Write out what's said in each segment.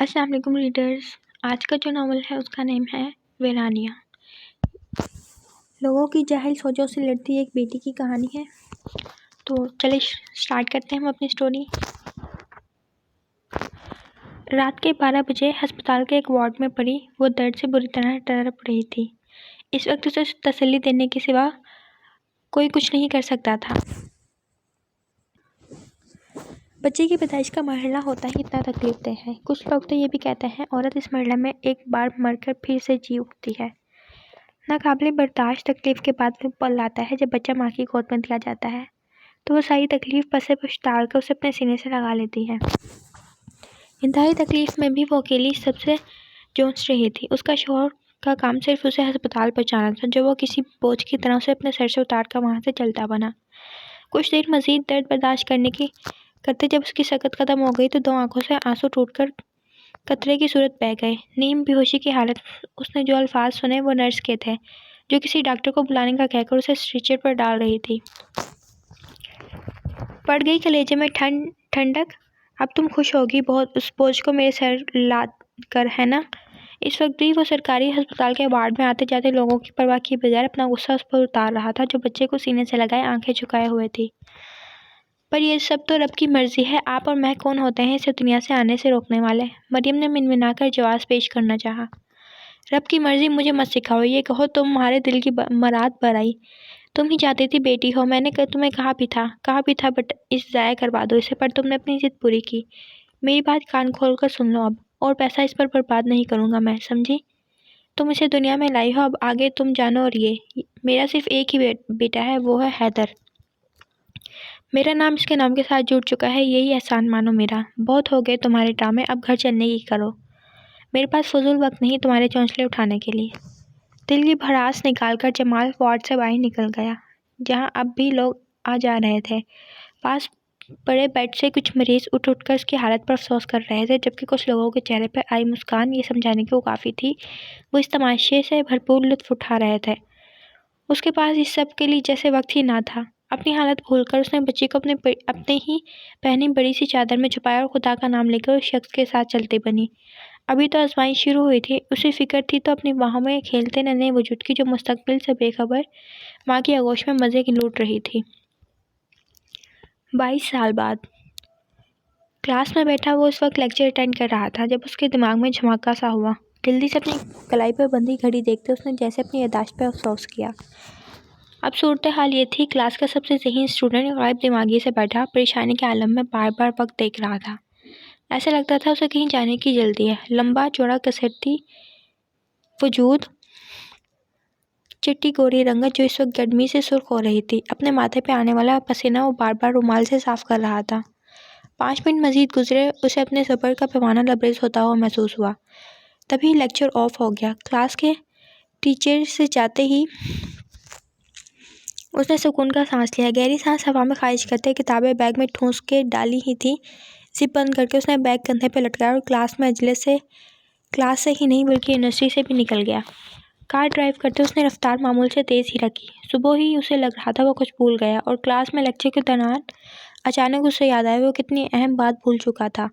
السلام علیکم ریڈرز. آج کا جو ناول ہے اس کا نیم ہے ویرانیہ. لوگوں کی جاہل سوچوں سے لڑتی ایک بیٹی کی کہانی ہے. تو چلے سٹارٹ کرتے ہیں ہم اپنی سٹوری. رات کے 12 بجے ہسپتال کے ایک وارڈ میں پڑی وہ درد سے بری طرح تڑپ رہی تھی. اس وقت اسے تسلی دینے کے سوا کوئی کچھ نہیں کر سکتا تھا. بچے کی پیدائش کا مرحلہ ہوتا ہی اتنا تکلیف دہ ہے. کچھ لوگ تو یہ بھی کہتے ہیں عورت اس مرحلے میں ایک بار مر کر پھر سے جی اٹھتی ہے. ناقابل برداشت تکلیف کے بعد وہ پل آتا ہے جب بچہ ماں کی گود میں دیا جاتا ہے تو وہ ساری تکلیف پسے پش ڈال کر اسے اپنے سینے سے لگا لیتی ہے. انتہائی تکلیف میں بھی وہ اکیلی سب سے جونچ رہی تھی. اس کا شوہر کا کام صرف اسے ہسپتال پہنچانا تھا جو وہ کسی بوجھ کی طرح اسے اپنے سر سے اتار کر وہاں سے چلتا بنا. کچھ دیر مزید درد برداشت کرتے جب اس کی سکت ختم ہو گئی تو دو آنکھوں سے آنسو ٹوٹ کر قطرے کی صورت بہہ گئے. نیم بے ہوشی کی حالت اس نے جو الفاظ سنے وہ نرس کے تھے جو کسی ڈاکٹر کو بلانے کا کہہ کر اسے اسٹریچر پر ڈال رہی تھی. پڑ گئی کلیجے میں ٹھنڈک. اب تم خوش ہوگی بہت اس بوجھ کو میرے سر لاد کر ہے نا. اس وقت بھی وہ سرکاری ہسپتال کے وارڈ میں آتے جاتے لوگوں کی پرواہ کیے بغیر اپنا غصہ اس پر اتار رہا تھا جو بچے کو سینے سے لگائے آنکھیں جھکائے ہوئے تھی. پر یہ سب تو رب کی مرضی ہے. آپ اور میں کون ہوتے ہیں اسے دنیا سے آنے سے روکنے والے. مریم نے منمنا کر جواز پیش کرنا چاہا. رب کی مرضی مجھے مت سکھاؤ. یہ کہو تمہارے دل کی مراد برائی. تم ہی چاہتی تھی بیٹی ہو. میں نے تمہیں کہا بھی تھا بٹ اس ضائع کروا دو اسے. پر تم نے اپنی ضد پوری کی. میری بات کان کھول کر سن لو اب. اور پیسہ اس پر برباد نہیں کروں گا میں, سمجھی. تم اسے دنیا میں لائی ہو, اب آگے تم جانو. اور یہ میرا صرف ایک ہی بیٹا ہے, وہ ہے حیدر. میرا نام اس کے نام کے ساتھ جڑ چکا ہے. یہی احسان مانو میرا. بہت ہو گئے تمہارے ڈرامے, اب گھر چلنے کی کرو. میرے پاس فضول وقت نہیں تمہارے چونچلے اٹھانے کے لیے. دل کی بھڑاس نکال کر جمال وارڈ سے باہر نکل گیا جہاں اب بھی لوگ آ جا رہے تھے. پاس پڑے بیڈ سے کچھ مریض اٹھ کر اس کی حالت پر افسوس کر رہے تھے جبکہ کچھ لوگوں کے چہرے پر آئی مسکان یہ سمجھانے کی وہ کافی تھی وہ اس تماشے سے بھرپور لطف اٹھا رہے تھے. اس کے پاس اس سب کے لیے جیسے وقت ہی نہ تھا. اپنی حالت بھول کر اس نے بچی کو اپنے ہی پہنی بڑی سی چادر میں چھپایا اور خدا کا نام لے کر اس شخص کے ساتھ چلتی بنی. ابھی تو آزمائش شروع ہوئی تھی. اسے فکر تھی تو اپنی باہوں میں کھیلتے ننھے وجود کی جو مستقبل سے بے خبر ماں کی آغوش میں مزے کی لوٹ رہی تھی. 22 سال بعد کلاس میں بیٹھا وہ اس وقت لیکچر اٹینڈ کر رہا تھا جب اس کے دماغ میں جھماکہ سا ہوا. جلدی سے اپنی کلائی پر بندھی گھڑی دیکھتے اس نے جیسے اپنی یادداشت پہ افسوس کیا. اب صورتحال یہ تھی کلاس کا سب سے ذہین اسٹوڈنٹ غائب دماغی سے بیٹھا پریشانی کے عالم میں بار بار وقت دیکھ رہا تھا. ایسا لگتا تھا اسے کہیں جانے کی جلدی ہے. لمبا چوڑا کسرتی وجود, چٹی گوری رنگت جو اس وقت گرمی سے سرخ ہو رہی تھی. اپنے ماتھے پہ آنے والا پسینہ وہ بار بار رومال سے صاف کر رہا تھا. 5 منٹ مزید گزرے. اسے اپنے صبر کا پیمانہ لبریز ہوتا ہوا محسوس ہوا. تبھی لیکچر آف ہو گیا. کلاس کے ٹیچر سے جاتے ہی اس نے سکون کا سانس لیا. گہری سانس ہوا میں خارج کرتے کتابیں بیگ میں ٹھونس کے ڈالی ہی تھی. زپ بند کر کے اس نے بیگ کندھے پہ لٹکایا اور کلاس سے ہی نہیں بلکہ یونیورسٹی سے بھی نکل گیا. کار ڈرائیو کرتے اس نے رفتار معمول سے تیز ہی رکھی. صبح ہی اسے لگ رہا تھا وہ کچھ بھول گیا اور کلاس میں لیکچر کے دوران اچانک اسے یاد آیا وہ کتنی اہم بات بھول چکا تھا.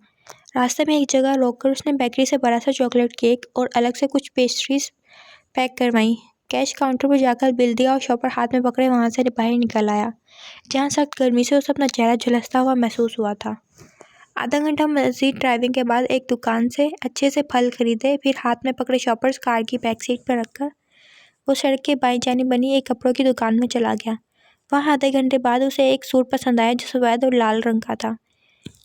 راستے میں ایک جگہ روک کر اس نے بیکری سے بڑا سا چاکلیٹ کیک اور الگ سے کچھ پیسٹریز پیک کروائیں. کیش کاؤنٹر پر جا کر بل دیا اور شاپر ہاتھ میں پکڑے وہاں سے باہر نکل آیا جہاں سخت گرمی سے اسے اپنا چہرہ جھلستا ہوا محسوس ہوا تھا. آدھا گھنٹہ مزید ڈرائیونگ کے بعد ایک دکان سے اچھے سے پھل خریدے. پھر ہاتھ میں پکڑے شاپرز کار کی بیک سیٹ پر رکھ کر وہ سڑک کے بائیں جانب بنی ایک کپڑوں کی دکان میں چلا گیا. وہاں آدھے گھنٹے بعد اسے ایک سوٹ پسند آیا جو سفید اور لال رنگ کا تھا.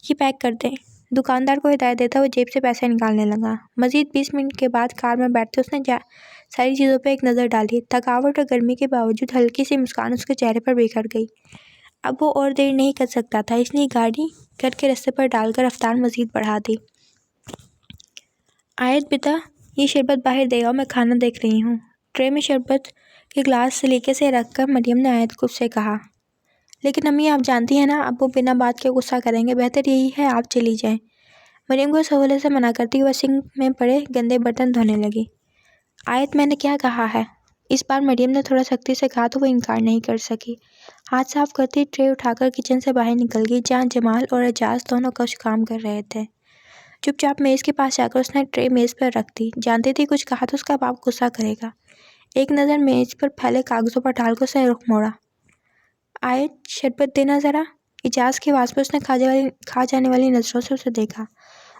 یہ پیک کر دیں. دکاندار کو ہدایت دیتا وہ جیب سے پیسے نکالنے لگا. مزید 20 منٹ کے بعد کار میں بیٹھتے اس نے ساری چیزوں پہ ایک نظر ڈالی. تھکاوٹ اور گرمی کے باوجود ہلکی سی مسکان اس کے چہرے پر بکھر گئی. اب وہ اور دیر نہیں کر سکتا تھا. اس نے گاڑی گھر کے رستے پر ڈال کر رفتار مزید بڑھا دی. آیت بیٹا یہ شربت باہر دے آؤ, میں کھانا دیکھ رہی ہوں. ٹرے میں شربت کے گلاس سلیقے سے رکھ کر مریم نے آیت کو سے کہا. لیکن امی آپ جانتی ہیں نا اب وہ بنا بات کے غصہ کریں گے. بہتر یہی ہے آپ چلی جائیں. مریم کو سہولت سے منع کرتی ہوئے سنک میں پڑے گندے برتن دھونے لگی. آیت میں نے کیا کہا ہے. اس بار مریم نے تھوڑا سختی سے کہا تو وہ انکار نہیں کر سکی. ہاتھ صاف کرتی ٹرے اٹھا کر کچن سے باہر نکل گئی جہاں جمال اور اعجاز دونوں کچھ کام کر رہے تھے. چپ چاپ میز کے پاس جا کر اس نے ٹرے میز پر رکھ دی۔ جانتی تھی کچھ کہا تو اس کا باپ غصہ کرے گا۔ ایک نظر میز پر پھیلے کاغذوں پر ڈال کر اس نے رخ موڑا۔ آیت شربت دینا ذرا۔ اجاز کی آواز پر اس نے کھا جانے والی نظروں سے اسے دیکھا۔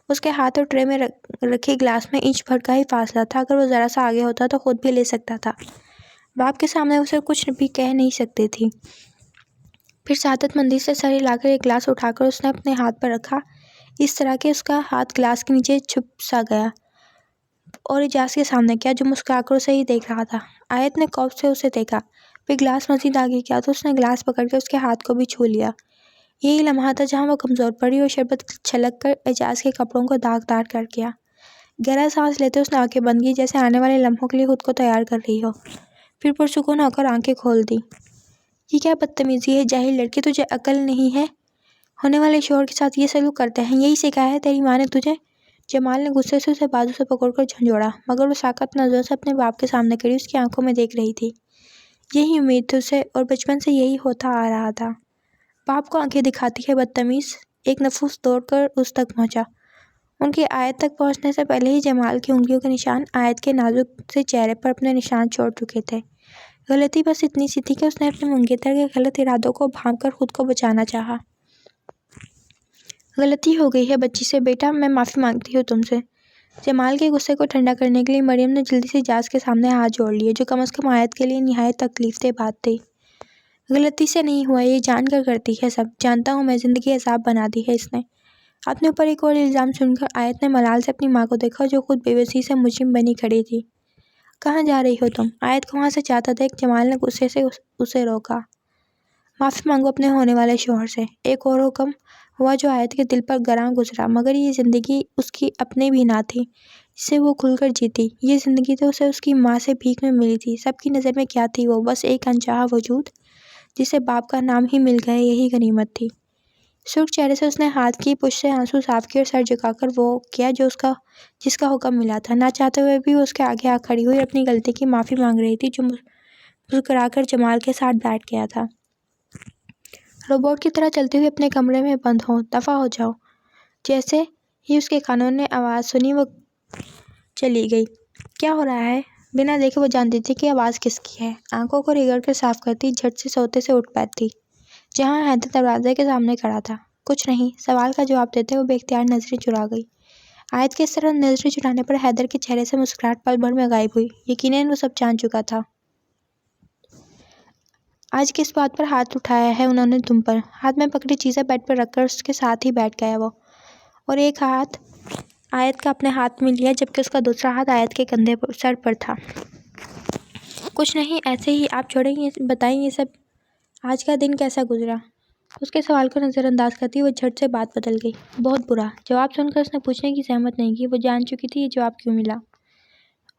اس کے ہاتھ اور ٹرے میں رکھے گلاس میں انچ بھر کا ہی فاصلہ تھا۔ اگر وہ ذرا سا آگے ہوتا تو خود بھی لے سکتا تھا۔ باپ کے سامنے اسے کچھ بھی کہہ نہیں سکتی تھی۔ پھر سعادت مندی سے سر ہلا کر ایک گلاس اٹھا کر اس نے اپنے ہاتھ پر رکھا، اس طرح کہ اس کا ہاتھ گلاس کے نیچے چھپ سا گیا، اور اجاز کے سامنے کیا جو مسکرا کر اسے ہی دیکھ رہا تھا۔ آیت نے خوف سے اسے دیکھا، پھر گلاس مزید آگے کیا تو اس نے گلاس پکڑ کے اس کے ہاتھ کو بھی چھو لیا۔ یہی لمحہ تھا جہاں وہ کمزور پڑی اور شربت چھلک کر اجاز کے کپڑوں کو داغدار کر گیا۔ گہرا سانس لیتے اس نے آنکھیں بند کی جیسے آنے والے لمحوں کے لیے خود کو تیار کر رہی ہو، پھر پرسکون ہو کر آنکھیں کھول دی۔ یہ کیا بدتمیزی ہے جاہل لڑکی، تجھے عقل نہیں ہے؟ ہونے والے شوہر کے ساتھ یہ سلوک کرتے ہیں، یہی سکھایا ہے تیری ماں نے تجھے؟ جمال نے غصے سے اسے بازو سے پکڑ کر جھنجھوڑا، مگر وہ ساکت نظروں سے اپنے باپ کے سامنے کھڑی اس کی آنکھوں میں دیکھ رہی تھی۔ یہی امید تھی اسے، اور بچپن سے یہی ہوتا آ رہا تھا۔ باپ کو آنکھیں دکھاتی ہے بدتمیز۔ ایک نفس دوڑ کر اس تک پہنچا۔ ان کی آیت تک پہنچنے سے پہلے ہی جمال کی انگلیوں کے نشان آیت کے نازک سے چہرے پر اپنے نشان چھوڑ چکے تھے۔ غلطی بس اتنی سی تھی کہ اس نے اپنے منگیتر کے غلط ارادوں کو بھانپ کر خود کو بچانا چاہا۔ غلطی ہو گئی ہے بچی سے، بیٹا میں معافی مانگتی ہوں تم سے۔ جمال کے غصے کو ٹھنڈا کرنے کے لیے مریم نے جلدی سے اجاز کے سامنے ہاتھ جوڑ لیے، جو کم از کم آیت کے لیے نہایت تکلیف دہ بات تھی۔ غلطی سے نہیں ہوا، یہ جان کر کرتی ہے سب، جانتا ہوں میں، زندگی عذاب بنا دی ہے اس نے۔ اپنے اوپر ایک اور الزام سن کر آیت نے ملال سے اپنی ماں کو دیکھا جو خود بے بسی سے مجرم بنی کھڑی تھی۔ کہاں جا رہی ہو تم؟ آیت کو وہاں سے جاتا دیکھ جمال نے غصے سے اسے روکا۔ معافی مانگو اپنے ہونے والے شوہر سے۔ ایک اور حکم ہوا جو آیت کے دل پر گراں گزرا، مگر یہ زندگی اس کی اپنی بھی نہ تھی جسے وہ کھل کر جیتی۔ یہ زندگی تو اسے اس کی ماں سے بھیک میں ملی تھی۔ سب کی نظر میں کیا تھی وہ؟ بس ایک انچاہا وجود جسے باپ کا نام ہی مل گیا، یہی غنیمت تھی۔ سرخ چہرے سے اس نے ہاتھ کی پشت سے آنسو صاف کیے اور سر جھکا کر وہ کیا جس کا حکم ملا تھا۔ نہ چاہتے ہوئے بھی وہ اس کے آگے آ کھڑی ہوئی اور اپنی غلطی کی معافی مانگ رہی تھی، جو مسکرا کر جمال کے ساتھ بیٹھ گیا تھا۔ روبوٹ کی طرح چلتی ہوئی اپنے کمرے میں بند ہو، دفع ہو جاؤ۔ جیسے ہی اس کے کانوں نے آواز سنی وہ چلی گئی۔ کیا ہو رہا ہے؟ بنا دیکھے وہ جانتی تھی کہ آواز کس کی ہے۔ آنکھوں کو رگڑ کر صاف کرتی جھٹ سے سوتے سے اٹھ بیٹھتی، جہاں حیدر دروازے کے سامنے کھڑا تھا۔ کچھ نہیں، سوال کا جواب دیتے ہوئے بے اختیار نظریں چرا گئی۔ آیت کے اس طرح نظریں چرانے پر حیدر کے چہرے سے مسکراہٹ پل بھر میں غائب ہوئی۔ یقیناً وہ سب جان چکا تھا۔ آج کس بات پر ہاتھ اٹھایا ہے انہوں نے تم پر؟ ہاتھ میں پکڑی چیزیں بیڈ پر رکھ کر اس کے ساتھ ہی بیٹھ گیا وہ، اور ایک ہاتھ آیت کا اپنے ہاتھ میں لیا، جبکہ اس کا دوسرا ہاتھ آیت کے کندھے پر سر پر تھا۔ کچھ نہیں، ایسے ہی۔ آپ چھوڑیں، یہ بتائیں یہ سب آج کا دن کیسا گزرا؟ اس کے سوال کو نظر انداز کرتی وہ جھٹ سے بات بدل گئی۔ بہت برا۔ جواب سن کر اس نے پوچھنے کی زحمت نہیں کی، وہ جان چکی تھی یہ جواب کیوں ملا،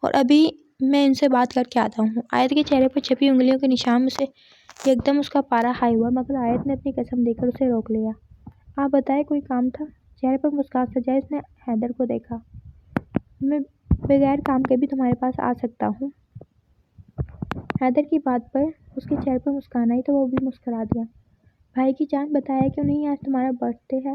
اور ابھی میں ان سے بات کر کے آتا ہوں۔ آیت کے چہرے پر چھپی انگلیوں کے نشان سے یکدم اس کا پارا ہائی ہوا، مگر آیت نے اپنی قسم دے کر اسے روک لیا۔ آپ بتائیں، کوئی کام تھا؟ چہرے پر مسکراہٹ سجائے اس نے حیدر کو دیکھا۔ میں بغیر کام کے بھی تمہارے پاس آ سکتا ہوں۔ حیدر کی بات پر اس کے چہرے پر مسکان آئی تو وہ بھی مسکرا دیا۔ بھائی کی جان، بتایا کیوں نہیں؟ آج تمہارا برتھ ڈے ہے۔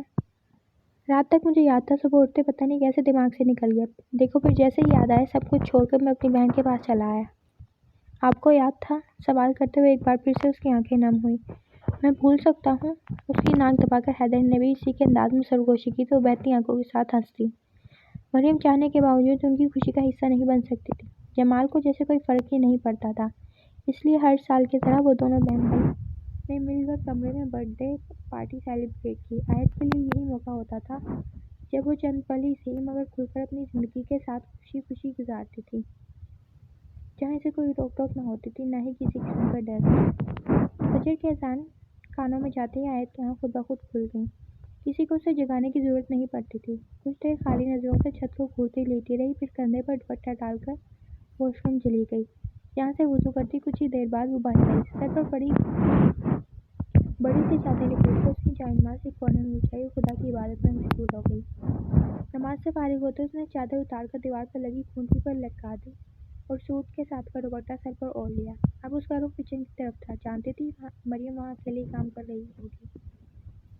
رات تک مجھے یاد تھا، صبح اٹھتے پتہ نہیں کیسے دماغ سے نکل گیا۔ دیکھو پھر جیسے ہی یاد آیا سب کچھ چھوڑ کر میں اپنی بہن کے پاس چلا آیا۔ آپ کو یاد تھا؟ سوال کرتے ہوئے ایک بار پھر سے اس کی آنکھیں نم ہوئیں۔ میں بھول سکتا ہوں؟ اس کی ناک دبا کر حیدر نے بھی اسی کے انداز میں سرگوشی کی تو وہ بہتی آنکھوں کے ساتھ ہنس دی۔ مریم چاہنے کے باوجود ان کی خوشی کا حصہ نہیں بن سکتی تھی۔ جمال کو جیسے کوئی فرق ہی نہیں پڑتا تھا، اس لیے ہر سال کی طرح وہ دونوں بہن بھائی نے مل کر کمرے میں برتھ ڈے پارٹی سیلیبریٹ کی۔ آیت کے لیے یہی موقع ہوتا تھا جب وہ چند پل ہی صحیح مگر کھل کر اپنی زندگی کے ساتھ خوشی خوشی گزارتی تھی، جہاں اسے کوئی روک ٹوک نہ ہوتی تھی، نہ ہی کسی قسم کا ڈر۔ فجر کی اذان کانوں میں جاتے ہی آیت کی آنکھ خود بخود کھل گئیں۔ کسی کو اسے جگانے کی ضرورت نہیں پڑتی تھی۔ کچھ دیر خالی نظروں سے چھت کو گھورتی لیٹی رہی، پھر کندھے پر دوپٹہ ڈال کر واش روم چلی گئی، جہاں سے وضو کرتی کچھ ہی دیر بعد وہ باہر آئی۔ سر پر بڑی سی چادر لپیٹ کر اس نے جائے نماز ایک کونے میں بچھائی اور خدا کی عبادت میں مشغول ہو گئی۔ نماز سے فارغ ہوتے اس نے چادر اتار کر دیوار پر لگی کھونٹی پر لٹکا دی اور سوٹ کے ساتھ کا دوپٹہ سر پر اوڑھ لیا۔ اب اس کا رخ کچن کی طرف تھا۔ جانتی تھی مریم وہاں اکیلی کام کر رہی ہوگی۔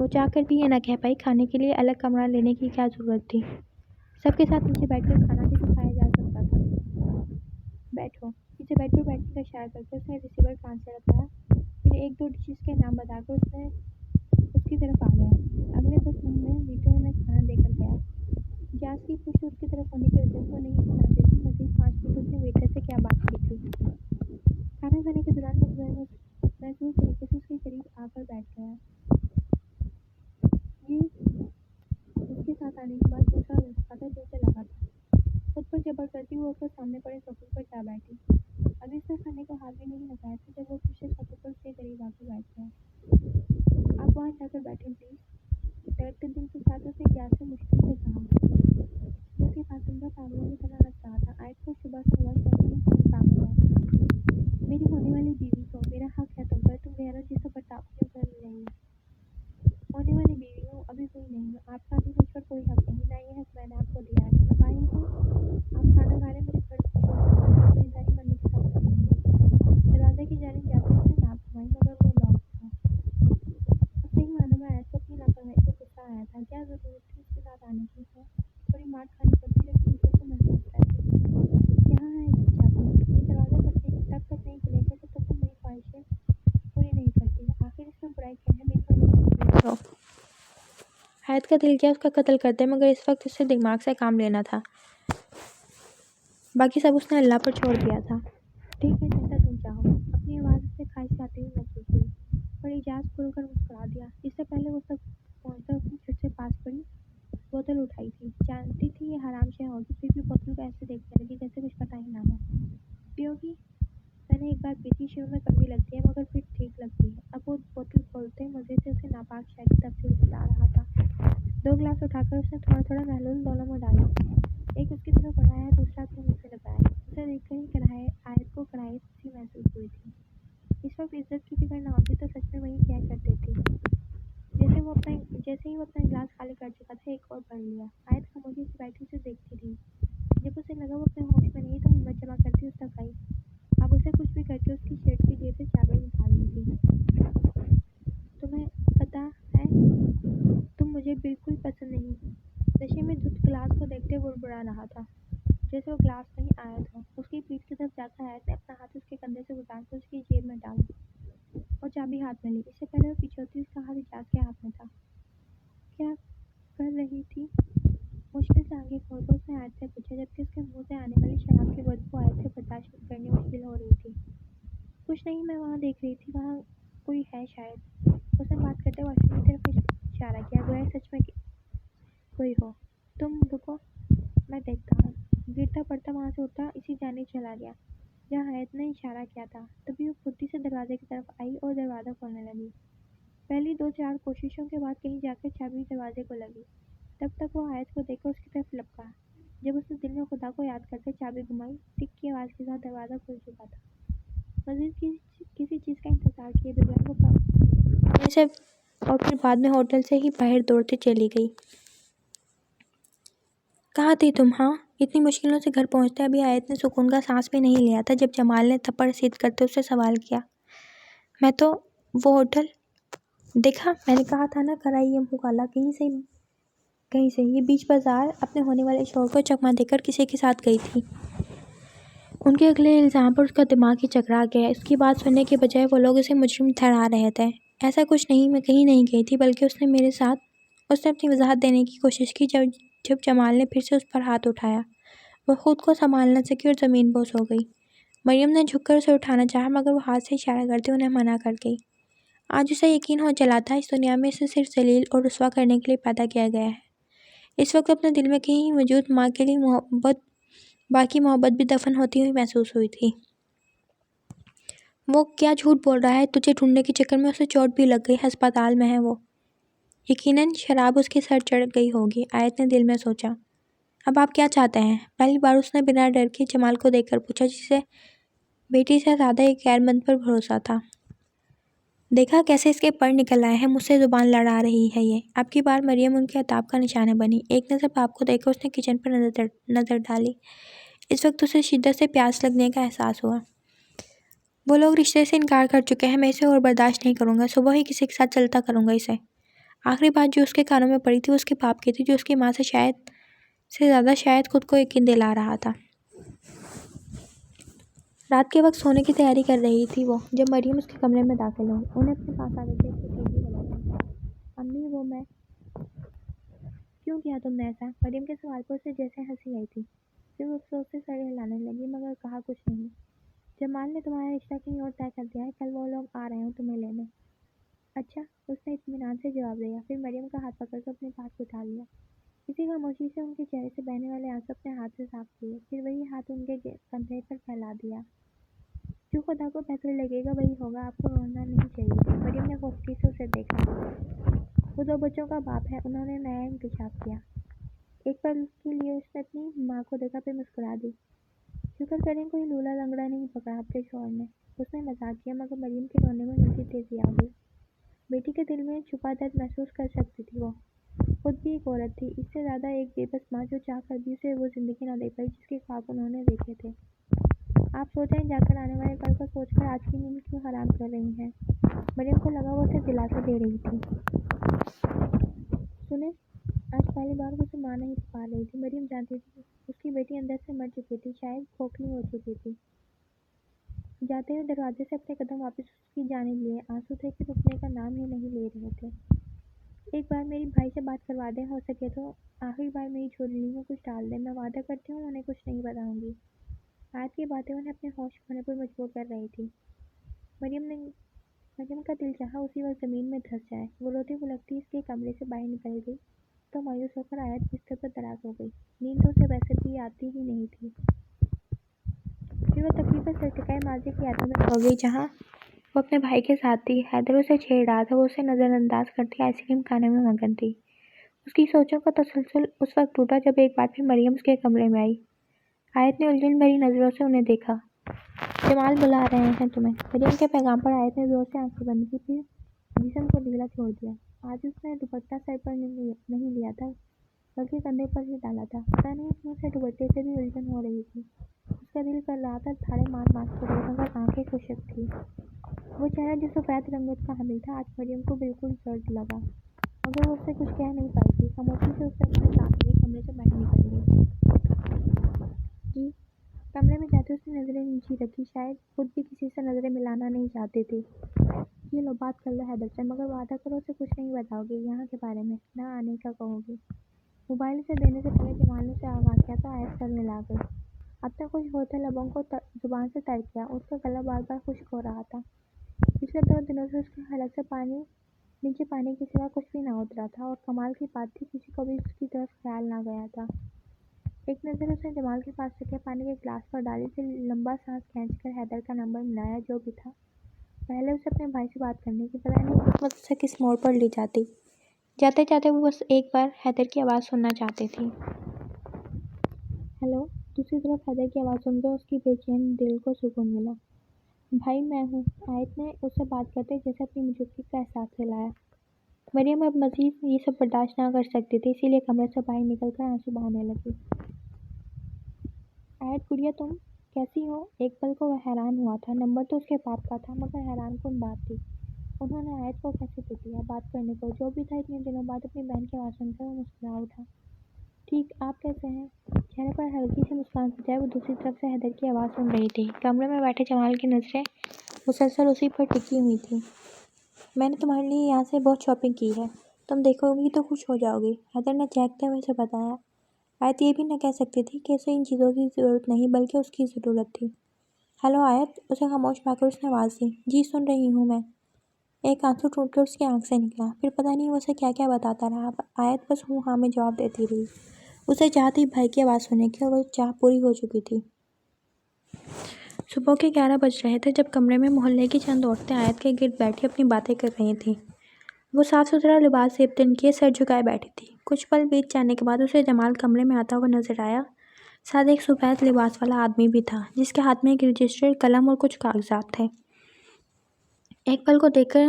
وہ چاہ کر بھی یہ نہ کہہ پائی کھانے کے لیے الگ کمرہ لینے کی کیا ضرورت تھی۔ سب کے ساتھ نیچے بیٹھ کر کھانا بھی تو کھایا جا سکتا تھا۔ بیٹھو۔ نیچے بیٹھ کر بیٹھنے کا اشارہ کر کے اس نے ریسیور کان سے رکھایا، پھر ایک دو ڈشز کے نام بتا کر اس کی طرف آ گیا۔ اگلے 10 منٹ میں ویٹر انہیں کھانا دے کر گیا۔ جاز کی خوشی اس کی طرف ہونے کی وجہ سے وہ نہیں جانتی تھی مزید 5 منٹ اس نے ویٹر سے کیا بات کی تھی۔ کھانا کھانے کے دوران محظوظ طریقے سے اس کے قریب آ کر بیٹھ گیا۔ یہ اس کے ساتھ آنے کے بعد دوسرا دفعہ تھا جو اسے لگا تھا۔ خود پر جبر کرتی وہ اٹھ کر سامنے پڑے صوفے پر جا بیٹھی۔ ابھی اس نے کھانے کو ہاتھ بھی نہیں لگایا تھا جب وہ پھر سے صوفے پر اس کے قریب آ کر بیٹھ گیا۔ آپ وہاں جا کر بیٹھیں پلیز، تڑپتے دل کے ساتھ اس نے جاز سے مشکل سے کہا، جو اس کے پسندیدہ پاگلوں کی طرح لگ رہا تھا۔ آیت کو صبح سے ہوا کہتی ہے کون پاگل ہے؟ میری ہونے والی بیوی کو میرا حق ہے تم پر، تم غیرت جیسا برتاؤ کیوں کر رہی ہو؟ ہونے والی بیوی ہوں، ابھی ہوئی نہیں ہوں، آپ کا بھی مجھ پر کوئی حق نہیں، نہ یہ حق میں نے آپ کو دیا ہے۔ میں بائی ہوں، آپ کھانا کھا رہے مجھے گھر چھوڑ کر خریداری کرنے کے ساتھ کریں گے۔ دروازے کی جانب جاتے اس نے ناک گھمائی مگر وہ لاک تھا۔ اب صحیح معنوں میں آیت کو اپنی لاپرواہی پر غصہ آیا تھا۔ کیا ضرورت تھی اس کے ساتھ آنے کی؟ تھوڑی مار کھانی پڑتی لیکن اسے تو محسوس رہتی۔ یہاں ہے اس کی چابی، یہ دروازہ تب تک نہیں کھلے گا جب تک تم میری خواہشیں پوری نہیں کرتی۔ آخر اس میں برائی کیا ہے؟ میری ہونے والی آیت کا دل کیا اس کا قتل کرتے مگر اس وقت اسے دماغ سے کام لینا تھا۔ باقی سب اس نے اللہ پر چھوڑ دیا تھا۔ ٹھیک ہے جیسا تم چاہو، اپنی آواز اسے خواہش آتی ہوئی محسوس ہوئی، پر اجاز کھل کر مسکرا دیا۔ اس سے پہلے وہ تک پہنچتا اس نے جھٹ سے پاس پڑی بوتل اٹھائی تھی۔ جانتی تھی یہ حرام شے ہوگی، پھر بھی بوتل کو ایسے دیکھنے لگی جیسے کچھ پتہ ہی نہ ہو۔ پیو گی؟ میں نے ایک بار پی تھی، شروع میں کڑوی لگتی ہے مگر پھر ٹھیک لگتی ہے۔ اب وہ بوتل کھولتے مزے سے اسے ناپاک شے کی تفصیل بتا رہا تھا۔ 2 گلاس اٹھا کر اس نے تھوڑا تھوڑا محلول دونوں میں ڈالا، ایک اس کی طرف بڑھایا، دوسرا اپنے منہ سے لگایا۔ اسے دیکھ کر ہی آیت کو کراہیت سی محسوس ہوئی تھی۔ اس وقت عزت کی فکر نہ ہوتی تو سچ میں وہی کیا کر دیتی۔ جیسے ہی وہ اپنا گلاس خالی کر چکا تھا ایک اور بھر لیا۔ آیت خاموشی سے بیٹھی اسے دیکھتی رہی۔ جب اسے لگا وہ اپنے ہوش میں نہیں تو ہمت جمع کرتی اس تک آئی۔ اب اسے کچھ بھی کر کے اس کی شرٹ کی جیب سے چابی نکالنی تھی۔ تمہیں پتہ ہے تم مجھے بالکل پسند نہیں، نشے میں دھت گلاس کو دیکھتے بڑبڑا رہا تھا جیسے وہ گلاس نہیں آیت ہو۔ اس کی پیٹھ کی طرف جا کر آیت نے اپنا ہاتھ اس کے کندھے سے گزار کر اس کی جیب میں ڈالا اور چابی ہاتھ میں لی۔ اس سے پہلے وہ پیچھے ہوتی اس کا ہاتھ اجاز کے ہاتھ میں تھا۔ کیا کر رہی تھی؟ مشکل سے آنکھیں کھول کر اس نے آیت سے پوچھا، جبکہ اس کے منہ سے آنے والی شراب کی بدبو آیت سے برداشت کرنی مشکل ہو رہی تھی۔ کچھ نہیں، میں وہاں دیکھ رہی تھی، وہاں کوئی ہے شاید۔ اس نے بات کرتے واش روم کی طرف اشارہ کیا، گویا سچ میں کوئی ہو۔ تم رکو، میں دیکھتا ہوں۔ گرتا پڑتا وہاں سے اٹھا اسی جانب چلا گیا جہاں آیت نے اشارہ کیا تھا۔ تبھی وہ پھرتی سے دروازے کی طرف آئی اور دروازہ کھولنے لگی۔ پہلی 2-4 کوششوں کے بعد کہیں جا کر چابی دروازے کو لگی۔ تب تک وہ آیت کو دیکھ کر اس کی طرف لپکا۔ جب اس نے دل میں خدا کو یاد کرتے چابی گھمائی، ٹک کی آواز کے ساتھ دروازہ کھل چکا تھا۔ مزید کسی چیز کا انتظار کیے بغیر وہ کمرے سے اور پھر بعد میں ہوٹل سے ہی باہر دوڑتے چلی گئی۔ کہاں تھی تم؟ ہاں؟ اتنی مشکلوں سے گھر پہنچتے ابھی آیت نے سکون کا سانس بھی نہیں لیا تھا جب جمال نے تھپڑ رسید کرتے اس سے سوال کیا۔ میں تو وہ ہوٹل دیکھا، میں نے کہا تھا نا، کرائی یہ منہ کالا کہیں سے یہ بیچ بازار اپنے ہونے والے شوہر کو چکما دے کر کسی کے ساتھ گئی تھی۔ ان کے اگلے الزام پر اس کا دماغ ہی چکرا گیا۔ اس کی بات سننے کے بجائے وہ لوگ اسے مجرم ٹھہرا رہے تھے۔ ایسا کچھ نہیں، میں کہیں نہیں گئی تھی، بلکہ اس نے اپنی وضاحت دینے کی کوشش کی جب جمال نے پھر سے اس پر ہاتھ اٹھایا۔ وہ خود کو سنبھال نہ سکی اور زمین بوس ہو گئی۔ مریم نے جھک کر اسے اٹھانا چاہا مگر وہ ہاتھ سے اشارہ کرتے انہیں منع کر گئی۔ آج اسے یقین ہو چلا تھا اس دنیا میں اسے صرف ذلیل اور رسوا کرنے کے لیے پیدا کیا گیا ہے۔ اس وقت اپنے دل میں کہیں موجود ماں کے لیے باقی محبت بھی دفن ہوتی ہوئی محسوس ہوئی تھی۔ وہ کیا جھوٹ بول رہا ہے؟ تجھے ڈھونڈنے کے چکر میں اسے چوٹ بھی لگ گئی، ہسپتال میں ہے وہ۔ یقیناً شراب اس کے سر چڑھ گئی ہوگی، آیت نے دل میں سوچا۔ اب آپ کیا چاہتے ہیں؟ پہلی بار اس نے بنا ڈر کے جمال کو دیکھ کر پوچھا، جسے بیٹی سے زیادہ ایک غیر مند پر بھروسہ تھا۔ دیکھا کیسے اس کے پر نکل آئے ہیں، مجھ سے زبان لڑا رہی ہے یہ۔ اب کی بار مریم ان کے عتاب کا نشانہ بنی۔ ایک نظر باپ کو دیکھ کر اس نے کچن پر نظر ڈالی۔ اس وقت اسے شدت سے پیاس لگنے کا احساس ہوا۔ وہ لوگ رشتے سے انکار کر چکے ہیں، میں اسے اور برداشت نہیں کروں گا، صبح ہی کسی کے ساتھ چلتا کروں گا اسے۔ آخری بات جو اس کے کانوں میں پڑی تھی وہ اس کے باپ کی تھی، جو اس کی ماں سے زیادہ شاید خود کو یقین دلا رہا تھا۔ رات کے وقت سونے کی تیاری کر رہی تھی وہ، جب مریم اس کے کمرے میں داخل ہوئی۔ انہیں اپنے پاس آتے دیکھ کے تیزی سے بولی، امی وہ میں کیوں کیا تم نے ایسا؟ مریم کے سوال پر اسے جیسے ہنسی آئی تھی، پھر وہ افسوس سے سر ہلانے لگی مگر کہا کچھ نہیں۔ جمال نے تمہارا رشتہ کہیں اور طے کر دیا ہے، کل وہ لوگ آ رہے ہیں تمہیں لینے۔ اچھا، اس نے اطمینان سے جواب دیا، پھر مریم کا ہاتھ پکڑ کر اپنے پاس بٹھا لیا۔ اسی خاموشی سے ان کے چہرے سے بہنے والے آنسو اپنے ہاتھ سے صاف کیے، پھر وہی ہاتھ ان کے کندھے پر پھیلا دیا۔ جو خدا کو بہتر لگے گا وہی ہوگا، آپ کو رونا نہیں چاہیے۔ مریم نے خوفزدگی سے اسے دیکھا۔ وہ 2 بچوں کا باپ ہے، انہوں نے نیا انکشاف کیا۔ ایک پل کے لیے اس نے اپنی ماں کو دیکھا، پھر مسکرا دی۔ شکر کریں کوئی لولا لنگڑا نہیں پکڑا آپ کے شوہر نے، اس نے مذاق کیا، مگر مریم کے رونے میں مزید تیزی آ گئی۔ بیٹی کے دل میں چھپا درد محسوس کر سکتی تھی وہ، خود بھی ایک عورت تھی، اس سے زیادہ ایک بے بس ماں جو چاہ کر بھی اسے وہ زندگی نہ دے پائی جس کے خواب انہوں نے دیکھے تھے۔ آپ سو جائیں، جا کر آنے والے کل کو سوچ کر آج کی نیند کیوں حرام کر رہی ہیں؟ مریم کو لگا وہ اسے دلاسا دے رہی تھی۔ سنیں، آج پہلی بار وہ اسے ماں نہیں پکار رہی تھی۔ مریم جانتی تھی اس کی بیٹی اندر سے مر چکی تھی، شاید کھوکھلی ہو چکی تھی۔ جاتے ہوئے دروازے سے اپنے قدم واپس اس کی جانب لیے، آنسو تھے کہ رکنے کا نام ہی نہیں لے رہے تھے۔ ایک بار میری بھائی سے بات کروا دیں، ہو سکے تو آخری بار میری جھولی میں کچھ ڈال دیں، میں وعدہ کرتی ہوں انہیں کچھ نہیں بتاؤں گی۔ آیت کی باتیں انہیں اپنے ہوش کھونے پر مجبور کر رہی تھی۔ مریم کا دل چاہا اسی وقت زمین میں دھس جائے۔ وہ روتی بلکتی اس کے کمرے سے باہر نکل گئی تو مایوس ہو کر آیت بستر پر دراز ہو گئی۔ نیند تو اسے ویسے بھی آتی ہی نہیں تھی۔ پھر وہ تقریباً ارتقائے ماضی کی یادوں میں کھو گئی جہاں وہ اپنے بھائی کے ساتھ تھی۔ حیدر اسے چھیڑ رہا تھا، وہ اسے نظر انداز کرتی آئس کریم کھانے میں مگن تھی۔ اس کی سوچوں کا تسلسل اس وقت ٹوٹا جب ایک بار پھر مریم اس کے کمرے میں آئی۔ آیت نے الجھن بھری نظروں سے انہیں دیکھا۔ جمال بلا رہے ہیں تمہیں۔ مریم کے پیغام پر آیت نے زور سے آنکھیں بند کی، پھر جسم کو ڈھیلا چھوڑ دیا۔ آج اس نے دوپٹہ سر پر نہیں لیا تھا بلکہ کندھے پر ہی ڈالا تھا۔ پتہ نہیں کیوں اسے دوپٹے سے بھی الجھن ہو رہی تھی۔ اس کا دل کر رہا تھا دھاڑیں مار مار کے روئے، مگر آنکھیں خشک تھیں۔ وہ چہرہ جو سفید رنگت کا حامل تھا آج مریم کو بالکل زرد لگا، مگر وہ اس سے کچھ کہہ نہیں پائی تھی۔ خاموشی سے اس نے اپنے ساتھ لیے کمرے سے باہر نکل گئی۔ جی؟ کمرے میں جاتے اس نے نظریں نیچی رکھی، شاید خود بھی کسی سے نظریں ملانا نہیں چاہتی تھی۔ یہ لو، بات کر لو حیدر سے، مگر وعدہ کرو اسے کچھ نہیں بتاؤ گی یہاں کے بارے میں، نہ آنے کا کہو گی۔ موبائل اسے دینے سے پہلے جمال نے اسے آگاہ کیا تو آیت سر ملا گئی۔ اپنے خشک ہوتے لبوں کو زبان سے تر کیا، اس کا گلا بار بار خشک ہو رہا تھا۔ پچھلے 2 دنوں سے اس کے حلق سے نیچے پانی کے سوا کچھ بھی نہ اترا تھا، اور کمال کی بات تھی کسی کو بھی اس کی طرف خیال نہ گیا تھا۔ ایک نظر اس نے جمال کے پاس رکھے پانی کے گلاس پر ڈالی، پھر لمبا سانس کھینچ کر حیدر کا نمبر ملایا جو بھی تھا۔ پہلے اسے اپنے بھائی سے بات کرنی تھی، پتہ نہیں قسمت اسے کس موڑ پر لے جاتی۔ جاتے جاتے وہ بس ایک بار حیدر کی آواز سننا چاہتی تھی۔ ہیلو۔ دوسری طرف حیدر کی آواز سن کر اس کی بے چین دل کو سکون ملا۔ بھائی میں ہوں۔ آیت نے اس سے بات کرتے جیسے اپنی موجودگی کا احساس دلایا۔ مریم اب مزید یہ سب برداشت نہ کر سکتی تھی، اسی لیے کمرے سے باہر نکل کر آنسو بہانے لگی۔ آیت گڑیا تم کیسی ہو؟ ایک پل کو وہ حیران ہوا تھا۔ نمبر تو اس کے باپ کا تھا، مگر حیران کن بات تھی انہوں نے آیت کو کیسے دے دیا بات کرنے کو؟ جو بھی تھا، اتنے دنوں بعد اپنی بہن کی آواز سن کر وہ مسکرا اٹھا۔ ٹھیک، آپ کیسے ہیں؟ چہرے پر ہلکی سی مسکان سجائے وہ دوسری طرف سے حیدر کی آواز سن رہی تھی۔ کمرے میں بیٹھے جمال کی نظریں مسلسل اسی پر ٹکی ہوئی تھیں۔ میں نے تمہارے لیے یہاں سے بہت شاپنگ کی ہے، تم دیکھو گی تو خوش ہو جاؤ گی، حیدر نے چہکتے ہوئے اسے بتایا۔ آیت یہ بھی نہ کہہ سکتی تھی کہ اسے ان چیزوں کی ضرورت نہیں بلکہ اس کی ضرورت تھی۔ ہیلو آیت، اسے خاموش پا کر اس نے آواز دی۔ جی سن رہی ہوں میں۔ ایک آنسو ٹوٹ کر اس کی آنکھ سے نکلا، پھر پتہ نہیں وہ اسے کیا کیا بتاتا رہا۔ آیت بس ہوں ہاں میں جواب دیتی رہی۔ اسے چاہ تھی بھائی کی آواز سننے کی، اور وہ چاہ پوری ہو چکی تھی۔ صبح کے 11 بج رہے تھے جب کمرے میں محلے کی چند عورتیں آیت کے گرد بیٹھی اپنی باتیں کر رہی تھیں۔ وہ صاف ستھرا لباس زیب تن کیے سر جھکائے بیٹھی تھی۔ کچھ پل بیت جانے کے بعد اسے جمال کمرے میں آتا ہوا نظر آیا۔ ساتھ ایک سفید لباس والا آدمی بھی تھا جس کے ہاتھ میں ایک رجسٹر، قلم اور کچھ کاغذات تھے۔ ایک پل کو دیکھ کر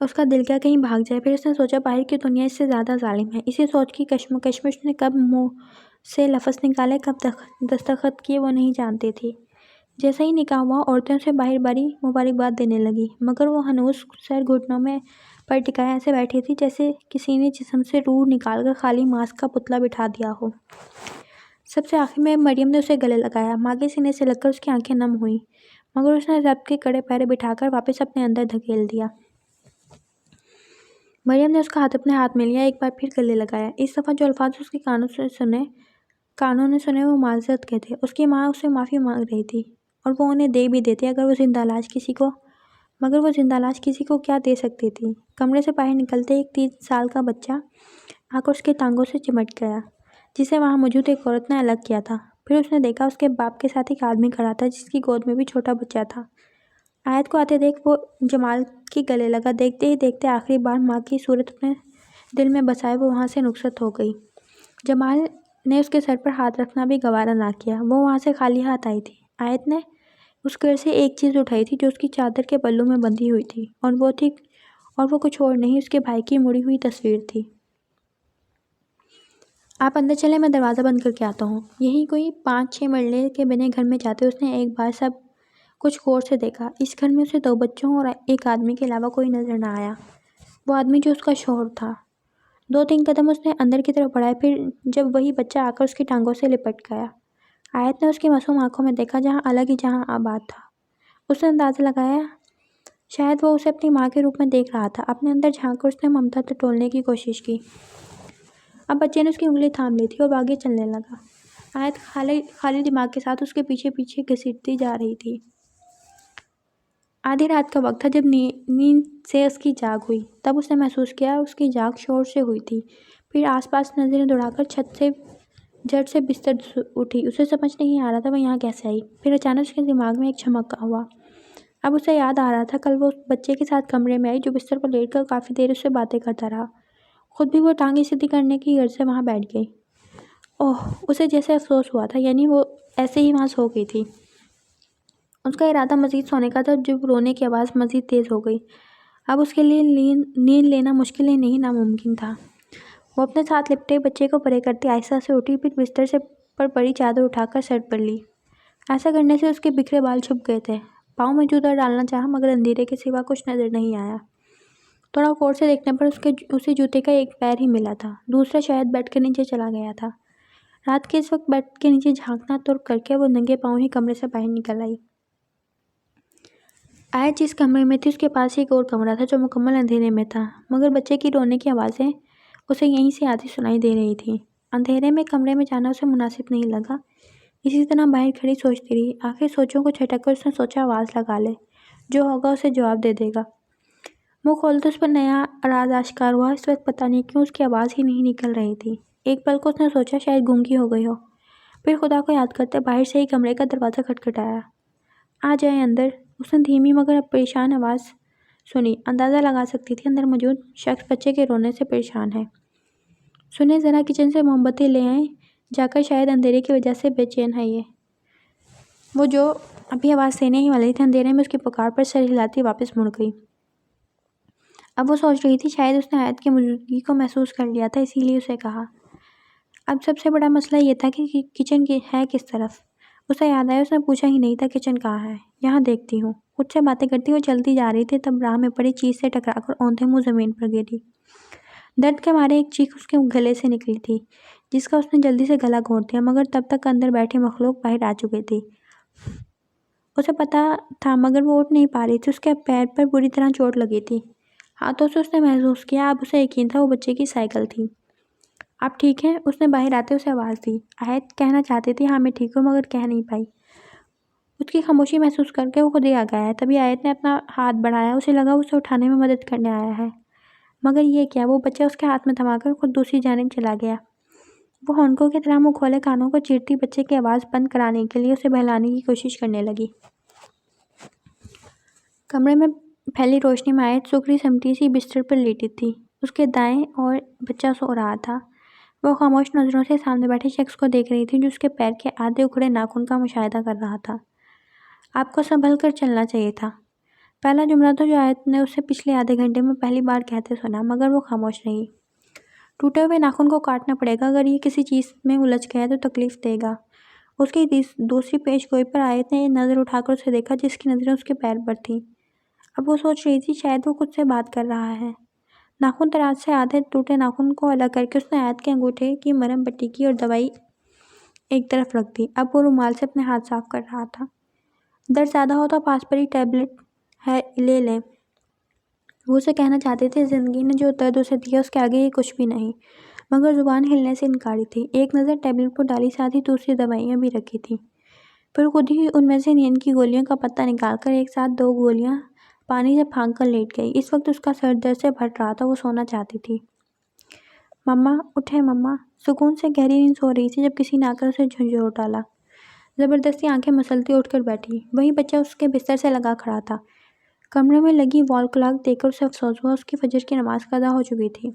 اس کا دل کیا کہیں بھاگ جائے، پھر اس نے سوچا باہر کی دنیا اس سے زیادہ ظالم ہے۔ اسی سوچ کی کشمش نے کب منہ سے لفظ نکالے، کب دستخط کیے وہ نہیں جانتی تھی۔ جیسا ہی نکاح ہوا عورتیں اسے باہر باری مبارکباد دینے لگی، مگر وہ ہنوز سر گھٹنوں میں پر ٹکائے ایسے بیٹھی تھی جیسے کسی نے جسم سے روح نکال کر خالی ماسک کا پتلا بٹھا دیا ہو۔ سب سے آخر میں مریم نے اسے گلے لگایا، ماں کے سینے سے لگ کر اس کی آنکھیں نم ہوئیں، مگر اس نے ضبط کے کڑے پیرے بٹھا کر واپس اپنے اندر دھکیل دیا۔ مریم نے اس کا ہاتھ اپنے ہاتھ میں لیا، ایک بار پھر گلے لگایا۔ اس دفعہ جو الفاظ اس کے کانوں نے سنے وہ معذرت کے تھے۔ اس کی ماں اس سے معافی مانگ رہی تھی اور وہ انہیں دے بھی دیتی اگر وہ زندہ لاش کسی کو، مگر وہ زندہ لاش کسی کو کیا دے سکتی تھی۔ کمرے سے باہر نکلتے ایک 3 سال کا بچہ آ کر اس کے ٹانگوں سے چمٹ گیا، جسے وہاں موجود ایک عورت نے الگ کیا تھا۔ پھر اس نے دیکھا اس کے باپ کے ساتھ ایک آدمی کھڑا تھا جس کی گود میں بھی چھوٹا بچہ تھا۔ آیت کو آتے دیکھ وہ جمال کے گلے لگا۔ دیکھتے ہی دیکھتے آخری بار ماں کی صورت اپنے دل میں بسائے وہ وہاں سے رخصت ہو گئی۔ جمال نے اس کے سر پر ہاتھ رکھنا بھی گوارا نہ کیا، وہ وہاں سے خالی ہاتھ آئی تھی۔ آیت نے اس گھر سے ایک چیز اٹھائی تھی جو اس کی چادر کے پلوں میں بندھی ہوئی تھی، اور وہ کچھ اور نہیں، اس کے بھائی کی مڑی ہوئی تصویر تھی۔ آپ اندر چلیں، میں دروازہ بند کر کے آتا ہوں۔ یہی کوئی 5-6 مرلے کے بنے گھر میں جاتے اس نے ایک بار سب کچھ غور سے دیکھا۔ اس گھر میں اسے 2 بچوں اور ایک آدمی کے علاوہ کوئی نظر نہ آیا، وہ آدمی جو اس کا شوہر تھا۔ 2-3 قدم اس نے اندر کی طرف بڑھائے، پھر جب وہی بچہ آ کر اس کی ٹانگوں سے لپٹ گیا، آیت نے اس کی معصوم آنکھوں میں دیکھا جہاں الگ ہی جہاں آباد تھا۔ اس نے اندازہ لگایا شاید وہ اسے اپنی ماں کے روپ میں دیکھ رہا تھا۔ اپنے اندر جھانک کر اس نے ممتا ٹٹولنے کی کوشش کی۔ اب بچے نے اس کی انگلی تھام لی تھی اور آگے چلنے لگا۔ آیت خالی دماغ کے ساتھ اس کے پیچھے پیچھے گھسیٹتی جا رہی تھی۔ آدھی رات کا وقت تھا جب نیند سے اس کی جاگ ہوئی، تب اس نے محسوس کیا اس کی جاگ شور سے ہوئی تھی۔ پھر آس پاس نظریں دوڑا کر چھت سے جھٹ سے بستر اٹھی۔ اسے سمجھ نہیں آ رہا تھا وہ یہاں کیسے آئی۔ پھر اچانک اس کے دماغ میں ایک چمک ہوا۔ اب اسے یاد آ رہا تھا کل وہ اس بچے کے ساتھ کمرے میں آئی جو بستر پر لیٹ کر کافی دیر اس سے باتیں کرتا رہا، خود بھی وہ ٹانگیں سیدھی کرنے کی غرض سے وہاں بیٹھ گئی۔ اوہ، اسے جیسے افسوس ہوا تھا، یعنی وہ ایسے ہی وہاں سو گئی تھی۔ اس کا ارادہ مزید سونے کا تھا جب رونے کی آواز مزید تیز ہو گئی۔ اب اس کے لیے نیند لینا مشکل ہی نہیں ناممکن تھا۔ وہ اپنے ساتھ لپٹے بچے کو پرے کرتی آہستہ سے اٹھی، پھر بستر سے پر پڑی چادر اٹھا کر سر پر لی۔ ایسا کرنے سے اس کے بکھرے بال چھپ گئے تھے۔ پاؤں میں جوتا ڈالنا چاہا مگر اندھیرے کے سوا کچھ نظر نہیں آیا۔ تھوڑا غور سے دیکھنے پر اسے جوتے کا ایک پیر ہی ملا تھا، دوسرا شاید بیڈ کے نیچے چلا گیا تھا۔ رات کے اس وقت بیڈ کے نیچے جھانکنا ترک کر کے وہ ننگے پاؤں ہی کمرے سے باہر نکل آئی۔ آیت جس کمرے میں تھی اس کے پاس ایک اور کمرہ تھا جو مکمل اندھیرے میں تھا، مگر بچے کی رونے کی آوازیں اسے یہیں سے آتی سنائی دے رہی تھیں۔ اندھیرے میں کمرے میں جانا اسے مناسب نہیں لگا، اسی طرح باہر کھڑی سوچتی رہی۔ آخر سوچوں کو جھٹک کر اس نے سوچا آواز لگا لے، جو ہوگا اسے جواب دے دے گا۔ منہ کھولتے اس پر نیا راز آشکار ہوا۔ اس وقت پتہ نہیں کیوں اس کی آواز ہی نہیں نکل رہی تھی۔ ایک پل کو اس نے سوچا شاید گونگی ہو گئی ہو، پھر خدا کو یاد کرتے باہر سے ہی کمرے کا دروازہ کھٹکھٹایا۔ آ جائیں اندر، اس نے دھیمی مگر پریشان آواز سنی۔ اندازہ لگا سکتی تھی اندر موجود شخص بچے کے رونے سے پریشان ہے۔ سنیں ذرا کچن سے موم بتی لے آئیں جا کر، شاید اندھیرے کی وجہ سے بے چین ہے یہ۔ وہ جو ابھی آواز دینے ہی والی تھی، اندھیرے میں اس کی پکار پر سر ہلاتی واپس مڑ گئی۔ اب وہ سوچ رہی تھی شاید اس نے آیت کی موجودگی کو محسوس کر لیا تھا، اسی لیے اسے کہا۔ اب سب سے بڑا مسئلہ یہ تھا کہ کچن ہے کس طرف۔ اسے یاد آیا اس نے پوچھا ہی نہیں تھا کچن کہاں ہے۔ یہاں دیکھتی ہوں۔ خود سے باتیں کرتی وہ چلتی جا رہی تھی، تب راہ میں پڑی چیز سے ٹکرا کر اوندھے منہ زمین پر گری۔ درد کے مارے ایک چیخ اس کے گلے سے نکلی تھی، جس کا اس نے جلدی سے گلا گھونٹ دیا، مگر تب تک اندر بیٹھی مخلوق باہر آ چکی تھی۔ اسے پتا تھا مگر وہ اٹھ نہیں پا رہی تھی، اس کے پیر پر بری طرح چوٹ لگی تھی۔ ہاتھوں سے اس نے محسوس کیا، اب اسے یقین تھا وہ بچے کی سائیکل تھی۔ آپ ٹھیک ہیں؟ اس نے باہر آتے اسے آواز دی۔ آیت کہنا چاہتی تھی ہاں میں ٹھیک ہوں، مگر کہہ نہیں پائی۔ اس کی خاموشی محسوس کر کے وہ خود ہی آ گیا ہے۔ تبھی آیت نے اپنا ہاتھ بڑھایا، اسے لگا وہ اسے اٹھانے میں مدد کرنے آیا ہے، مگر یہ کیا، وہ بچہ اس کے ہاتھ میں تھما کر خود دوسری جانب چلا گیا۔ وہ ہونکوں کی طرح منہ کھولے کانوں کو چیرتی بچے کی آواز بند کرانے کے لیے اسے بہلانے کی کوشش کرنے لگی۔ کمرے میں پھیلی روشنی میں آیت سکھڑی سمٹی سی بستر پر لیٹی تھی، اس کے دائیں اور بچہ سو رہا تھا۔ وہ خاموش نظروں سے سامنے بیٹھے شخص کو دیکھ رہی تھی جو اس کے پیر کے آدھے اکھڑے ناخن کا مشاہدہ کر رہا تھا۔ آپ کو سنبھل کر چلنا چاہیے تھا، پہلا جملہ تھا جو آیت نے اسے پچھلے آدھے گھنٹے میں پہلی بار کہتے سنا، مگر وہ خاموش رہی۔ ٹوٹے ہوئے ناخن کو کاٹنا پڑے گا، اگر یہ کسی چیز میں الجھ گیا تو تکلیف دے گا، اس کی دوسری پیش گوئی پر آیت نے نظر اٹھا کر اسے دیکھا، جس کی نظریں اس کے پیر پر تھیں۔ اب وہ سوچ رہی تھی شاید وہ خود سے بات کر رہا ہے۔ ناخن دراز سے آدھے ٹوٹے ناخن کو الگ کر کے اس نے آیت کے انگوٹھے کی مرہم پٹی کی اور دوائی ایک طرف رکھ دی۔ اب وہ رومال سے اپنے ہاتھ صاف کر رہا تھا۔ درد زیادہ ہو تو پاس پر ہی ٹیبلٹ ہے، لے لیں۔ وہ اسے کہنا چاہتے تھے زندگی نے جو درد اسے دیا اس کے آگے یہ کچھ بھی نہیں، مگر زبان ہلنے سے انکاری تھی۔ ایک نظر ٹیبلٹ پر ڈالی، ساتھ ہی دوسری دوائیاں بھی رکھی تھیں۔ پھر خود ہی ان میں سے نیند کی گولیوں کا پتہ نکال کر ایک ساتھ 2 گولیاں پانی سے پھانک کر لیٹ گئی۔ اس وقت اس کا سر درد سے پھٹ رہا تھا، وہ سونا چاہتی تھی۔ مما اٹھیں مما۔ سکون سے گہری نیند سو رہی تھی جب کسی نے آ کر اسے جھنجھوڑ ڈالا۔ زبردستی آنکھیں مسلتی اٹھ کر بیٹھی۔ وہی بچہ اس کے بستر سے لگا کھڑا تھا۔ کمرے میں لگی وال کلاک دیکھ کر اسے افسوس ہوا، اس کی فجر کی نماز قضا ہو چکی تھی۔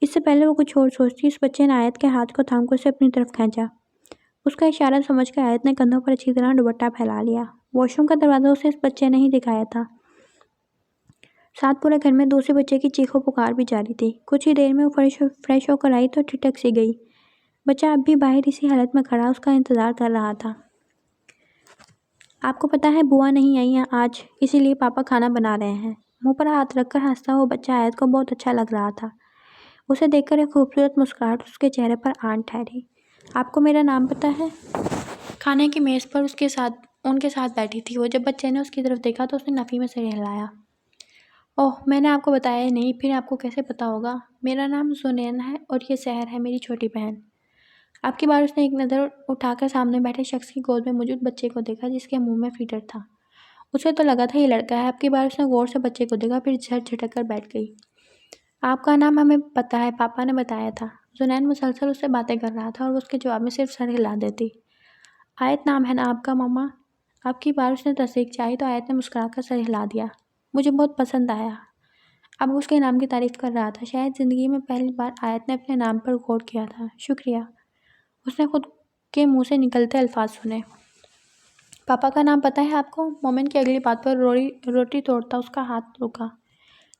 اس سے پہلے وہ کچھ اور سوچتی، اس بچے نے آیت کے ہاتھ کو تھام کر اسے اپنی طرف کھینچا۔ اس کا اشارہ سمجھ کر آیت نے کندھوں پر اچھی طرح دوپٹہ پھیلا لیا۔ واش روم کا دروازہ اسے اس بچے نے ہی دکھایا تھا۔ ساتھ پورے گھر میں دوسرے بچے کی چیخ و پکار بھی جاری تھی۔ کچھ ہی دیر میں وہ فریش ہو کر آئی تو ٹھٹک سی گئی۔ بچہ اب بھی باہر اسی حالت میں کھڑا اس کا انتظار کر رہا تھا۔ آپ کو پتہ ہے بوا نہیں آئی ہیں آج، اسی لیے پاپا کھانا بنا رہے ہیں۔ منہ پر ہاتھ رکھ کر ہنستا ہوا بچہ آیت کو بہت اچھا لگ رہا تھا۔ اسے دیکھ کر ایک خوبصورت مسکراہٹ اس کے چہرے پر آن ٹھہری۔ آپ کو میرا نام پتہ ہے؟ کھانے کی میز پر ان کے ساتھ بیٹھی تھی وہ۔ جب بچے نے اس کی طرف دیکھا تو اس نے نفی میں سر ہلایا۔ اوہ، میں نے آپ کو بتایا ہی نہیں، پھر آپ کو کیسے پتہ ہوگا؟ میرا نام زنین ہے اور یہ سحر ہے، میری چھوٹی بہن۔ اب کی بار اس نے ایک نظر اٹھا کر سامنے بیٹھے شخص کی گود میں موجود بچے کو دیکھا، جس کے منہ میں فیڈر تھا۔ اسے تو لگا تھا یہ لڑکا ہے۔ اب کی بار اس نے غور سے بچے کو دیکھا، پھر جھٹ جھٹک کر بیٹھ گئی۔ آپ کا نام ہمیں پتہ ہے، پاپا نے بتایا تھا۔ زنین مسلسل اس سے باتیں کر رہا تھا اور وہ اس کے جواب میں صرف سر ہلا دیتی۔ آیت نام ہے نا آپ کا مما؟ اب کی بار اس نے تصدیق چاہی تو آیت نے مسکرا کر سر ہلا دیا۔ مجھے بہت پسند آیا۔ اب وہ اس کے نام کی تعریف کر رہا تھا۔ شاید زندگی میں پہلی بار آیت نے اپنے نام پر غور کیا تھا۔ شکریہ۔ اس نے خود کے منہ سے نکلتے الفاظ سنے۔ پاپا کا نام پتہ ہے آپ کو؟ مومن کی اگلی بات پر روٹی توڑتا اس کا ہاتھ رکا۔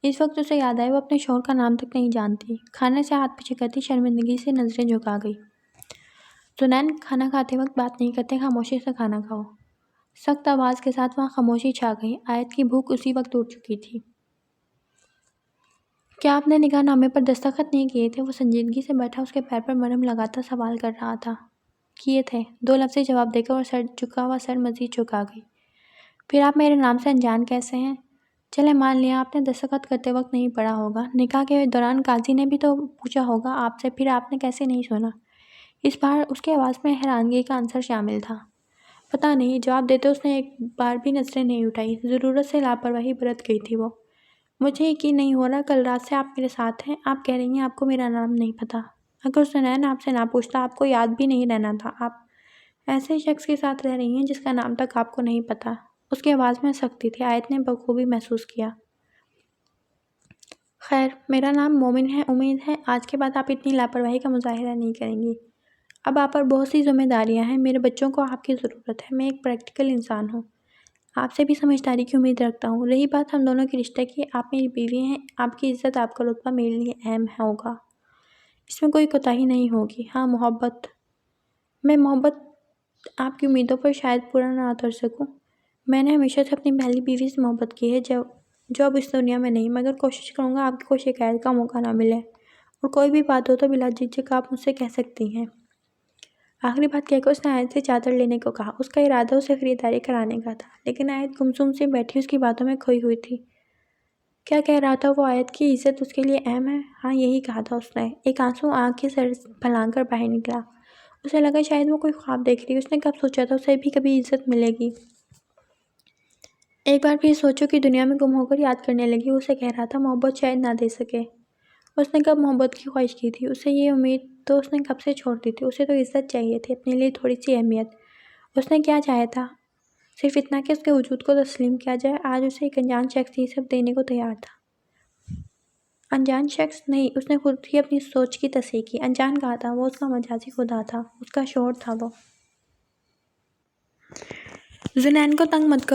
اس وقت اسے یاد آیا وہ اپنے شوہر کا نام تک نہیں جانتی۔ کھانے سے ہاتھ پیچھے کرتی شرمندگی سے نظریں جھکا گئی۔ زنین، کھانا کھاتے وقت بات نہیں کرتے، خاموشی سے کھانا کھاؤ۔ سخت آواز کے ساتھ وہاں خاموشی چھا گئی۔ آیت کی بھوک اسی وقت اٹھ چکی تھی۔ کیا آپ نے نکاح نامے پر دستخط نہیں کیے تھے؟ وہ سنجیدگی سے بیٹھا اس کے پیر پر مرہم لگاتا سوال کر رہا تھا۔ کیے تھے، 2 لفظی جواب دے کر اور جھکا ہوا سر مزید جھکا گئی۔ پھر آپ میرے نام سے انجان کیسے ہیں؟ چلے مان لیا آپ نے دستخط کرتے وقت نہیں پڑھا ہوگا، نکاح کے دوران قاضی نے بھی تو پوچھا ہوگا آپ سے، پھر آپ نے کیسے نہیں سنا؟ اس بار اس کی آواز میں حیرانگی کا عنصر شامل تھا۔ پتہ نہیں، جواب دیتے اس نے ایک بار بھی نظریں نہیں اٹھائی۔ ضرورت سے لاپرواہی برت گئی تھی وہ۔ مجھے یقین نہیں ہو رہا، کل رات سے آپ میرے ساتھ ہیں، آپ کہہ رہی ہیں آپ کو میرا نام نہیں پتہ۔ اگر زنین آپ سے نہ پوچھتا آپ کو یاد بھی نہیں رہنا تھا۔ آپ ایسے شخص کے ساتھ رہ رہی ہیں جس کا نام تک آپ کو نہیں پتہ۔ اس کی آواز میں سختی تھی، آیت نے بخوبی محسوس کیا۔ خیر، میرا نام مومن ہے، امید ہے آج کے بعد آپ اتنی لاپرواہی کا مظاہرہ نہیں کریں گی۔ اب آپ پر بہت سی ذمہ داریاں ہیں، میرے بچوں کو آپ کی ضرورت ہے، میں ایک پریکٹیکل انسان ہوں، آپ سے بھی سمجھداری کی امید رکھتا ہوں۔ رہی بات ہم دونوں کے رشتے کی، آپ میری بیوی ہیں، آپ کی عزت، آپ کا رتبہ میرے لیے اہم ہوگا، اس میں کوئی کوتاہی نہیں ہوگی۔ ہاں، میں محبت آپ کی امیدوں پر شاید پورا نہ اتر سکوں۔ میں نے ہمیشہ سے اپنی پہلی بیوی سے محبت کی ہے جو اب اس دنیا میں نہیں، مگر کوشش کروں گا آپ کو شکایت کا موقع نہ ملے، اور کوئی بھی بات ہو تو بلا جھجک آپ مجھ سے کہہ سکتی ہیں۔ آخری بات کہہ کر اس نے آیت سے چادر لینے کو کہا۔ اس کا ارادہ اسے خریداری کرانے کا تھا، لیکن آیت گمسم سی بیٹھی اس کی باتوں میں کھوئی ہوئی تھی۔ کیا کہہ رہا تھا وہ؟ آیت کی عزت اس کے لیے اہم ہے؟ ہاں، یہی کہا تھا اس نے۔ ایک آنسو آنکھ کے سر پھلانگ کر باہر نکلا۔ اسے لگا شاید وہ کوئی خواب دیکھ رہی ہے۔ اس نے کب سوچا تھا اسے بھی کبھی عزت ملے گی؟ ایک بار پھر سوچو کہ دنیا میں گم ہو کر یاد کرنے لگی۔ وہ اسے کہہ رہا تھا محبت شاید نہ دے سکے۔ اس نے کب محبت کی خواہش کی تھی؟ اسے یہ امید تو اس نے کب سے چھوڑ دی تھی۔ اسے تو عزت چاہیے تھی، اپنے لیے تھوڑی سی اہمیت۔ اس نے کیا چاہا تھا؟ صرف اتنا کہ اس کے وجود کو تسلیم کیا جائے۔ آج اسے ایک انجان شخص یہ سب دینے کو تیار تھا۔ انجان شخص نہیں، اس نے خود ہی اپنی سوچ کی تصحیح کی۔ انجان کہا تھا، وہ اس کا مجازی خدا تھا، اس کا شوہر تھا وہ۔ زنین کو تنگ مت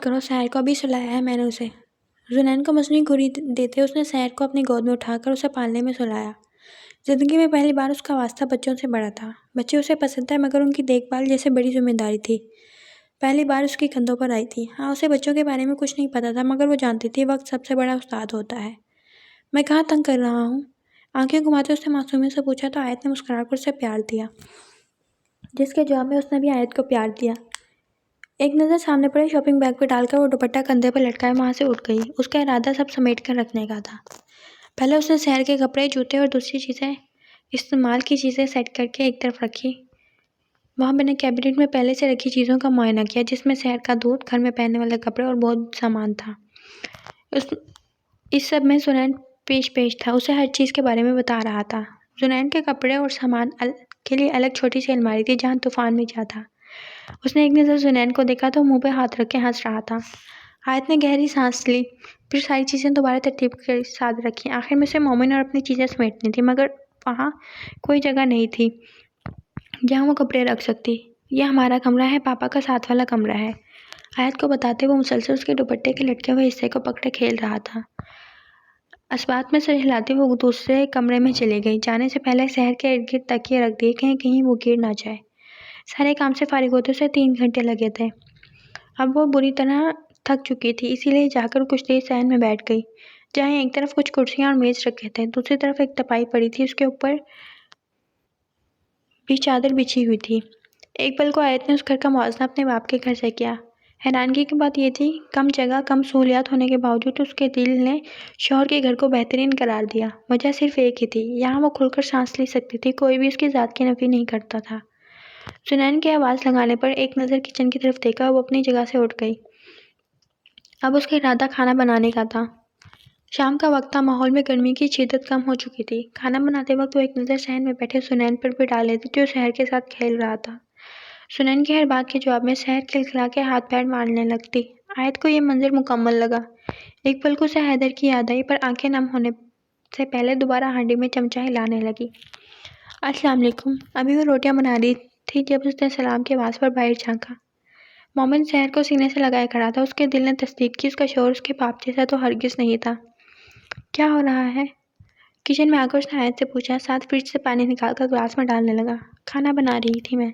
کرو، سحر کو ابھی سلایا ہے میں نے اسے۔ زنین کو مصنوعی گھڑی دیتے اس نے سحر کو اپنی گود میں اٹھا کر اسے پالنے میں سلایا۔ زندگی میں پہلی بار اس کا واسطہ بچوں سے بڑا تھا۔ بچے اسے پسند ہے مگر ان کی دیکھ بھال جیسے بڑی ذمہ داری تھی پہلی بار اس کی کندھوں پر آئی تھی۔ ہاں، اسے بچوں کے بارے میں کچھ نہیں پتا تھا مگر وہ جانتی تھی وقت سب سے بڑا استاد ہوتا ہے۔ میں کہاں تنگ کر رہا ہوں؟ آنکھیں گھماتے اس نے معصومیت سے پوچھا تو آیت نے مسکرا کر اسے پیار دیا، جس کے جواب میں اس نے بھی آیت کو پیار دیا۔ ایک نظر سامنے پڑے شاپنگ بیگ پہ ڈال کر وہ دوپٹہ کندھے پر لٹکائے وہاں سے اٹھ گئی۔ اس کا ارادہ سب سمیٹ کر رکھنے کا تھا۔ پہلے اس نے سحر کے کپڑے، جوتے اور دوسری چیزیں استعمال کی چیزیں سیٹ کر کے ایک طرف رکھی۔ وہاں بنے کیبنٹ میں پہلے سے رکھی چیزوں کا معائنہ کیا، جس میں سحر کا دودھ، گھر میں پہننے والے کپڑے اور بہت سامان تھا۔ اس سب میں زنین پیش تھا، اسے ہر چیز کے بارے میں بتا رہا تھا۔ زنین کے کپڑے اور سامان کے لیے الگ چھوٹی سی الماری تھی جہاں طوفان بھی جا تھا۔ اس نے ایک نظر زنین کو دیکھا تو منہ پہ ہاتھ رکھ کے ہنس رہا تھا۔ آیت نے گہری سانس لی، پھر ساری چیزیں دوبارہ ترتیب کے ساتھ رکھی۔ آخر میں سے مومن اور اپنی چیزیں سمیٹنی تھی مگر وہاں کوئی جگہ نہیں تھی جہاں وہ کپڑے رکھ سکتی۔ یہ ہمارا کمرہ ہے، پاپا کا ساتھ والا کمرہ ہے، آیت کو بتاتے وہ مسلسل اس کے دوپٹے کے لٹکے ہوئے حصے کو پکڑے کھیل رہا تھا۔ اسبات میں سر ہلاتے وہ دوسرے کمرے میں چلی گئی۔ جانے سے پہلے سحر کے ارد گرد تکیے رکھ دیے کہیں وہ گر نہ جائے۔ سارے کام سے فارغ ہوتے اسے 3 گھنٹے لگے تھے۔ اب وہ بری طرح تھک چکی تھی، اسی لیے جا کر کچھ دیر صحن میں بیٹھ گئی جہاں ایک طرف کچھ کرسیاں اور میز رکھے تھے، دوسری طرف ایک تپائی پڑی تھی، اس کے اوپر بھی چادر بچھی ہوئی تھی۔ ایک پل کو آیت نے اس گھر کا موازنہ اپنے باپ کے گھر سے کیا۔ حیرانگی کی بات یہ تھی، کم جگہ، کم سہولیات ہونے کے باوجود اس کے دل نے شوہر کے گھر کو بہترین قرار دیا۔ وجہ صرف ایک ہی تھی، یہاں وہ کھل کر سانس لے سکتی تھی، کوئی بھی اس کی ذات کی نفی نہیں کرتا تھا۔ زنین کے آواز لگانے پر ایک نظر کچن کی طرف دیکھا، وہ اپنی جگہ سے اٹھ گئی۔ اب اس کا ارادہ کھانا بنانے کا تھا۔ شام کا وقت تھا، ماحول میں گرمی کی شدت کم ہو چکی تھی۔ کھانا بناتے وقت وہ ایک نظر صحن میں بیٹھے زنین پر بھی ڈال لیتی جو سحر کے ساتھ کھیل رہا تھا۔ زنین کی ہر بات کے جواب میں سحر کھلکھلا کے ہاتھ پیر مارنے لگتی۔ آیت کو یہ منظر مکمل لگا۔ ایک پل کو اسے حیدر کی یاد آئی، پر آنکھیں نم ہونے سے پہلے دوبارہ ہانڈی میں چمچہ ہلانے لگی۔ السلام علیکم۔ ابھی وہ روٹیاں بنا رہی تھی جب اس نے سلام کی آواز پر باہر جھانکا۔ مومن سحر کو سینے سے لگائے کھڑا تھا۔ اس کے دل نے تصدیق کی، اس کا شوہر اس کے باپ جیسا تو ہرگز نہیں تھا۔ کیا ہو رہا ہے؟ کچن میں آ کر اس نے آیت سے پوچھا، ساتھ فریج سے پانی نکال کر گلاس میں ڈالنے لگا۔ کھانا بنا رہی تھی میں،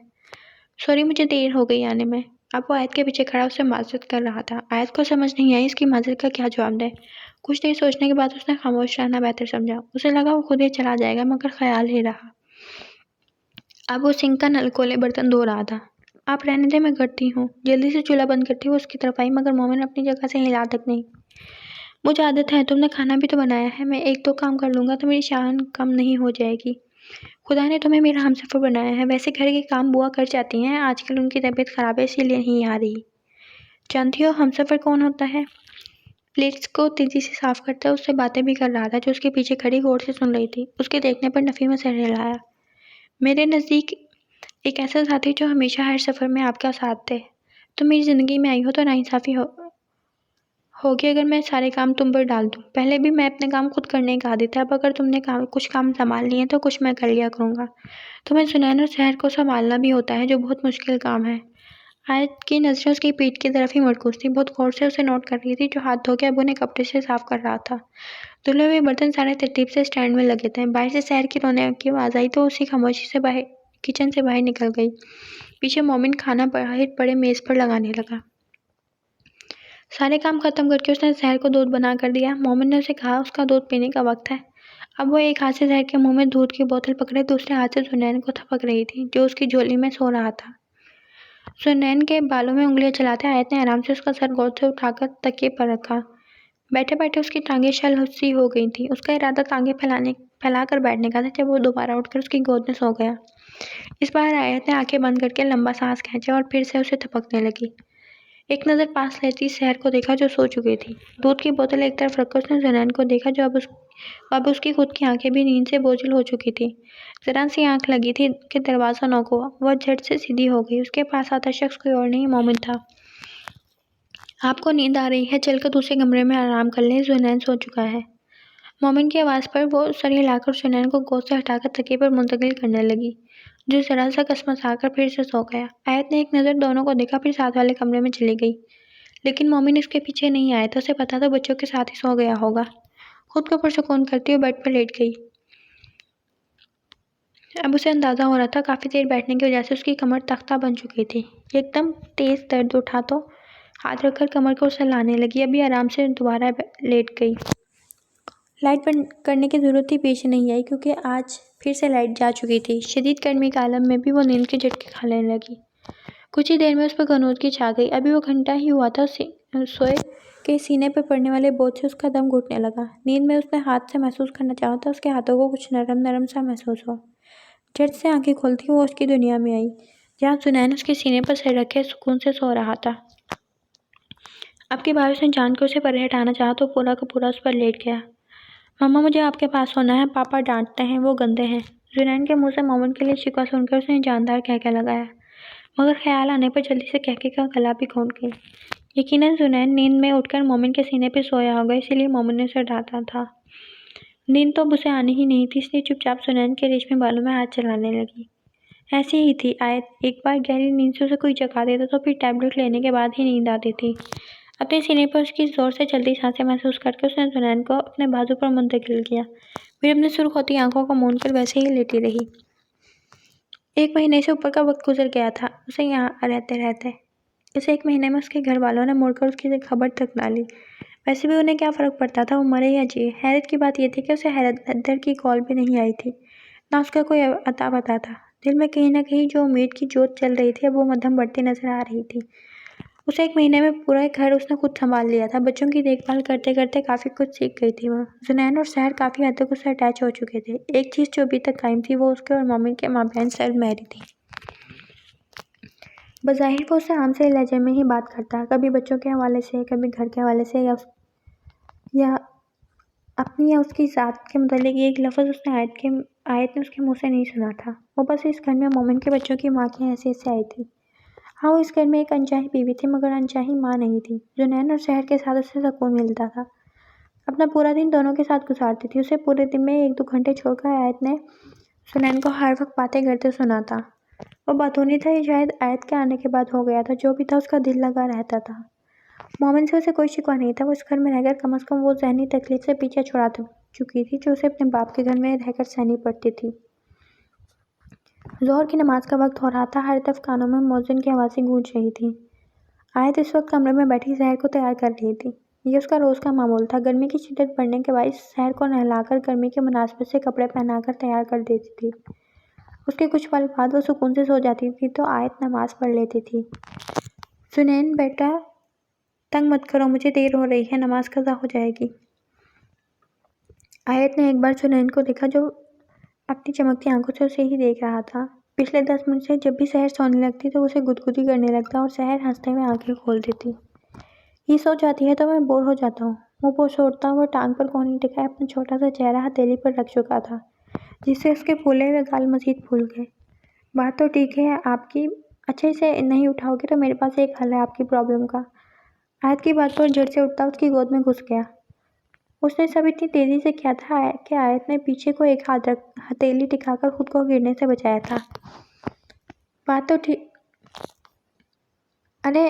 سوری مجھے دیر ہو گئی آنے میں۔ اب وہ آیت کے پیچھے کھڑا اس سے معذرت کر رہا تھا۔ آیت کو سمجھ نہیں آئی اس کی معذرت کا کیا جواب دے۔ کچھ دیر سوچنے کے بعد اس نے خاموش رہنا بہتر سمجھا۔ اسے لگا وہ خود ہی چلا جائے گا مگر خیال ہی رہا۔ اب وہ سنک کا نل کھولے برتن دھو رہا تھا۔ آپ رہنے دیں، میں کرتی ہوں۔ جلدی سے چولہا بند کرتی وہ اس کی طرف آئی مگر مومن اپنی جگہ سے ہلا تک نہیں۔ مجھے عادت ہے، تم نے کھانا بھی تو بنایا ہے، میں 1-2 کام کر لوں گا تو میری شان کم نہیں ہو جائے گی۔ خدا نے تمہیں میرا ہمسفر بنایا ہے، ویسے گھر کے کام بوا کر جاتی ہیں، آج کل ان کی طبیعت خراب ہے اسی لیے نہیں آ رہی۔ جانتی ہو ہمسفر کون ہوتا ہے؟ پلیٹس کو تیزی سے صاف کرتا اس سے باتیں بھی کر رہا تھا جو اس کے پیچھے کھڑی غور سے سن رہی تھی۔ اس کے دیکھنے پر نفی میں سر ہلایا۔ میرے نزدیک ایک ایسا ساتھی جو ہمیشہ ہر سفر میں آپ کا ساتھ دے۔ تم میری زندگی میں آئی ہو تو ناانصافی ہوگی اگر میں سارے کام تم پر ڈال دوں۔ پہلے بھی میں اپنے کام خود کرنے کا عادی تھا، اب اگر تم نے کچھ کام سنبھال لیے تو کچھ میں کر لیا کروں گا۔ تمہیں زنین اور سحر کو سنبھالنا بھی ہوتا ہے جو بہت مشکل کام ہے۔ آیت کی نظریں اس کی پیٹھ کی طرف ہی مرکوز تھی، بہت غور سے اسے نوٹ کر رہی تھی جو ہاتھ دھو کے اب انہیں کپڑے سے صاف کر رہا تھا۔ دھلے ہوئے برتن سارے ترتیب سے سٹینڈ میں لگے تھے۔ باہر سے سحر کی رونے کی آواز آئی تو اسی خاموشی سے کچن سے باہر نکل گئی۔ پیچھے مومن کھانا باہر پڑے میز پر لگانے لگا۔ سارے کام ختم کر کے اس نے سحر کو دودھ بنا کر دیا۔ مومن نے اسے کہا اس کا دودھ پینے کا وقت ہے۔ اب وہ ایک ہاتھ سے سحر کے منہ میں دودھ کی بوتل پکڑے دوسرے ہاتھ سے زنین کو تھپک رہی تھی جو اس کی جھولی میں سو رہا تھا۔ زنین کے بالوں میں انگلیاں چلاتے آیت نے آرام سے اس کا سر گود سے اٹھا کر تکیے پر رکھا۔ بیٹھے بیٹھے اس کی ٹانگیں شل سی ہو گئی تھیں۔ اس کا ارادہ ٹانگیں پھیلا کر بیٹھنے کا تھا جب وہ دوبارہ اٹھ کر اس کی گود میں سو گیا۔ اس بار آیت نے آنکھیں بند کر کے لمبا سانس کھینچا اور پھر سے اسے تھپکنے لگی۔ ایک نظر پاس لیتی سحر کو دیکھا جو سو چکی تھی۔ دودھ کی بوتل ایک طرف رکھ کر اس نے زنین کو دیکھا جو اب اس کی خود کی آنکھیں بھی نیند سے بوجھل ہو چکی تھی۔ ذرا سی آنکھ لگی تھی کہ دروازہ نوک ہوا۔ وہ جھٹ سے سیدھی ہو گئی۔ اس کے پاس آتا شخص کوئی اور نہیں مومن تھا۔ آپ کو نیند آ رہی ہے، چل کر دوسرے کمرے میں آرام کر لیں، زنین سو چکا ہے۔ مومن کی آواز پر وہ سر ہلا کر زنین کو گود سے ہٹا کر تکیے پر منتقل کرنے لگی جو ذرا سا کسمسا کر پھر سے سو گیا۔ آیت نے ایک نظر دونوں کو دیکھا پھر ساتھ والے کمرے میں چلی گئی، لیکن مومن اس کے پیچھے نہیں آیا تھا۔ اسے پتا تھا بچوں کے ساتھ ہی سو گیا ہوگا۔ خود کو پرسکون کرتی وہ بیڈ پر لیٹ گئی۔ اب اسے اندازہ ہو رہا تھا کافی دیر بیٹھنے کی وجہ سے اس کی کمر تختہ بن چکی تھی۔ ایک دم تیز درد اٹھا تو ہاتھ رکھ کر کمر کو سلانے لگی۔ ابھی آرام سے دوبارہ لیٹ گئی۔ لائٹ بند کرنے کی ضرورت ہی پیش نہیں آئی کیونکہ آج پھر سے لائٹ جا چکی تھی۔ شدید گرمی کے عالم میں بھی وہ نیند کے جھٹکے کھانے لگی۔ کچھ ہی دیر میں اس پر غنودگی چھا گئی۔ ابھی وہ گھنٹہ ہی ہوا تھا سوئے کہ سینے پر پڑنے والے بوجھ سے اس کا دم گھٹنے لگا۔ نیند میں اس نے ہاتھ سے محسوس کرنا چاہا تو اس کے ہاتھوں کو کچھ نرم نرم سا محسوس ہوا۔ جھٹ سے آنکھیں کھولتی وہ اس کی دنیا میں آئی جہاں جنین اس کے سینے پر سر رکھے سکون سے سو رہا تھا۔ اب کی بار اس نے جان کے اسے پرے ہٹانا چاہا تو پورا کا پورا اس پر لیٹ گیا۔ مما مجھے آپ کے پاس سونا ہے، پاپا ڈانٹتے ہیں، وہ گندے ہیں۔ جنین کے منہ سے مومن کے لیے شکوہ سن کر اس نے جاندار کہکہ لگایا، مگر خیال آنے پر جلدی سے کہکے کا گلا بھی گھونٹ گئی۔ یقیناً جنین نیند میں اٹھ کر مومن کے سینے پہ سویا ہوگا، اسی لیے مومن نے اسے ڈانٹا تھا۔ نیند تو اب اسے آنی ہی نہیں تھی، اس لیے چپ چاپ جنین کے ریشمی بالوں میں ہاتھ چلانے لگی۔ ایسی ہی تھی آیت، ایک بار گہری نیند سے اسے کوئی جگا دیتا تو پھر ٹیبلٹ لینے کے بعد ہی نیند آتی تھی۔ اپنے سینے پر اس کی زور سے چلتی سانسیں محسوس کر کے اس نے جنین کو اپنے بازو پر منتقل کیا، پھر اپنی سرخ ہوتی آنکھوں کو موند کر ویسے ہی لیٹی رہی۔ 1 مہینے سے اوپر کا وقت گزر گیا تھا اسے یہاں رہتے رہتے۔ اس 1 مہینے میں اس کے گھر والوں نے مڑ کر اس کی خبر تک نہ لی۔ ویسے بھی انہیں کیا فرق پڑتا تھا وہ مرے یا جیے۔ حیرت کی بات یہ تھی کہ اسے حیدر کی کال بھی نہیں آئی تھی، نہ اس کا کوئی اتا پتا تھا۔ دل میں کہیں نہ کہیں جو امید کی جوت چل رہی تھی اب وہ مدھم بڑھتی نظر آ رہی تھی۔ اس 1 مہینے میں پورا گھر اس نے خود سنبھال لیا تھا۔ بچوں کی دیکھ بھال کرتے کرتے کافی کچھ سیکھ گئی تھی وہ۔ جنین اور سحر کافی حد تک اس سے اٹیچ ہو چکے تھے۔ ایک چیز جو ابھی تک قائم تھی وہ اس کے اور مومن کے مابین سرد مہری تھی۔ بظاہر وہ اس سے عام سے لہجے میں ہی بات کرتا، کبھی بچوں کے حوالے سے، کبھی گھر کے حوالے سے، یا اپنی یا اس کی ذات کے متعلق ایک لفظ اس نے آیت نے اس کے منہ سے نہیں سنا تھا۔ وہ بس اس گھر میں مومن کے بچوں کی ماں کی حیثیت سے آئی تھی۔ ہاں وہ اس گھر میں ایک انچاہی بیوی تھی مگر انچاہی ماں نہیں تھی۔ جنین اور سحر کے ساتھ اسے سکون ملتا تھا، اپنا پورا دن دونوں کے ساتھ گزارتی تھی۔ اسے پورے دن میں 1-2 گھنٹے چھوڑ کر آیت نے جنین کو ہر وقت باتیں کرتے سنا تھا۔ وہ باتونی تھا، یہ شاید آیت کے آنے کے بعد ہو گیا تھا۔ جو بھی تھا اس کا دل لگا رہتا تھا۔ مومن سے اسے کوئی شکوہ نہیں تھا، وہ اس گھر میں رہ کر کم از کم وہ ذہنی تکلیف سے پیچھا چھڑا چکی تھی جو اسے اپنے باپ کے گھر میں رہ کر سہنی پڑتی تھی۔ ظہر کی نماز کا وقت ہو رہا تھا، ہر طرف کانوں میں مؤذن کی آوازیں گونج رہی تھیں۔ آیت اس وقت کمرے میں بیٹھی سحر کو تیار کر رہی تھی۔ یہ اس کا روز کا معمول تھا۔ گرمی کی شدت بڑھنے کے باعث سحر کو نہلا کر گرمی کی مناسبت سے کپڑے پہنا کر تیار کر دیتی تھی۔ اس کے کچھ پل بعد وہ سکون سے سو جاتی تھی تو آیت نماز پڑھ لیتی تھی۔ جنین بیٹا تنگ مت کرو، مجھے دیر ہو رہی ہے، نماز قضا ہو جائے گی۔ آیت نے ایک بار جنین کو دیکھا جو اپنی چمکتی آنکھوں سے اسے ہی دیکھ رہا تھا۔ پچھلے 10 منٹ سے جب بھی سحر سونے لگتی تو اسے گدگدی کرنے لگتا اور سحر ہنستے ہوئے آنکھیں کھول دیتی۔ یہ سو جاتی ہے تو میں بور ہو جاتا ہوں۔ منہ پوچھوڑتا وہ ٹانگ پر کونی ٹکائے اپنا چھوٹا سا چہرہ ہتھیلی پر رکھ چکا تھا جس سے اس کے پھولے ہوئے گال مزید پھول گئے۔ بات تو ٹھیک ہے آپ کی، اچھے سے نہیں اٹھاؤ گے تو میرے پاس ایک حل ہے آپ کی پرابلم کا۔ آیت کی بات پر جھٹ سے اٹھتا اس کی گود میں گھس گیا۔ اس نے سب اتنی تیزی سے کیا تھا کہ آیت نے پیچھے کو ایک ہتھیلی ٹکا کر خود کو گرنے سے بچایا تھا۔ بات تو ٹھیک، ارے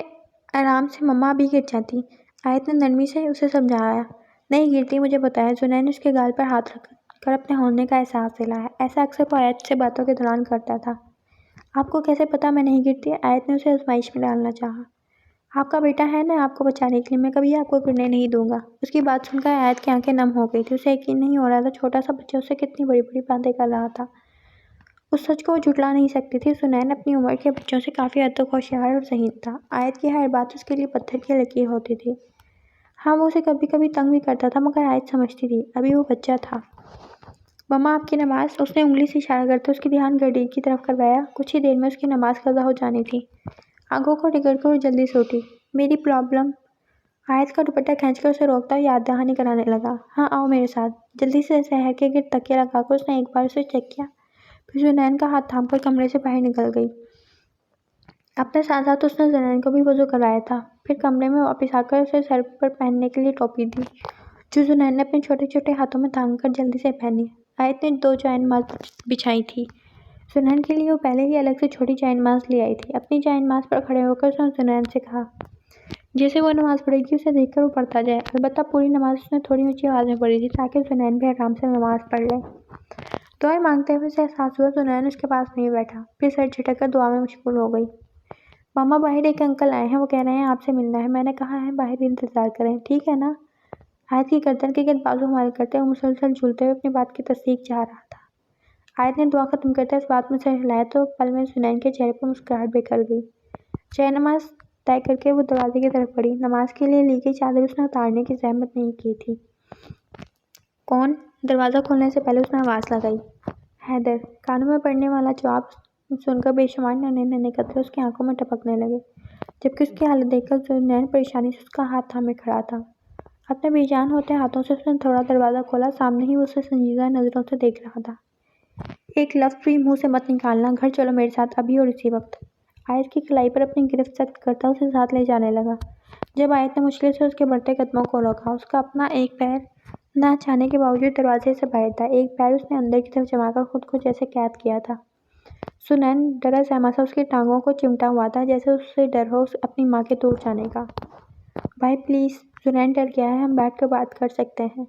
آرام سے مما بھی گر جاتی، آیت نے نرمی سے اسے سمجھایا۔ نہیں گرتی، مجھے پتا ہے۔ جنین نے اس کے گال پر ہاتھ رکھ کر اپنے ہونے کا احساس دلایا۔ ایسا اکثر وہ آیت سے باتوں کے دوران کرتا تھا۔ آپ کو کیسے پتا میں نہیں گرتی؟ آیت نے اسے آزمائش میں ڈالنا چاہا۔ آپ کا بیٹا ہے نا، آپ کو بچانے کے لیے میں کبھی آپ کو گرنے نہیں دوں گا۔ اس کی بات سن کر آیت کی آنکھیں نم ہو گئی تھی۔ اسے یقین نہیں ہو رہا تھا چھوٹا سا بچہ اس سے کتنی بڑی بڑی باتیں کر رہا تھا۔ اس سچ کو وہ جھٹلا نہیں سکتی تھی، جنین اپنی عمر کے بچوں سے کافی حد تک ہوشیار اور ذہین تھا۔ آیت کی ہر بات اس کے لیے پتھر کی لکیر ہوتی تھی۔ ہاں وہ اسے کبھی کبھی تنگ بھی کرتا تھا مگر آیت سمجھتی تھی ابھی وہ بچہ تھا۔ مما آپ کی نماز، اس نے انگلی سے اشارہ کرتے اس کی دھیان گھڑی کی طرف کروایا۔ کچھ ہی دیر میں اس کی نماز قضا ہو جانی تھی۔ آنکھوں کو رگڑ کر وہ جلدی سے اٹھی۔ میری پرابلم؟ آیت کا دوپٹہ کھینچ کر اسے روکتا یاد دہانی کرانے لگا۔ ہاں آؤ میرے ساتھ۔ جلدی سے سحر کے گرد تکیہ لگا کر اس نے ایک بار اسے چیک کیا، پھر جنین کا ہاتھ تھام کر کمرے سے باہر نکل گئی۔ اپنے ساتھ ساتھ اس نے جنین کو بھی وضو کرایا تھا، پھر کمرے میں واپس آ کر اسے سر پر پہننے کے لیے ٹوپی دی جو جنین نے اپنے چھوٹے چھوٹے ہاتھوں میں تھام کر جلدی سے پہنی۔ آیت نے 2 جائے نماز بچھائی تھی۔ جنین کے لیے وہ پہلے ہی الگ سے چھوٹی جائے نماز لے آئی تھی۔ اپنی جائے نماز پر کھڑے ہو کر اس نے جنین سے کہا جیسے وہ نماز پڑھے گی اسے دیکھ کر وہ پڑھتا جائے۔ البتہ پوری نماز اس نے تھوڑی اونچی آواز میں پڑھی تھی تاکہ جنین بھی آرام سے نماز پڑھ لے۔ دعائیں مانگتے ہوئے اسے احساس ہوا سنین اس کے پاس نہیں بیٹھا، پھر سر جھٹک کر دعا میں مشغول ہو گئی۔ ماما باہر ایک انکل آئے ہیں، وہ کہہ رہے ہیں آپ سے ملنا ہے۔ میں نے کہا ہے باہر انتظار کریں، ٹھیک ہے نا؟ آیت کی گردن کے گرد بازو مائل کرتے ہوئے مسلسل جھولتے ہوئے اپنی بات کی تصدیق چاہ رہا تھا۔ آیت نے دعا ختم کرتے اس بات میں سر ہلایا تو پل میں سنین کے چہرے پر مسکراہٹ بکھر گئی۔ جے نماز طے کر کے وہ دروازے کی طرف بڑھی۔ نماز کے لیے لی گئی چادر اس نے اتارنے کی زحمت نہیں کی تھی۔ کون؟ دروازہ کھولنے سے پہلے اس نے آواز لگائی۔ حیدر۔ کانوں میں پڑنے والا جواب سن کر بے شمار ننھے ننھے قطرے اس کی آنکھوں میں ٹپکنے لگے، جبکہ اس کی حالت دیکھ کر سنین پریشانی سے اس کا ہاتھ تھامے کھڑا تھا۔ اپنے بے جان ہوتے ہاتھوں سے اس نے تھوڑا دروازہ کھولا، سامنے ہی وہ اسے سنجیدہ نظروں سے دیکھ رہا تھا۔ ایک لفظ بھی منہ سے مت نکالنا، گھر چلو میرے ساتھ، ابھی اور اسی وقت۔ آیت کی کلائی پر اپنی گرفت سخت کرتا اسے ساتھ لے جانے لگا۔ جب آیت نے مشکل سے اس کے بڑھتے قدموں کو روکا، اس کا اپنا ایک پیر نہ چاہنے کے باوجود دروازے سے باہر تھا، ایک پیر اس نے اندر کی طرف جما کر خود کو جیسے قید کیا تھا۔ سنین ڈرا سہما سا اس کی ٹانگوں کو چمٹا ہوا تھا، جیسے اسے ڈر ہو اپنی ماں کے دور جانے کا۔ بھائی پلیز، سنین ڈر گیا ہے، ہم بیٹھ کر بات کر سکتے ہیں،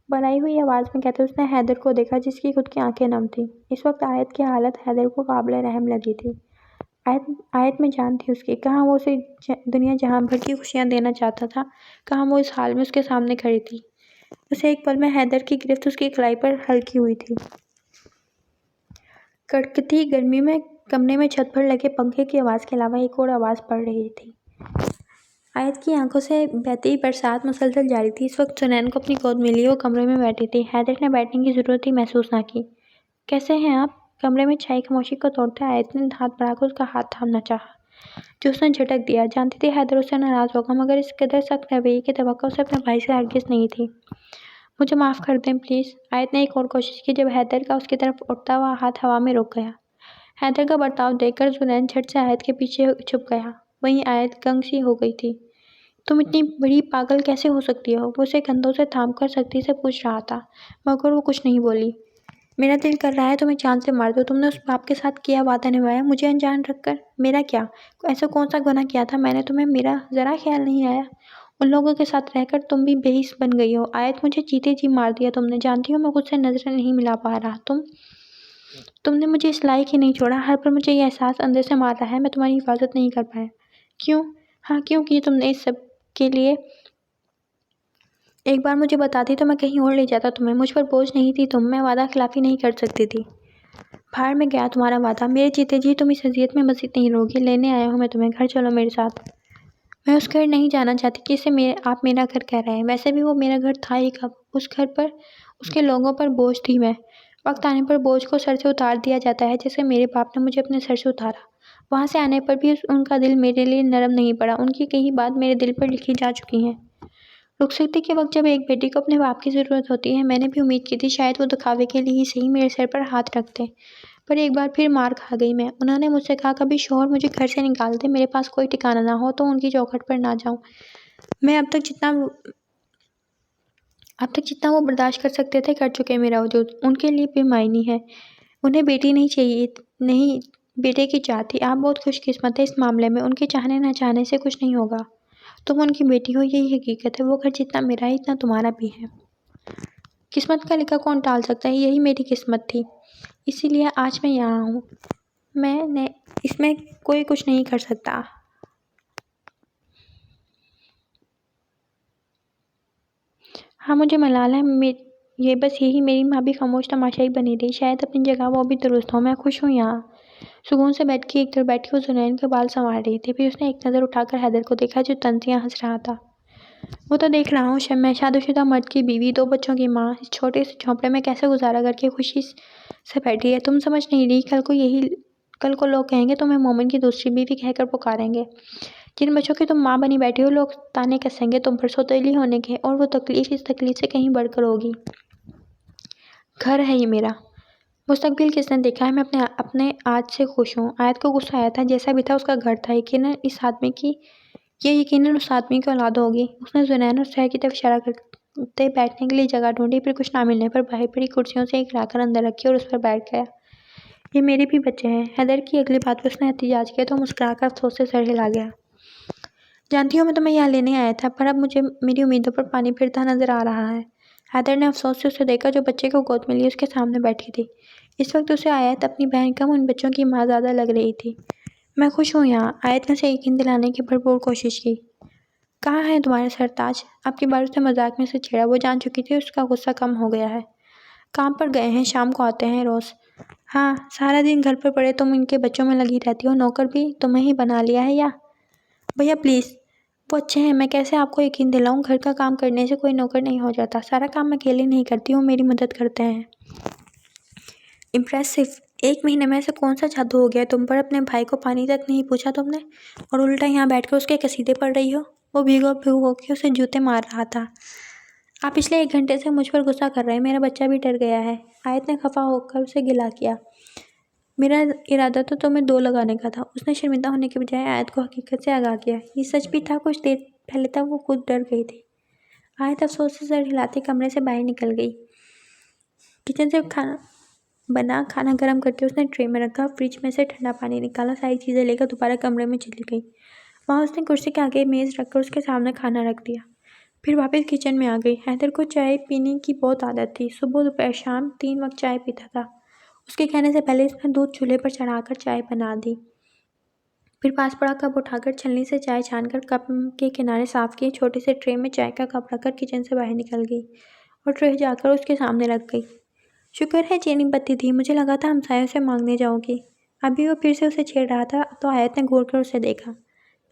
بھرائی ہوئی آواز میں کہتے اس نے حیدر کو دیکھا جس کی خود کی آنکھیں نم تھیں۔ اس وقت آیت کی حالت حیدر کو قابل رحم لگی تھی۔ آیت میں جان تھی اس کی، کہاں وہ اسے دنیا جہاں بھر کی خوشیاں دینا چاہتا تھا، کہاں وہ اس حال میں اس کے سامنے کھڑی تھی۔ اسے ایک پل میں حیدر کی گرفت اس کی کلائی پر ہلکی ہوئی تھی۔ کڑکتی گرمی میں کمرے میں چھت پر لگے پنکھے کی آواز کے علاوہ ایک اور آواز پڑ رہی تھی۔ آیت کی آنکھوں سے بہتی برسات مسلسل جاری تھی۔ اس وقت سنین کو اپنی گود ملی وہ کمرے میں بیٹھی تھی۔ حیدر نے بیٹھنے کی ضرورت ہی محسوس نہ کی۔ کیسے ہیں آپ؟ کمرے میں چھائی خاموشی کو توڑتے آیت نے ہاتھ بڑھا کر اس کا ہاتھ تھامنا چاہا، جو اس نے جھٹک دیا۔ جانتی تھی حیدر اس سے ناراض ہوگا، مگر اس قدر سخت رویے کی توقع اسے اپنے بھائی سے ہرگز نہیں تھی۔ مجھے معاف کر دیں پلیز۔ آیت نے ایک اور کوشش کی جب حیدر کا اس کی طرف اٹھتا ہوا ہاتھ ہوا میں رک گیا۔ حیدر کا برتاؤ دیکھ کر سنین جھٹ سے آیت کے پیچھے چھپ گیا۔ وہیں آیت گنگ سی ہو گئی تھی۔ تم اتنی بڑی پاگل کیسے ہو سکتی ہو؟ وہ اسے کندھوں سے تھام کر سختی سے پوچھ رہا تھا، مگر وہ کچھ نہیں بولی۔ میرا دل کر رہا ہے تمہیں جان سے مار دو، تم نے اس باپ کے ساتھ کیا وعدہ نبھایا مجھے انجان رکھ کر؟ میرا کیا؟ ایسا کون سا گناہ کیا تھا میں نے تمہیں؟ میرا ذرا خیال نہیں آیا؟ ان لوگوں کے ساتھ رہ کر تم بھی بے حس بن گئی ہو۔ آیت مجھے جیتے جی مار دیا تم نے۔ جانتی ہو میں خود سے نظریں نہیں ملا پا رہا۔ تم نے مجھے اس لائق ہی نہیں چھوڑا۔ ہر پل مجھے یہ احساس اندر سے مار رہا ہے میں تمہاری حفاظت نہیں کر پایا۔ کیوں؟ ہاں کیوں کی تم نے اس سب کے لیے؟ ایک بار مجھے بتاتی تو میں کہیں اور لے جاتا تمہیں۔ مجھ پر بوجھ نہیں تھی تم، میں وعدہ خلافی نہیں کر سکتی تھی۔ بھاڑ میں گیا تمہارا وعدہ، میرے جیتے جی تم اس اذیت میں مزید نہیں رہوگی۔ لینے آیا ہوں میں تمہیں، گھر چلو میرے ساتھ۔ میں اس گھر نہیں جانا چاہتی جسے آپ میرا گھر کہہ رہے ہیں، ویسے بھی وہ میرا گھر تھا ہی کب؟ اس گھر پر اس کے لوگوں پر بوجھ تھی میں۔ وقت آنے پر بوجھ کو سر سے اتار دیا جاتا ہے، جیسے میرے باپ نے مجھے اپنے سر سے اتارا۔ وہاں سے آنے پر بھی ان کا دل میرے لیے نرم نہیں پڑا، ان کی کئی بات میرے دل پر لکھی جا چکی ہیں۔ رخصتی کے وقت جب ایک بیٹی کو اپنے باپ کی ضرورت ہوتی ہے، میں نے بھی امید کی تھی شاید وہ دکھاوے کے لیے ہی صحیح میرے سر پر ہاتھ رکھ دیں، پر ایک بار پھر مار کھا گئی میں۔ انہوں نے مجھ سے کہا کبھی شوہر مجھے گھر سے نکال دے، میرے پاس کوئی ٹھکانہ نہ ہو تو ان کی چوکھٹ پر نہ جاؤں۔ میں اب تک جتنا وہ برداشت کر سکتے تھے کر چکے، میرا وجود ان کے لیے بے معنی ہے۔ انہیں بیٹی نہیں چاہیے، نہیں بیٹے کی چاہت تھی۔ آپ بہت خوش قسمت ہیں اس معاملے میں، ان کے چاہنے نہ چاہنے سے کچھ نہیں ہوگا۔ تم ان کی بیٹی ہو، یہی حقیقت ہے۔ وہ گھر جتنا میرا ہے اتنا تمہارا بھی ہے۔ قسمت کا لکھا کون ٹال سکتا ہے؟ یہی میری قسمت تھی، اسی لیے آج میں یہاں ہوں۔ اس میں کوئی کچھ نہیں کر سکتا۔ ہاں مجھے ملال ہے، یہ بس یہی میری ماں بھی خاموش تماشائی بنی رہی، شاید اپنی جگہ وہ بھی درست ہو۔ میں خوش ہوں یہاں۔ سکون سے بیٹھ کے ایک طرف بیٹھی وہ سنین کے بال سنوار رہی تھی، پھر اس نے ایک نظر اٹھا کر حیدر کو دیکھا جو تنزیاں ہنس رہا تھا۔ وہ تو دیکھ رہا ہوں، میں شادی شدہ مرد کی بیوی، 2 بچوں کی ماں، اس چھوٹے سے جھونپڑے میں کیسے گزارا کر کے خوشی سے بیٹھی ہے۔ تم سمجھ نہیں رہی، کل کو لوگ کہیں گے تمہیں مومن کی دوسری بیوی کہہ کر پکاریں گے۔ جن بچوں کی تم ماں بنی بیٹھی ہو، لوگ تانے کسیں گے تم پر سوتیلی ہونے کے، اور وہ تکلیف اس تکلیف سے کہیں بڑھ کر ہوگی۔ گھر ہے یہ میرا۔ مستقبل کس نے دیکھا ہے؟ میں اپنے آج سے خوش ہوں۔ آیت کو غصہ آیا تھا، جیسا بھی تھا اس کا گھر تھا، یقیناً اس آدمی کی اولاد ہوگی۔ اس نے زنین اور سحر کی طرف اشارہ کرتے بیٹھنے کے لیے جگہ ڈھونڈی، پھر کچھ نہ ملنے پر باہر پڑی کرسیوں سے ایک لا کر اندر رکھی اور اس پر بیٹھ گیا۔ یہ میرے بھی بچے ہیں۔ حیدر کی اگلی بات پر اس نے احتجاج کیا تو مسکرا کر افسوس سے سر ہلا گیا۔ جانتی ہوں میں تمہیں یہاں لینے آیا تھا، پر اب مجھے میری امیدوں پر پانی پھرتا نظر آ رہا ہے۔ حیدر نے افسوس سے اسے دیکھا جو بچے کو گود میں لیے اس کے سامنے بیٹھی تھی۔ اس وقت اسے آیت اپنی بہن کم ان بچوں کی ماں زیادہ لگ رہی تھی۔ میں خوش ہوں یہاں، آیت نے اسے یقین دلانے کی بھرپور کوشش کی۔ کہاں ہے تمہارے سرتاج؟ آپ کی بات اسے مذاق میں سے چھیڑا، وہ جان چکی تھی اس کا غصہ کم ہو گیا ہے۔ کام پر گئے ہیں، شام کو آتے ہیں روز۔ ہاں، سارا دن گھر پر پڑے تم ان کے بچوں میں لگی رہتی ہو، نوکر بھی تمہیں ہی بنا لیا ہے یا؟ بھیا پلیز، وہ اچھے ہیں، میں کیسے آپ کو یقین دلاؤں؟ گھر کا کام کرنے سے کوئی نوکر نہیں ہو جاتا، سارا کام میں اکیلے نہیں کرتی ہوں، میری مدد کرتے ہیں۔ امپریسو، 1 مہینے میں ایسا کون سا جادو ہو گیا تم پر؟ اپنے بھائی کو پانی تک نہیں پوچھا تم نے، اور الٹا یہاں بیٹھ کر اس کے قصیدے پڑھ رہی ہو؟ وہ بھیگو بھیگو کے اسے جوتے مار رہا تھا۔ آپ پچھلے 1 گھنٹے سے مجھ پر غصہ کر رہے ہیں، میرا بچہ بھی ڈر گیا ہے۔ آیت نے خفا ہو کر اسے گلا کیا۔ میرا ارادہ تو تمہیں 2 لگانے کا تھا۔ اس نے شرمندہ ہونے کے بجائے آیت کو حقیقت سے آگاہ کیا۔ یہ سچ بھی تھا، کچھ دیر پہلے تک وہ خود ڈر گئی تھی۔ آیت افسوس سے سر ہلاتے کمرے سے باہر نکل گئی۔ کچن سے کھانا گرم کر کے اس نے ٹرے میں رکھا، فریج میں سے ٹھنڈا پانی نکالا، ساری چیزیں لے کر دوبارہ کمرے میں چلی گئی۔ وہاں اس نے کرسی کے آگے میز رکھ کر اس کے سامنے کھانا رکھ دیا، پھر واپس کچن میں آ گئی۔ حیدر کو چائے پینے کی بہت عادت تھی، صبح دوپہر شام 3 وقت چائے پیتا تھا۔ اس کے کہنے سے پہلے اس نے دودھ چولہے پر چڑھا کر چائے بنا دی، پھر پاس پڑا کپ اٹھا کر چھلنی سے چائے چھان کر کپ کے کنارے صاف کیے، چھوٹے سے ٹرے میں چائے کا کپ رکھ کر کچن سے باہر نکل گئی اور ٹرے جا کر اس کے سامنے رکھ گئی۔ شکر ہے چینی بتی تھی، مجھے لگا تھا ہمسایوں سے مانگنے جاؤ گی۔ ابھی وہ پھر سے اسے چھیڑ رہا تھا تو آیت نے گھور کر اسے دیکھا۔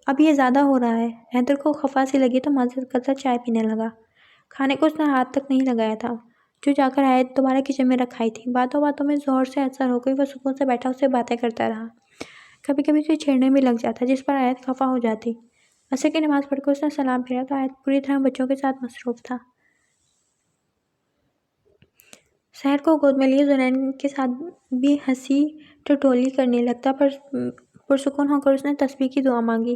اب یہ زیادہ ہو رہا ہے۔ حیدر کو خفا سی لگی تو معذرت کرتا چائے پینے لگا۔ کھانے کو اس نے ہاتھ تک نہیں لگایا تھا جو جا کر آیت دوبارہ کچن میں رکھائی تھی۔ باتوں باتوں میں زہر سے اثر ہو گئی، وہ سکون سے بیٹھا اسے باتیں کرتا رہا، کبھی کبھی اسے چھیڑنے بھی لگ جاتا جس پر آیت خفا ہو جاتی۔ عصر کی نماز پڑھ کر اس نے سلام پھیرا تو آیت پوری طرح بچوں کے ساتھ مصروف تھا۔ سحر کو گود میں لیے زنین کے ساتھ بھی ہنسی ٹھٹولی کرنے لگتا، پرسکون ہو کر اس نے تسبیح کی دعا مانگی۔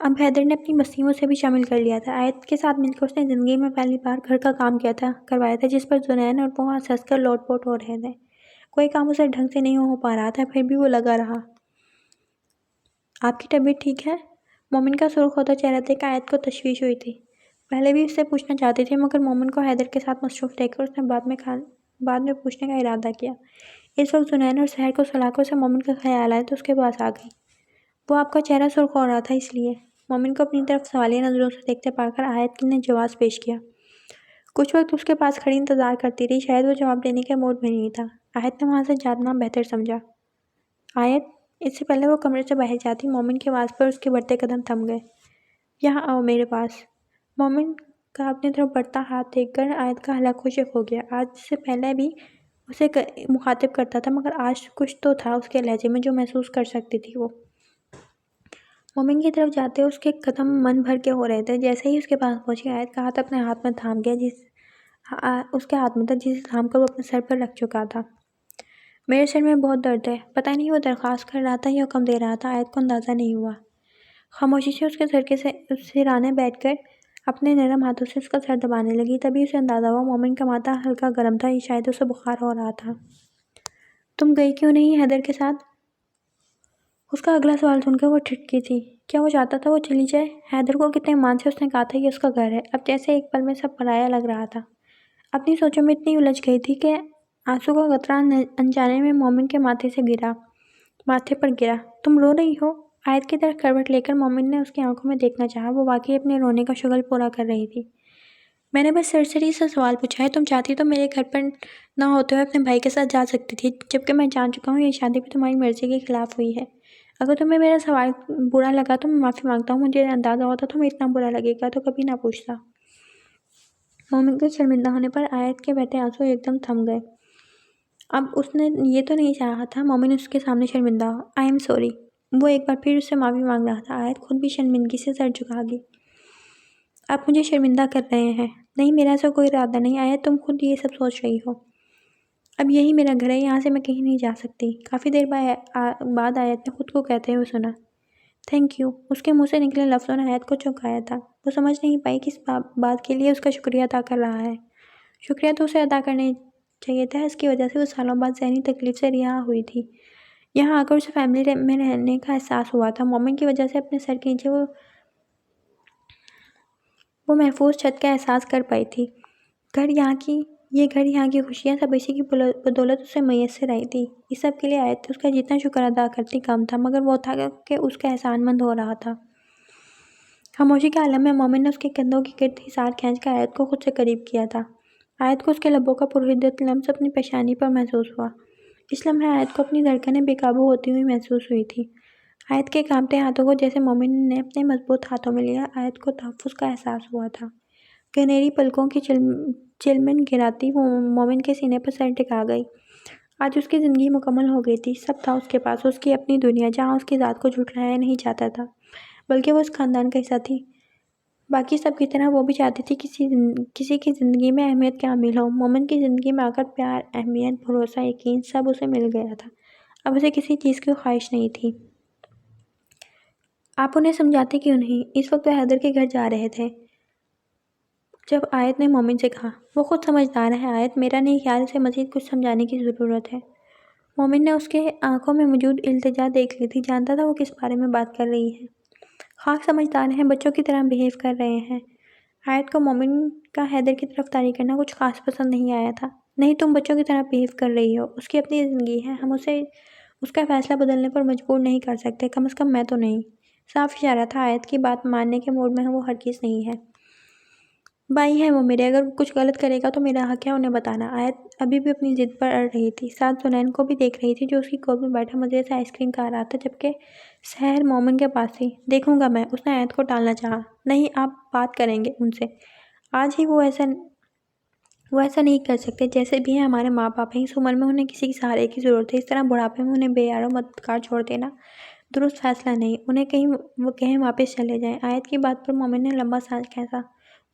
اب حیدر نے اپنی بستیوں میں اسے بھی شامل کر لیا تھا۔ آیت کے ساتھ مل کر اس نے زندگی میں پہلی بار گھر کا کام کروایا تھا، جس پر زنین اور وہ ہنس ہنس کر لوٹ پوٹ ہو رہے تھے۔ کوئی کام اسے ڈھنگ سے نہیں ہو پا رہا تھا، پھر بھی وہ لگا رہا۔ آپ کی طبیعت ٹھیک ہے؟ مومن کا سرخ ہوتا چہرہ دیکھ آیت کو تشویش ہوئی تھی۔ پہلے بھی اس سے پوچھنا چاہتی تھی مگر مومن کو حیدر کے ساتھ مصروف دیکھ کر اس نے بعد میں پوچھنے کا ارادہ کیا۔ اس وقت زنین اور سحر کو سلا کر اسے مومن کا خیال آیا تو اس کے پاس آ گئی۔ وہ آپ کا چہرہ سرخ ہو رہا تھا اس لیے؟ مومن کو اپنی طرف سوالیہ نظروں سے دیکھتے پا کر آیت نے جواز پیش کیا۔ کچھ وقت اس کے پاس کھڑی انتظار کرتی رہی، شاید وہ جواب دینے کے موڈ میں نہیں تھا۔ آیت نے وہاں سے جانا بہتر سمجھا۔ آیت، اس سے پہلے وہ کمرے سے باہر جاتی، مومن کی آواز پر اس کے بڑھتے قدم تھم گئے۔ یہاں آؤ میرے پاس۔ مومن کا اپنی طرف بڑھتا ہاتھ دیکھ کر آیت کا حلق خشک ہو گیا۔ آج سے پہلے بھی اسے مخاطب کرتا تھا مگر آج کچھ تو تھا اس کے لہجے میں جو محسوس کر سکتی تھی وہ۔ مومن کی طرف جاتے اس کے قدم من بھر کے ہو رہے تھے۔ جیسے ہی اس کے پاس پہنچی، آیت کا ہاتھ اپنے ہاتھ میں تھام گیا، اس کے ہاتھ میں تھا جسے تھام کر وہ اپنے سر پر رکھ چکا تھا۔ میرے سر میں بہت درد ہے۔ پتہ نہیں وہ درخواست کر رہا تھا یا حکم دے رہا تھا، آیت کو اندازہ نہیں ہوا۔ خاموشی سے اس کے سر کے سرانے بیٹھ کر اپنے نرم ہاتھوں سے اس کا سر دبانے لگی، تبھی اسے اندازہ ہوا مومن کا ماتھا ہلکا گرم تھا، شاید اسے بخار ہو رہا تھا۔ تم گئی کیوں نہیں حیدر کے ساتھ؟ اس کا اگلا سوال سن کر وہ ٹھٹکی تھی۔ کیا وہ چاہتا تھا وہ چلی جائے؟ حیدر کو کتنے ایمان سے اس نے کہا تھا یہ اس کا گھر ہے، اب جیسے ایک پل میں سب پرایا لگ رہا تھا۔ اپنی سوچوں میں اتنی الجھ گئی تھی کہ آنسو کا قطرہ انجانے میں مومن کے ماتھے پر گرا۔ تم رو رہی ہو؟ آیت کی طرف کروٹ لے کر مومن نے اس کی آنکھوں میں دیکھنا چاہا، وہ واقعی اپنے رونے کا شغل پورا کر رہی تھی۔ میں نے بس سرسری سے سوال پوچھا ہے، تم چاہتی تو میرے گھر پر نہ ہوتے ہوئے اپنے بھائی کے ساتھ جا سکتی تھی، جبکہ میں جان چکا ہوں یہ شادی بھی تمہاری مرضی کے خلاف ہوئی ہے۔ اگر تمہیں میرا سوال برا لگا تو میں معافی مانگتا ہوں، مجھے اندازہ ہوتا تمہیں اتنا برا لگے گا تو کبھی نہ پوچھتا۔ مومن کے شرمندہ ہونے پر آیت کے بہتے آنسو ایک دم تھم گئے۔ اب اس نے یہ تو نہیں چاہا تھا مومن اس کے سامنے شرمندہ ہو۔ I am sorry. وہ ایک بار پھر اس سے معافی مانگ رہا تھا۔ آیت خود بھی شرمندگی سے سر جھکا گئی۔ آپ مجھے شرمندہ کر رہے ہیں۔ نہیں، میرا ایسا کوئی ارادہ نہیں۔ آیت تم خود یہ سب سوچ رہی ہو۔ اب یہی میرا گھر ہے، یہاں سے میں کہیں نہیں جا سکتی۔ کافی دیر بعد آیت نے خود کو کہتے ہوئے سنا، تھینک یو۔ اس کے منہ سے نکلے لفظوں نے آیت کو چونکایا تھا۔ وہ سمجھ نہیں پائی کس بات کے لیے اس کا شکریہ ادا کر رہا ہے۔ شکریہ تو اسے ادا کرنے چاہیے تھا، اس کی وجہ سے وہ سالوں بعد ذہنی تکلیف سے رہا ہوئی تھی۔ یہاں آ کر اسے فیملی میں رہنے کا احساس ہوا تھا۔ مومن کی وجہ سے اپنے سر کے نیچے وہ محفوظ چھت کا احساس کر پائی تھی۔ یہ گھر یہاں کی خوشیاں سب اسی کی بدولت اسے میسر آئی تھی۔ اس سب کے لیے آیت اس کا جتنا شکر ادا کرتی کم تھا، مگر وہ تھا کہ اس کا احسان مند ہو رہا تھا۔ خاموشی کے عالم میں مومن نے اس کے کندھوں کے گرد حصار کھینچ کر آیت کو خود سے قریب کیا تھا۔ آیت کو اس کے لبوں کا پرحدت لمس اپنی پیشانی پر محسوس ہوا۔ اس لمحے آیت کو اپنی دھڑکنیں بے قابو ہوتی ہوئی محسوس ہوئی تھی۔ آیت کے کانپتے ہاتھوں کو جیسے مومن نے اپنے مضبوط ہاتھوں میں لیا، آیت کو تحفظ کا احساس ہوا تھا۔ گہریلی پلکوں کی چلمن گراتی وہ مومن کے سینے پر سر ٹکا گئی۔ آج اس کی زندگی مکمل ہو گئی تھی۔ سب تھا اس کے پاس، اس کی اپنی دنیا جہاں اس کی ذات کو جھٹلایا نہیں جاتا تھا، بلکہ وہ اس خاندان کا حصہ تھی۔ باقی سب کی طرح وہ بھی چاہتی تھی کسی کی زندگی میں اہمیت کا حامل ہو۔ مومن کی زندگی میں آ کر پیار، اہمیت، بھروسہ، یقین سب اسے مل گیا تھا۔ اب اسے کسی چیز کی خواہش نہیں تھی۔ آپ انہیں سمجھاتے کیوں نہیں؟ اس وقت وہ حیدر کے گھر جا رہے تھے جب آیت نے مومن سے کہا۔ وہ خود سمجھدار ہے آیت، میرا نہیں خیال اسے مزید کچھ سمجھانے کی ضرورت ہے۔ مومن نے اس کے آنکھوں میں موجود التجا دیکھ لی تھی، جانتا تھا وہ کس بارے میں بات کر رہی ہے۔ خاک سمجھدار ہیں، بچوں کی طرح بہیو کر رہے ہیں۔ آیت کو مومن کا حیدر کی طرف طاری کرنا کچھ خاص پسند نہیں آیا تھا۔ نہیں، تم بچوں کی طرح بہیو کر رہی ہو۔ اس کی اپنی زندگی ہے، ہم اسے اس کا فیصلہ بدلنے پر مجبور نہیں کر سکتے، کم از کم میں تو نہیں۔ صاف اشارہ تھا، آیت کی بات ماننے کے موڈ میں وہ ہرگز نہیں ہے۔ بھائی ہیں وہ میرے، اگر کچھ غلط کرے گا تو میرا حق ہے انہیں بتانا۔ آیت ابھی بھی اپنی ضد پر اڑ رہی تھی، ساتھ زنین کو بھی دیکھ رہی تھی جو اس کی گود میں بیٹھا مزے سے آئس کریم کھا رہا تھا، جبکہ سحر مومن کے پاس تھی۔ دیکھوں گا میں، اس نے آیت کو ٹالنا چاہا۔ نہیں، آپ بات کریں گے ان سے۔ آج ہی وہ ایسا نہیں کر سکتے، جیسے بھی ہیں ہمارے ماں باپ ہیں، اس عمر میں انہیں کسی کے سہارے کی ضرورت ہے، اس طرح بڑھاپے میں انہیں بے یار و مددگار چھوڑ دینا درست فیصلہ نہیں۔ انہیں کہیں واپس چلے جائیں۔ آیت کی بات پر مومن نے لمبا سانس کھینچا۔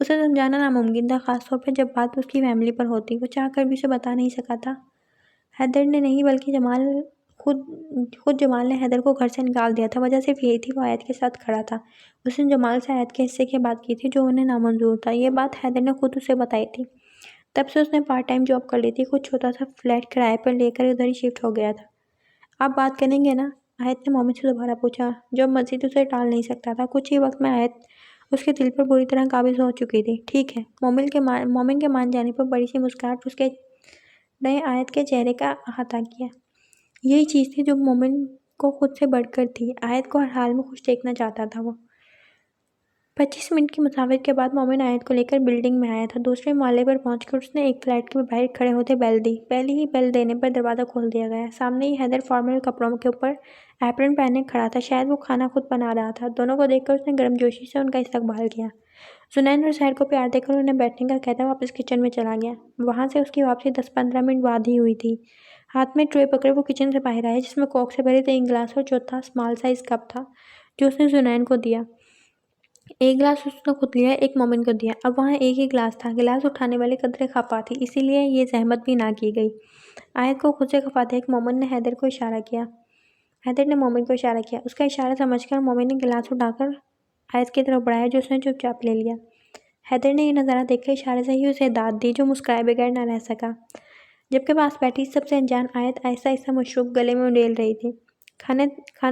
اسے سمجھانا ناممکن تھا، خاص طور پر جب بات اس کی فیملی پر ہوتی۔ وہ چاہ کر بھی اسے بتا نہیں سکا تھا۔ حیدر نے نہیں بلکہ خود جمال نے حیدر کو گھر سے نکال دیا تھا۔ وجہ صرف یہی تھی، وہ آیت کے ساتھ کھڑا تھا۔ اس نے جمال سے آیت کے حصے کی بات کی تھی جو انہیں نامنظور تھا۔ یہ بات حیدر نے خود اسے بتائی تھی۔ تب سے اس نے پارٹ ٹائم جاب کر لی تھی، خود چھوٹا سا فلیٹ کرائے پر لے کر ادھر ہی شفٹ ہو گیا تھا۔ آپ بات کریں گے نا؟ آیت نے مومن سے دوبارہ پوچھا، جو مزید اسے ٹال نہیں سکتا تھا۔ کچھ ہی وقت میں آیت اس کے دل پر بری طرح قابض ہو چکی تھی۔ ٹھیک ہے۔ مومن کے مان جانے پر بڑی سی مسکراہٹ اس کے نے آیت کے چہرے کا احاطہ کیا۔ یہی چیز تھی جو مومن کو خود سے بڑھ کر تھی۔ آیت کو ہر حال میں خوش دیکھنا چاہتا تھا وہ۔ 25 منٹ کی مسافت کے بعد مومن آیت کو لے کر بلڈنگ میں آیا تھا۔ دوسرے محلے پر پہنچ کر اس نے ایک فلیٹ کے باہر کھڑے ہوتے بیل دی۔ پہلی ہی بیل دینے پر دروازہ کھول دیا گیا۔ سامنے ہی حیدر فارمل کپڑوں کے اوپر ایپرن پہنے کھڑا تھا، شاید وہ کھانا خود بنا رہا تھا۔ دونوں کو دیکھ کر اس نے گرم جوشی سے ان کا استقبال کیا۔ زنین اور سحر کو پیار دے کر انہیں بیٹھنے کا کہتا واپس کچن میں چلا گیا۔ وہاں سے اس کی واپسی 10-15 منٹ بعد ہی ہوئی تھی۔ ہاتھ میں ٹرے پکڑے وہ کچن سے باہر آئے، جس میں کوک سے بھرے 3 گلاس اور چوتھا اسمال سائز کپ تھا جو اس نے زنین کو دیا۔ ایک گلاس اس نے خود لیا، ایک مومن کو دیا۔ اب وہاں ایک ہی گلاس تھا۔ گلاس اٹھانے والی قدرے خفا تھی، اسی لیے یہ زحمت بھی نہ کی گئی۔ آیت کو خود سے خفا دیکھ مومن نے حیدر کو اشارہ کیا۔ حیدر نے مومن کو اشارہ کیا۔ اس کا اشارہ سمجھ کر مومن نے گلاس اٹھا کر آیت کی طرف بڑھایا، جو اس نے چپ چاپ لے لیا۔ حیدر نے یہ نظارہ دیکھ کر اشارے سے ہی اسے داد دی، جو مسکرائے بغیر نہ رہ سکا۔ جبکہ پاس بیٹھی سب سے انجان آیت آہستہ آہستہ مشروب گلے میں انڈیل رہی تھی۔ کھانا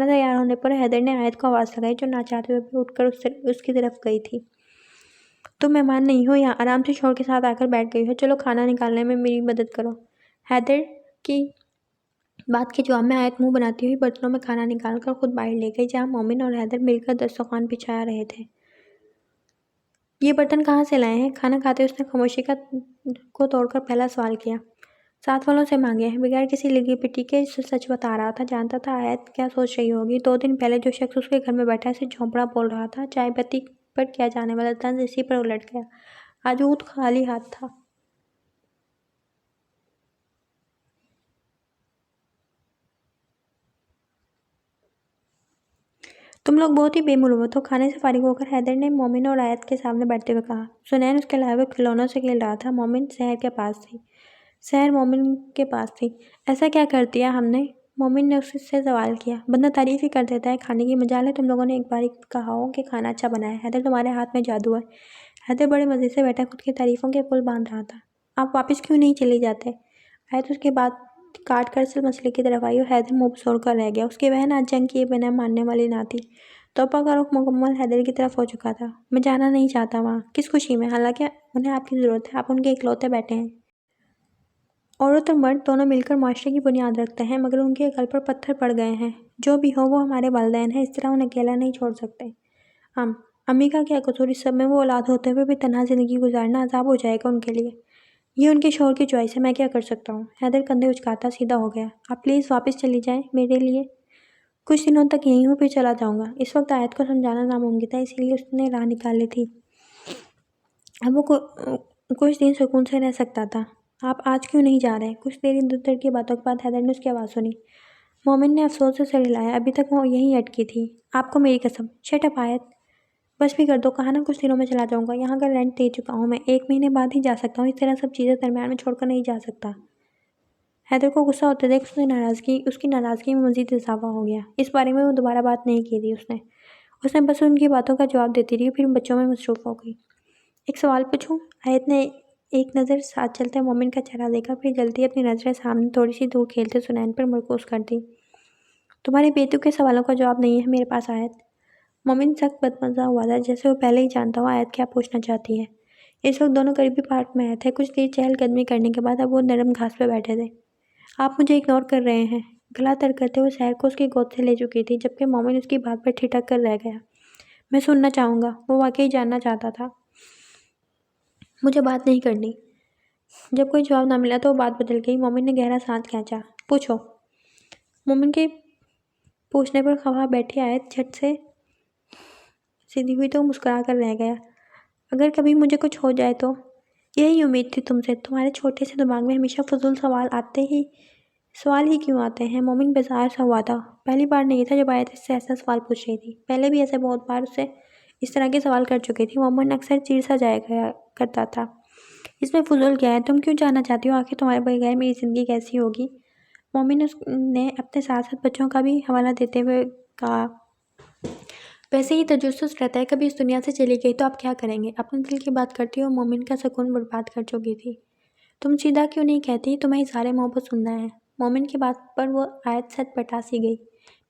تیار ہونے پر حیدر نے آیت کو آواز لگائی، جو نہ چاہتے ہوئے بھی اٹھ کر اس کی طرف گئی تھی۔ تم مہمان نہیں ہو، یہاں آرام سے شوہر کے ساتھ آ کر بیٹھ گئی ہو، چلو کھانا نکالنے میں میری مدد کرو۔ حیدر کی بات کے جواب میں آیت منہ بناتی ہوئی برتنوں میں کھانا نکال کر خود باہر لے گئی، جہاں مومن اور حیدر مل کر دسترخوان بچھا رہے تھے۔ یہ برتن کہاں سے لائے ہیں؟ کھانا کھاتے اس نے خاموشی کو توڑ کر پہلا سوال کیا۔ ساتھ والوں سے مانگے ہیں، بغیر کسی لگی پٹی کے سچ بتا رہا تھا۔ جانتا تھا آیت کیا سوچ رہی ہوگی۔ 2 دن پہلے جو شخص اس کے گھر میں بیٹھا اسے جھونپڑا بول رہا تھا، چائے پتی پر کیا جانے والا طنز اسی پر الٹ گیا۔ آج اونٹ خالی ہاتھ تھا۔ تم لوگ بہت ہی بے مروت ہو، کھانے سے فارغ ہو کر حیدر نے مومن اور آیت کے سامنے بیٹھتے ہوئے کہا۔ زنین اس کے لائے ہوئے کھلونوں سے کھیل رہا تھا۔ مومن سحر کے پاس تھی۔ سحر مومن کے پاس تھی۔ ایسا کیا کر دیا ہم نے؟ مومن نے اس سے سوال کیا۔ بندہ تعریف ہی کر دیتا ہے، کھانے کی مجال ہے، تم لوگوں نے ایک بار ہی کہا ہو کہ کھانا اچھا بنا ہے۔ حیدر تمہارے ہاتھ میں جادو ہے۔ حیدر بڑے مزے سے بیٹھا خود کی تعریفوں کے پل باندھ رہا تھا۔ آپ واپس کیوں نہیں چلی جاتے؟ آیت اس کے بعد کاٹ کر اصل مسئلے کی طرف آئی اور حیدر منہ بسوڑ کر رہ گیا۔ اس کی بہن آج جنگ کیے بنا ماننے والی نہ تھی۔ توپا کا رخ مکمل حیدر کی طرف ہو چکا تھا۔ میں جانا نہیں چاہتا وہاں۔ کس خوشی میں؟ حالانکہ انہیں آپ کی ضرورت ہے، آپ ان کے اکلوتے بیٹے ہیں۔ عورت اور مرد دونوں مل کر معاشرے کی بنیاد رکھتے ہیں، مگر ان کے عقل پر پتھر پڑ گئے ہیں۔ جو بھی ہو وہ ہمارے والدین ہیں، اس طرح انہیں اکیلا نہیں چھوڑ سکتے۔ امی کا کیا قصور؟ اس سب میں وہ اولاد ہوتے ہوئے بھی تنہا زندگی گزارنا عذاب ہو جائے گا ان کے لیے۔ یہ ان کے شوہر کی چوائس ہے، میں کیا کر سکتا ہوں؟ حیدر کندھے اچکاتا سیدھا ہو گیا۔ آپ پلیز واپس چلی جائیں میرے لیے۔ کچھ دنوں تک یہیں ہوں، پھر چلا جاؤں گا۔ اس وقت آیت کو سمجھانا ناممکن تھا، اسی لیے اس نے راہ نکال لی تھی۔ اب وہ کچھ دن سکون سے رہ سکتا تھا۔ آپ آج کیوں نہیں جا رہے؟ کچھ دیر ادھر ادھر کی باتوں کے بعد حیدر نے اس کی آواز سنی۔ مومن نے افسوس سے سر ہلایا۔ ابھی تک وہ یہیں اٹکی تھی۔ آپ کو میری قسم۔ شٹ اپ آیت، بس بھی کر دو، کہا نا کچھ دنوں میں چلا جاؤں گا۔ یہاں کا رینٹ دے چکا ہوں میں، 1 مہینے بعد ہی جا سکتا ہوں۔ اس طرح سب چیزیں درمیان میں چھوڑ کر نہیں جا سکتا۔ حیدر کو غصہ ہوتے دیکھ اس کی ناراضگی میں مزید اضافہ ہو گیا۔ اس بارے میں وہ دوبارہ بات نہیں کی تھی اس نے بس ان کی باتوں کا جواب دیتی رہی، پھر بچوں میں مصروف ہو گئی۔ ایک سوال پوچھوں؟ آیت نے ایک نظر ساتھ چلتے مومن کا چہرہ دیکھا، پھر جلدی اپنی نظریں سامنے تھوڑی سی دور کھیلتے سنین پر مرکوز کر دی۔ تمہارے بیتوقع سوالوں کا جواب نہیں ہے میرے پاس آیت۔ مومن سخت بدمزہ ہوا تھا، جیسے وہ پہلے ہی جانتا ہوا آیت کیا پوچھنا چاہتی ہے۔ اس وقت دونوں قریبی پارک میں آئے تھے۔ کچھ دیر چہل قدمی کرنے کے بعد اب وہ نرم گھاس پہ بیٹھے تھے۔ آپ مجھے اگنور کر رہے ہیں، گلا تر کرتے ہوئے سحر کو اس کی گود سے لے چکی تھی، جبکہ مومن اس کی بات پر ٹھٹک کر رہ گیا۔ میں سننا چاہوں گا۔ وہ واقعی جاننا چاہتا تھا۔ مجھے بات نہیں کرنی۔ جب کوئی جواب نہ ملا تو وہ بات بدل گئی۔ مومن نے گہرا سانس کھینچا۔ پوچھو۔ مومن کے پوچھنے پر خفا بیٹھی آیت جھٹ سے سیدھی ہوئی تو مسکرا کر رہ گیا۔ اگر کبھی مجھے کچھ ہو جائے تو؟ یہی امید تھی تم سے۔ تمہارے چھوٹے سے دماغ میں ہمیشہ فضول سوال ہی کیوں آتے ہیں؟ مومن بیزار سا ہوا تھا۔ پہلی بار نہیں تھا جب آیت اس سے ایسا سوال پوچھ رہی تھی۔ پہلے بھی ایسے بہت بار اس سے اس طرح کے سوال کر چکی تھی۔ مومن اکثر چیر سا جایا کرتا تھا۔ اس میں فضول کیا ہے؟ تم کیوں جاننا چاہتی ہو؟ آخر تمہارے بغیر میری زندگی کیسی ہوگی؟ مومن نے اپنے ساتھ ساتھ بچوں کا بھی حوالہ دیتے ہوئے کہا۔ ویسے ہی تجسس رہتا ہے، کبھی اس دنیا سے چلی گئی تو آپ کیا کریں گے؟ اپنے دل کی بات کرتی ہو مومن کا سکون برباد کر چکی تھی۔ تم سیدھا کیوں نہیں کہتی؟ تمہیں اظہار محبت سننا ہے۔ مومن کی بات پر وہ آیت سچ پٹا سی گئی۔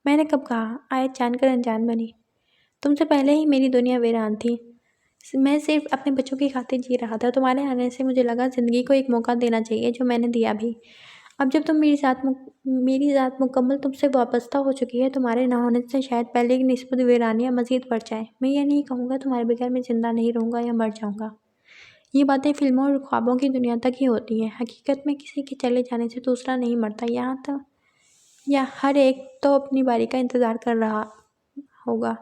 میں نے کب کہا؟ آیت جان کر انجان بنی۔ تم سے پہلے ہی میری دنیا ویران تھی۔ میں صرف اپنے بچوں کی خاطر جی رہا تھا۔ تمہارے آنے سے مجھے لگا زندگی کو ایک موقع دینا چاہیے، جو میں نے دیا بھی۔ اب جب میری ذات مکمل تم سے وابستہ ہو چکی ہے، تمہارے نہ ہونے سے شاید پہلے کی نسبت ویرانیاں مزید بڑھ جائیں۔ میں یہ نہیں کہوں گا تمہارے بغیر میں زندہ نہیں رہوں گا یا مر جاؤں گا۔ یہ باتیں فلموں اور خوابوں کی دنیا تک ہی ہوتی ہیں۔ حقیقت میں کسی کے چلے جانے سے دوسرا نہیں مرتا۔ یا ہر ایک تو اپنی باری کا انتظار کر رہا ہوگا۔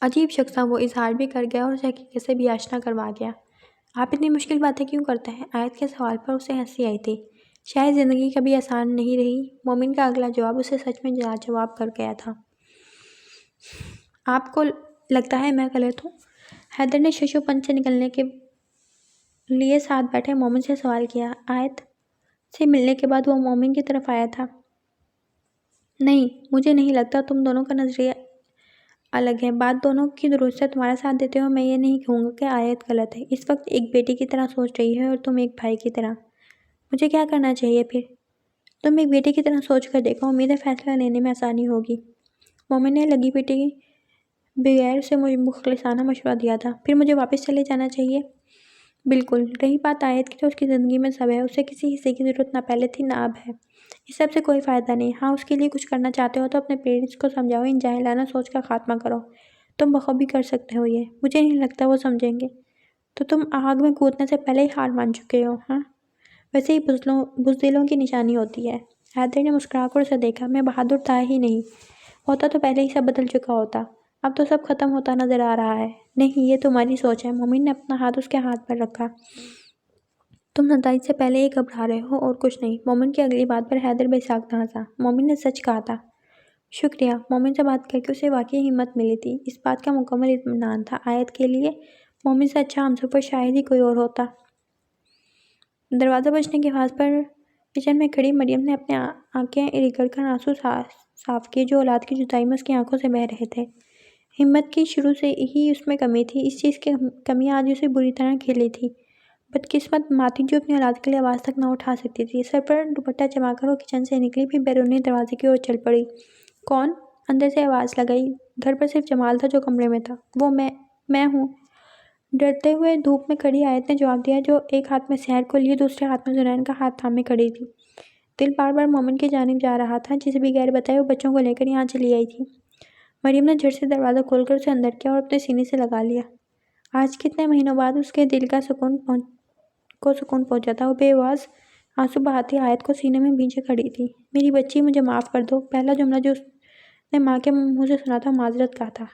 عجیب شخص تھا وہ، اظہار بھی کر گیا اور اسے حقیقت سے بھی آشنا کروا گیا۔ آپ اتنی مشکل باتیں کیوں کرتے ہیں؟ آیت کے سوال پر اسے ہنسی آئی تھی۔ شاید زندگی کبھی آسان نہیں رہی۔ مومن کا اگلا جواب اسے سچ میں لاجواب کر گیا تھا۔ آپ کو لگتا ہے میں غلط ہوں؟ حیدر نے ششو پنچ سے نکلنے کے لیے ساتھ بیٹھے مومن سے سوال کیا۔ آیت سے ملنے کے بعد وہ مومن کی طرف آیا تھا۔ نہیں، مجھے نہیں لگتا۔ تم دونوں کا نظریہ الگ ہے۔ بات دونوں کی درست ہے۔ تمہارا ساتھ دیتے ہوئے میں یہ نہیں کہوں گا کہ آیت غلط ہے۔ اس وقت ایک بیٹی کی طرح سوچ رہی ہے اور تم ایک بھائی کی طرح۔ مجھے کیا کرنا چاہیے پھر؟ تم ایک بیٹی کی طرح سوچ کر دیکھو، امید ہے فیصلہ لینے میں آسانی ہوگی۔ مومن نے لگی بیٹی بغیر اسے مخلصانہ مشورہ دیا تھا۔ پھر مجھے واپس چلے جانا چاہیے؟ بالکل۔ رہی بات آیت کی تو اس کی زندگی میں سب ہے۔ اسے کسی حصے کی ضرورت نہ پہلے تھی نہ اب ہے۔ اس سب سے کوئی فائدہ نہیں۔ ہاں، اس کے لیے کچھ کرنا چاہتے ہو تو اپنے پیرنٹس کو سمجھاؤ، ان جاہلانہ سوچ کا خاتمہ کرو۔ تم بخوبی کر سکتے ہو یہ۔ مجھے نہیں لگتا وہ سمجھیں گے۔ تو تم آگ میں کودنے سے پہلے ہی ہار مان چکے ہو، ہاں؟ ویسے ہی بزدلوں کی نشانی ہوتی ہے۔ حیدر نے مسکرا کر اسے دیکھا۔ میں بہادر تھا ہی نہیں، ہوتا تو پہلے ہی سب بدل چکا ہوتا۔ اب تو سب ختم ہوتا نظر آ رہا ہے۔ نہیں، یہ تمہاری سوچ ہے۔ مومن نے اپنا ہاتھ اس کے ہاتھ پر رکھا۔ تم نتائج سے پہلے ہی گھبرا رہے ہو اور کچھ نہیں۔ مومن کی اگلی بات پر حیدر بے ساختہ ہنسا۔ مومن نے سچ کہا تھا۔ شکریہ۔ مومن سے بات کر کے اسے واقعی ہمت ملی تھی۔ اس بات کا مکمل اطمینان تھا آیت کے لیے مومن سے اچھا ہمسفر شاید ہی کوئی اور ہوتا۔ دروازہ بجنے کی آواز پر کچن میں کھڑی مریم نے اپنی آنکھیں رگڑ کر آنسو صاف کیے جو اولاد کی جدائی میں اس کی آنکھوں سے بہہ رہے تھے۔ ہمت کی شروع سے ہی اس میں کمی تھی۔ اس چیز کی کمی آج اسے بری طرح کھیلی تھی۔ بدقسمت ماں تھی جو اپنی اولاد کے لیے آواز تک نہ اٹھا سکتی تھی۔ سر پر دوپٹہ جما کر وہ کچن سے نکلی، پھر بیرونی دروازے کی اور چل پڑی۔ کون؟ اندر سے آواز لگائی گھر پر صرف جمال تھا جو کمرے میں تھا۔ وہ میں ہوں، ڈرتے ہوئے دھوپ میں کھڑی آیت نے جواب دیا، جو ایک ہاتھ میں سحر کو لیے دوسرے ہاتھ میں زنین کا ہاتھ تھامے کھڑی تھی۔ دل بار بار مومن کی جانب جا رہا تھا، جسے بغیر بتائے وہ بچوں کو لے کر یہاں چلی آئی تھی۔ مریم نے جھٹ سے دروازہ کھول کر اسے اندر کیا اور اپنے سینے سے لگا لیا۔ آج کتنے مہینوں بعد اس کے دل کا سکون پہنچا تھا۔ وہ بے آواز آنسو بہاتی آیت کو سینے میں بھینچے کھڑی تھی۔ میری بچی، مجھے معاف کر دو۔ پہلا جملہ جو اس نے ماں کے منہ سے سنا تھا معذرت کا تھا۔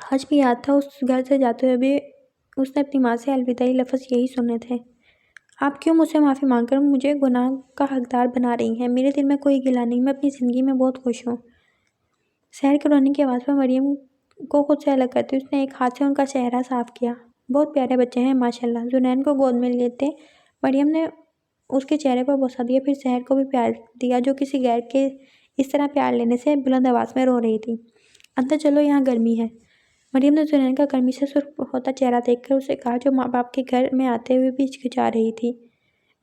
آج بھی یاد تھا، اس گھر سے جاتے ہوئے بھی اس نے اپنی ماں سے الوداعی لفظ یہی سنے تھے۔ آپ کیوں مجھ سے معافی مانگ کر مجھے گناہ کا حقدار بنا رہی ہیں؟ میرے دل میں کوئی گلہ نہیں، میں اپنی زندگی میں بہت خوش ہوں۔ سحر کے رونے کی آواز پر مریم کو خود سے الگ کرتے اس نے ایک ہاتھ سے ان کا چہرہ صاف کیا۔ بہت پیارے بچے ہیں ماشاءاللہ۔ زنین کو گود میں لیتے مریم نے اس کے چہرے پر بوسہ دیا، پھر سحر کو بھی پیار دیا، جو کسی غیر کے اس طرح پیار لینے سے بلند آواز میں رو رہی تھی۔ اندر چلو، یہاں گرمی ہے۔ مریم نے زنین کا گرمی سے سرخ ہوتا چہرہ دیکھ کر اسے کہا، جو ماں باپ کے گھر میں آتے ہوئے بھی ہچکچا رہی تھی۔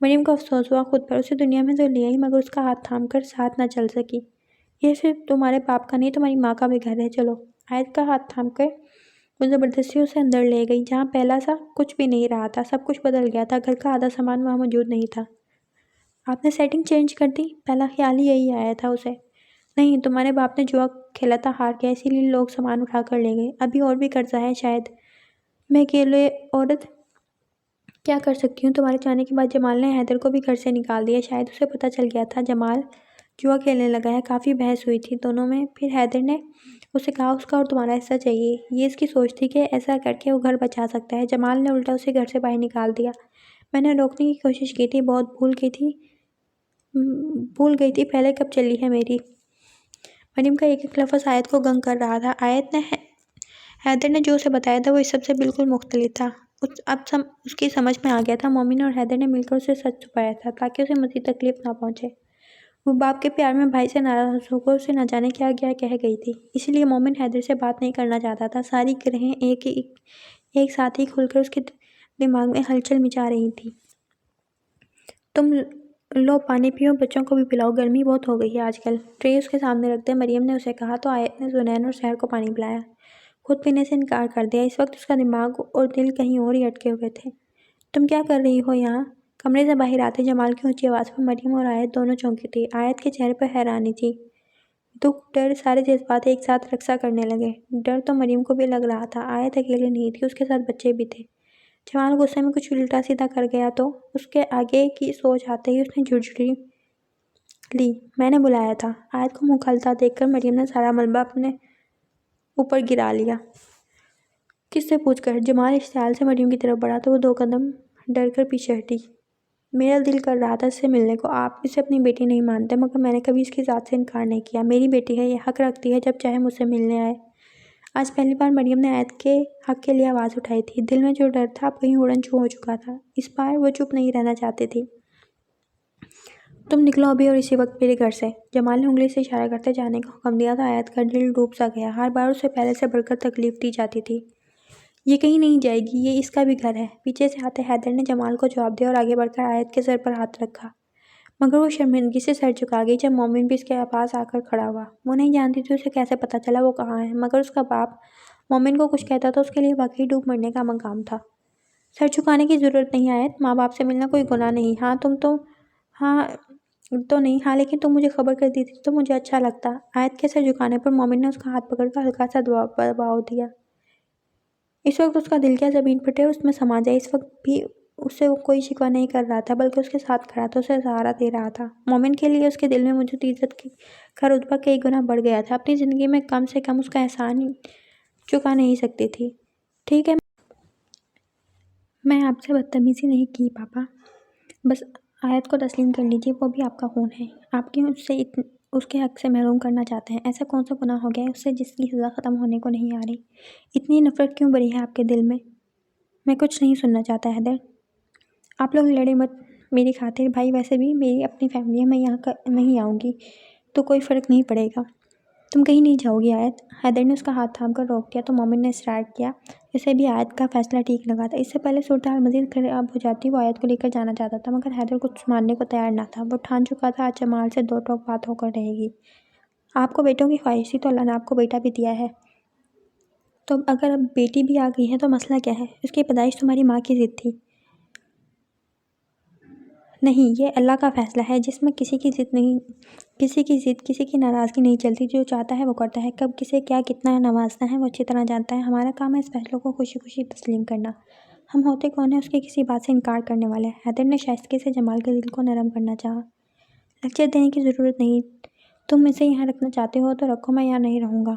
مریم کو افسوس ہوا خود پر، اسے دنیا میں تو لے آئی مگر اس کا ہاتھ تھام کر ساتھ نہ چل سکی۔ یہ صرف تمہارے باپ کا نہیں، تمہاری ماں کا بھی گھر ہے، چلو۔ آیت کا ہاتھ تھام کر وہ زبردستی اسے اندر لے گئی، جہاں پہلا سا کچھ بھی نہیں رہا تھا، سب کچھ بدل گیا تھا۔ گھر کا آدھا سامان وہاں موجود نہیں تھا۔ آپ نے سیٹنگ چینج کر دی؟ پہلا خیال ہی یہی آیا تھا اسے۔ نہیں، تمہارے باپ نے جوا کھیلا تھا، ہار گیا، اسی لیے لوگ سامان اٹھا کر لے گئے۔ ابھی اور بھی قرضہ ہے شاید۔ میں اکیلے عورت کیا کر سکتی ہوں؟ تمہارے جانے کے بعد جمال نے حیدر کو بھی گھر سے نکال دیا، شاید اسے پتہ چل گیا تھا جمال جوا کھیلنے لگا ہے۔ کافی بحث ہوئی تھی دونوں میں، پھر حیدر نے اسے کہا اس کا اور تمہارا حصہ چاہیے۔ یہ اس کی سوچ تھی کہ ایسا کر کے وہ گھر بچا سکتا ہے۔ جمال نے الٹا اسے گھر سے باہر نکال دیا۔ میں نے روکنے کی کوشش کی تھی، بہت بھول گئی تھی پہلے کب چلی ہے میری۔ مریم کا ایک ایک لفظ آیت کو گنگ کر رہا تھا۔ حیدر نے جو اسے بتایا تھا وہ اس سب سے بالکل مختلف تھا۔ اب اس کی سمجھ میں آ گیا تھا، مومن اور حیدر نے مل کر اسے سچ چھپایا تھا تاکہ اسے مزید تکلیف نہ پہنچے۔ وہ باپ کے پیار میں بھائی سے ناراض ہو کر اسے نہ جانے کیا کہہ گئی تھی، اسی لیے مومن حیدر سے بات نہیں کرنا چاہتا تھا۔ ساری گرہیں ایک ساتھ ہی کھل کر اس کے دماغ میں ہلچل مچا رہی تھی۔ تم لو پانی پیو، بچوں کو بھی پلاؤ، گرمی بہت ہو گئی ہے آج کل۔ ٹرے اس کے سامنے رکھ دے، مریم نے اسے کہا تو آیت نے زنین اور سحر کو پانی پلایا، خود پینے سے انکار کر دیا۔ اس وقت اس کا دماغ اور دل کہیں اور ہی اٹکے ہوئے تھے۔ تم کیا کر رہی ہو یہاں؟ کمرے سے باہر آتے جمال کی اونچی آواز پر مریم اور آیت دونوں چونکی تھی۔ آیت کے چہرے پر حیرانی تھی، دکھ، ڈر، سارے جذبات ایک ساتھ رقصہ کرنے لگے۔ ڈر تو مریم کو بھی لگ رہا تھا، آیت اکیلے نہیں تھی، اس کے ساتھ بچے بھی تھے۔ جمال غصے میں کچھ الٹا سیدھا کر گیا تو اس کے آگے کی سوچ آتے ہی اس نے جھرجھری لی۔ میں نے بلایا تھا۔ آیت کو منہ کھلتا دیکھ کر مریم نے سارا ملبہ اپنے اوپر گرا لیا۔ کس سے پوچھ کر؟ جمال اشتعال سے مریم کی طرف بڑھا تو وہ 2 قدم ڈر کر پیچھے ہٹی۔ میرا دل کر رہا تھا اس سے ملنے کو۔ آپ اسے اپنی بیٹی نہیں مانتے، مگر میں نے کبھی اس کی ذات سے انکار نہیں کیا۔ میری بیٹی ہے، یہ حق رکھتی ہے جب چاہے مجھ سے ملنے آئے۔ آج پہلی بار مریم نے آیت کے حق کے لیے آواز اٹھائی تھی۔ دل میں جو ڈر تھا اب کہیں اڑن چھو ہو چکا تھا۔ اس بار وہ چپ نہیں رہنا چاہتی تھی۔ تم نکلو ابھی اور اسی وقت میرے گھر سے۔ جمال نے انگلی سے اشارہ کرتے جانے کا حکم دیا تو آیت کا دل ڈوب سا گیا۔ ہر بار اسے پہلے سے بڑھ کر تکلیف دی جاتی تھی۔ یہ کہیں نہیں جائے گی، یہ اس کا بھی گھر ہے۔ پیچھے سے آتے حیدر نے جمال کو جواب دیا اور آگے بڑھ کر آیت کے سر پر ہاتھ رکھا، مگر وہ شرمندگی سے سر جھکا گئی جب مومن بھی اس کے پاس آ کر کھڑا ہوا۔ وہ نہیں جانتی تھی اسے کیسے پتہ چلا وہ کہاں ہے، مگر اس کا باپ مومن کو کچھ کہتا تو اس کے لیے واقعی ڈوب مرنے کا مقام تھا۔ سر جھکانے کی ضرورت نہیں آیت، ماں باپ سے ملنا کوئی گناہ نہیں۔ ہاں لیکن تم مجھے خبر کر دیتی تو مجھے اچھا لگتا۔ آیت کے سر جھکانے پر مومن نے اس کا ہاتھ پکڑ کر ہلکا سا دباؤ دیا۔ اس وقت اس کا دل کیا زمین پر ٹھہر اس میں سما جائے۔ اس وقت بھی اس سے کوئی شکوہ نہیں کر رہا تھا بلکہ اس کے ساتھ کھڑا تھا، اسے سہارا دے رہا تھا۔ مومن کے لیے اس کے دل میں موجود عزت کا رتبہ کئی گنا بڑھ گیا تھا۔ اپنی زندگی میں کم سے کم اس کا احسان چکا نہیں سکتی تھی۔ ٹھیک ہے، میں آپ سے بدتمیزی نہیں کی پاپا، بس آیت کو تسلیم کر لیجیے، وہ بھی آپ کا خون ہے۔ آپ کیوں اس کے حق سے محروم کرنا چاہتے ہیں؟ ایسا کون سا گناہ ہو گیا ہے اس سے جس کی سزا ختم ہونے کو نہیں آ رہی؟ اتنی نفرت کیوں بڑھی ہے آپ کے دل میں؟ میں کچھ نہیں سننا چاہتا حیدر، آپ لوگ لڑیں مت میری خاطر۔ بھائی ویسے بھی میری اپنی فیملی ہے، میں یہاں نہیں آؤں گی تو کوئی فرق نہیں پڑے گا۔ تم کہیں نہیں جاؤ گی آیت۔ حیدر نے اس کا ہاتھ تھام کر روک دیا تو مومن نے اصرار کیا، اسے بھی آیت کا فیصلہ ٹھیک لگا تھا۔ اس سے پہلے صورتحال مزید خراب ہو جاتی وہ آیت کو لے کر جانا چاہتا تھا، مگر حیدر کچھ ماننے کو تیار نہ تھا۔ وہ ٹھان چکا تھا آج جمال سے 2 ٹوک بات ہو کر رہے گی۔ آپ کو بیٹوں کی خواہش تھی تو اللہ نے آپ کو بیٹا بھی دیا ہے، تو اگر اب بیٹی بھی آ گئی ہے تو مسئلہ کیا ہے؟ اس کی پیدائش تمہاری ماں کی ضد تھی۔ نہیں، یہ اللہ کا فیصلہ ہے جس میں کسی کی ضد کسی کی ناراضگی نہیں چلتی۔ جو چاہتا ہے وہ کرتا ہے، کب کسے کیا کتنا نوازنا ہے وہ اچھی طرح جانتا ہے۔ ہمارا کام ہے اس فیصلوں کو خوشی خوشی تسلیم کرنا۔ ہم ہوتے کون ہیں اس کے کسی بات سے انکار کرنے والے؟ حیدر نے شائستگی سے جمال کے دل کو نرم کرنا چاہا۔ لیکچر دینے کی ضرورت نہیں، تم اسے یہاں رکھنا چاہتے ہو تو رکھو، میں یہاں نہیں رہوں گا۔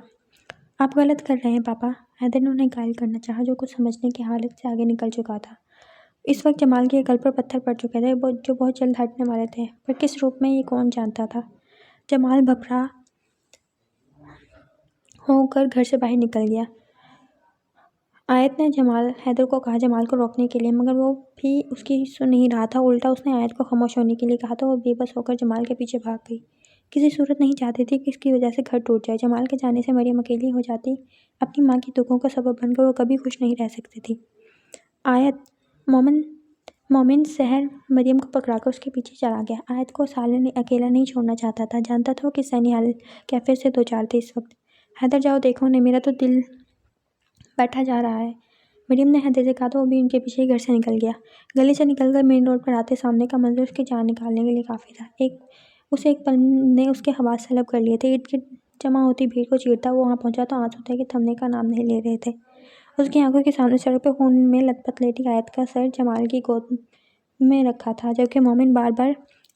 آپ غلط کر رہے ہیں پاپا، حیدر نے انہیں قائل کرنا چاہا جو کچھ سمجھنے کی حالت سے آگے نکل چکا تھا۔ اس وقت جمال کے گل پر پتھر پڑ چکے تھے جو بہت جلد ہٹنے والے تھے، پر کس روپ میں یہ کون جانتا تھا۔ جمال بھپرا ہو کر گھر سے باہر نکل گیا۔ آیت نے حیدر کو کہا جمال کو روکنے کے لیے، مگر وہ بھی اس کی سن نہیں رہا تھا۔ الٹا اس نے آیت کو خاموش ہونے کے لیے کہا تو وہ بے بس ہو کر جمال کے پیچھے بھاگ گئی۔ کسی صورت نہیں چاہتی تھی کہ اس کی وجہ سے گھر ٹوٹ جائے۔ جمال کے جانے سے مریم اکیلی ہو جاتی، اپنی ماں کی دکھوں کا سبب بن کر وہ کبھی خوش نہیں رہ سکتی تھی۔ مومن سحر مریم کو پکڑا کر اس کے پیچھے چلا گیا۔ آیت کو سالن اکیلا نہیں چھوڑنا چاہتا تھا، جانتا تھا وہ کس ذہنی کیفیت سے دوچار تھے اس وقت۔ حیدر جاؤ دیکھو انہیں، میرا تو دل بیٹھا جا رہا ہے، مریم نے حیدر سے کہا تو وہ بھی ان کے پیچھے گھر سے نکل گیا۔ گلی سے نکل کر مین روڈ پر آتے سامنے کا منظر اس کی جان نکالنے کے لیے کافی تھا۔ اسے ایک پل نے اس کے حواس طلب کر لیے تھے۔ ارد گرد جمع ہوتی بھیڑ کو چیرتا وہ وہاں پہنچا تو آنسو تھے کہ تھمنے کا نام نہیں لے رہے تھے۔ اس کی آنکھوں کے سامنے سڑک پہ خون میں لت پت لیٹی آیت کا سر جمال کی گود میں رکھا تھا، جبکہ مومن بار بار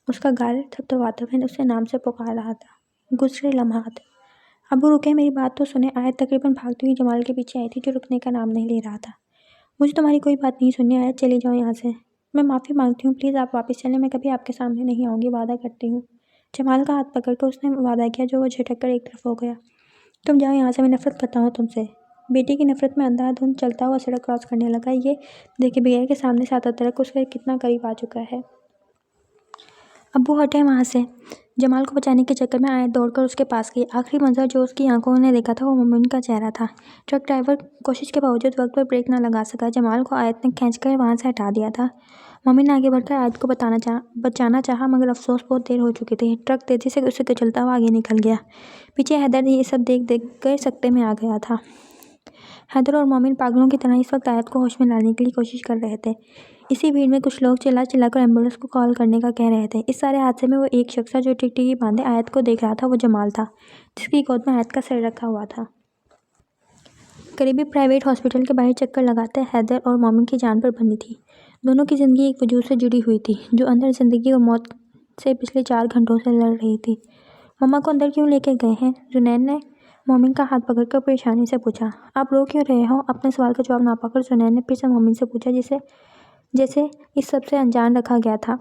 اس کا گال تھپتھپاتے ہوئے اسے نام سے پکار رہا تھا۔ گزرے لمحات۔ ابو رکے، میری بات تو سنیں۔ آیت تقریباً بھاگتی ہوئی جمال کے پیچھے آئی تھی جو رکنے کا نام نہیں لے رہا تھا۔ مجھے تمہاری کوئی بات نہیں سننی، آیت چلی جاؤ یہاں سے۔ میں معافی مانگتی ہوں، پلیز آپ واپس چلیں، میں کبھی آپ کے سامنے نہیں آؤں گی، وعدہ کرتی ہوں۔ جمال کا ہاتھ پکڑ کر اس نے وعدہ کیا جو وہ جھٹک کر ایک طرف ہو گیا۔ تم جاؤ یہاں سے، میں نفرت کرتا ہوں تم سے۔ بیٹی کی نفرت میں اندھا دھند چلتا ہوا سڑک کراس کرنے لگا، یہ دیکھے بغیر کہ سامنے سے آتا ٹرک اس کے کتنا قریب آ چکا ہے۔ ابو ہٹیں وہاں سے۔ جمال کو بچانے کے چکر میں آیت دوڑ کر اس کے پاس گئی۔ آخری منظر جو اس کی آنکھوں نے دیکھا تھا وہ مومن کا چہرہ تھا۔ ٹرک ڈرائیور کوشش کے باوجود وقت پر بریک نہ لگا سکا۔ جمال کو آیت نے کھینچ کر وہاں سے ہٹا دیا تھا۔ مومن نے آگے بڑھ کر آیت کو بچانا چاہا، مگر افسوس بہت دیر ہو چکی تھی۔ ٹرک تیزی سے اسے کچلتا ہوا آگے نکل گیا۔ پیچھے حیدر یہ سب دیکھ کر سکتے میں آ گیا تھا۔ حیدر اور مومن پاگلوں کی طرح اس وقت آیت کو ہوش میں لانے کے لیے کوشش کر رہے تھے۔ اسی بھیڑ میں کچھ لوگ چلا چلا کر ایمبولینس کو کال کرنے کا کہہ رہے تھے۔ اس سارے حادثے میں وہ ایک شخص جو ٹکٹکی باندھے آیت کو دیکھ رہا تھا وہ جمال تھا، جس کی گود میں آیت کا سر رکھا ہوا تھا۔ قریبی پرائیویٹ ہاسپٹل کے باہر چکر لگاتے حیدر اور مومن کی جان پر بندھی تھی۔ دونوں کی زندگی ایک وجود سے جڑی ہوئی تھی جو اندر زندگی اور موت سے پچھلے 4 گھنٹوں سے لڑ رہی تھی۔ مما کو اندر کیوں لے کے گئے ہیں؟ زنین نے مومن کا ہاتھ پکڑ کر پریشانی سے پوچھا۔ آپ رو کیوں رہے ہو؟ اپنے سوال کا جواب نہ پا کر زنین نے پھر سے مومن سے پوچھا جیسے اس سب سے انجان رکھا گیا تھا۔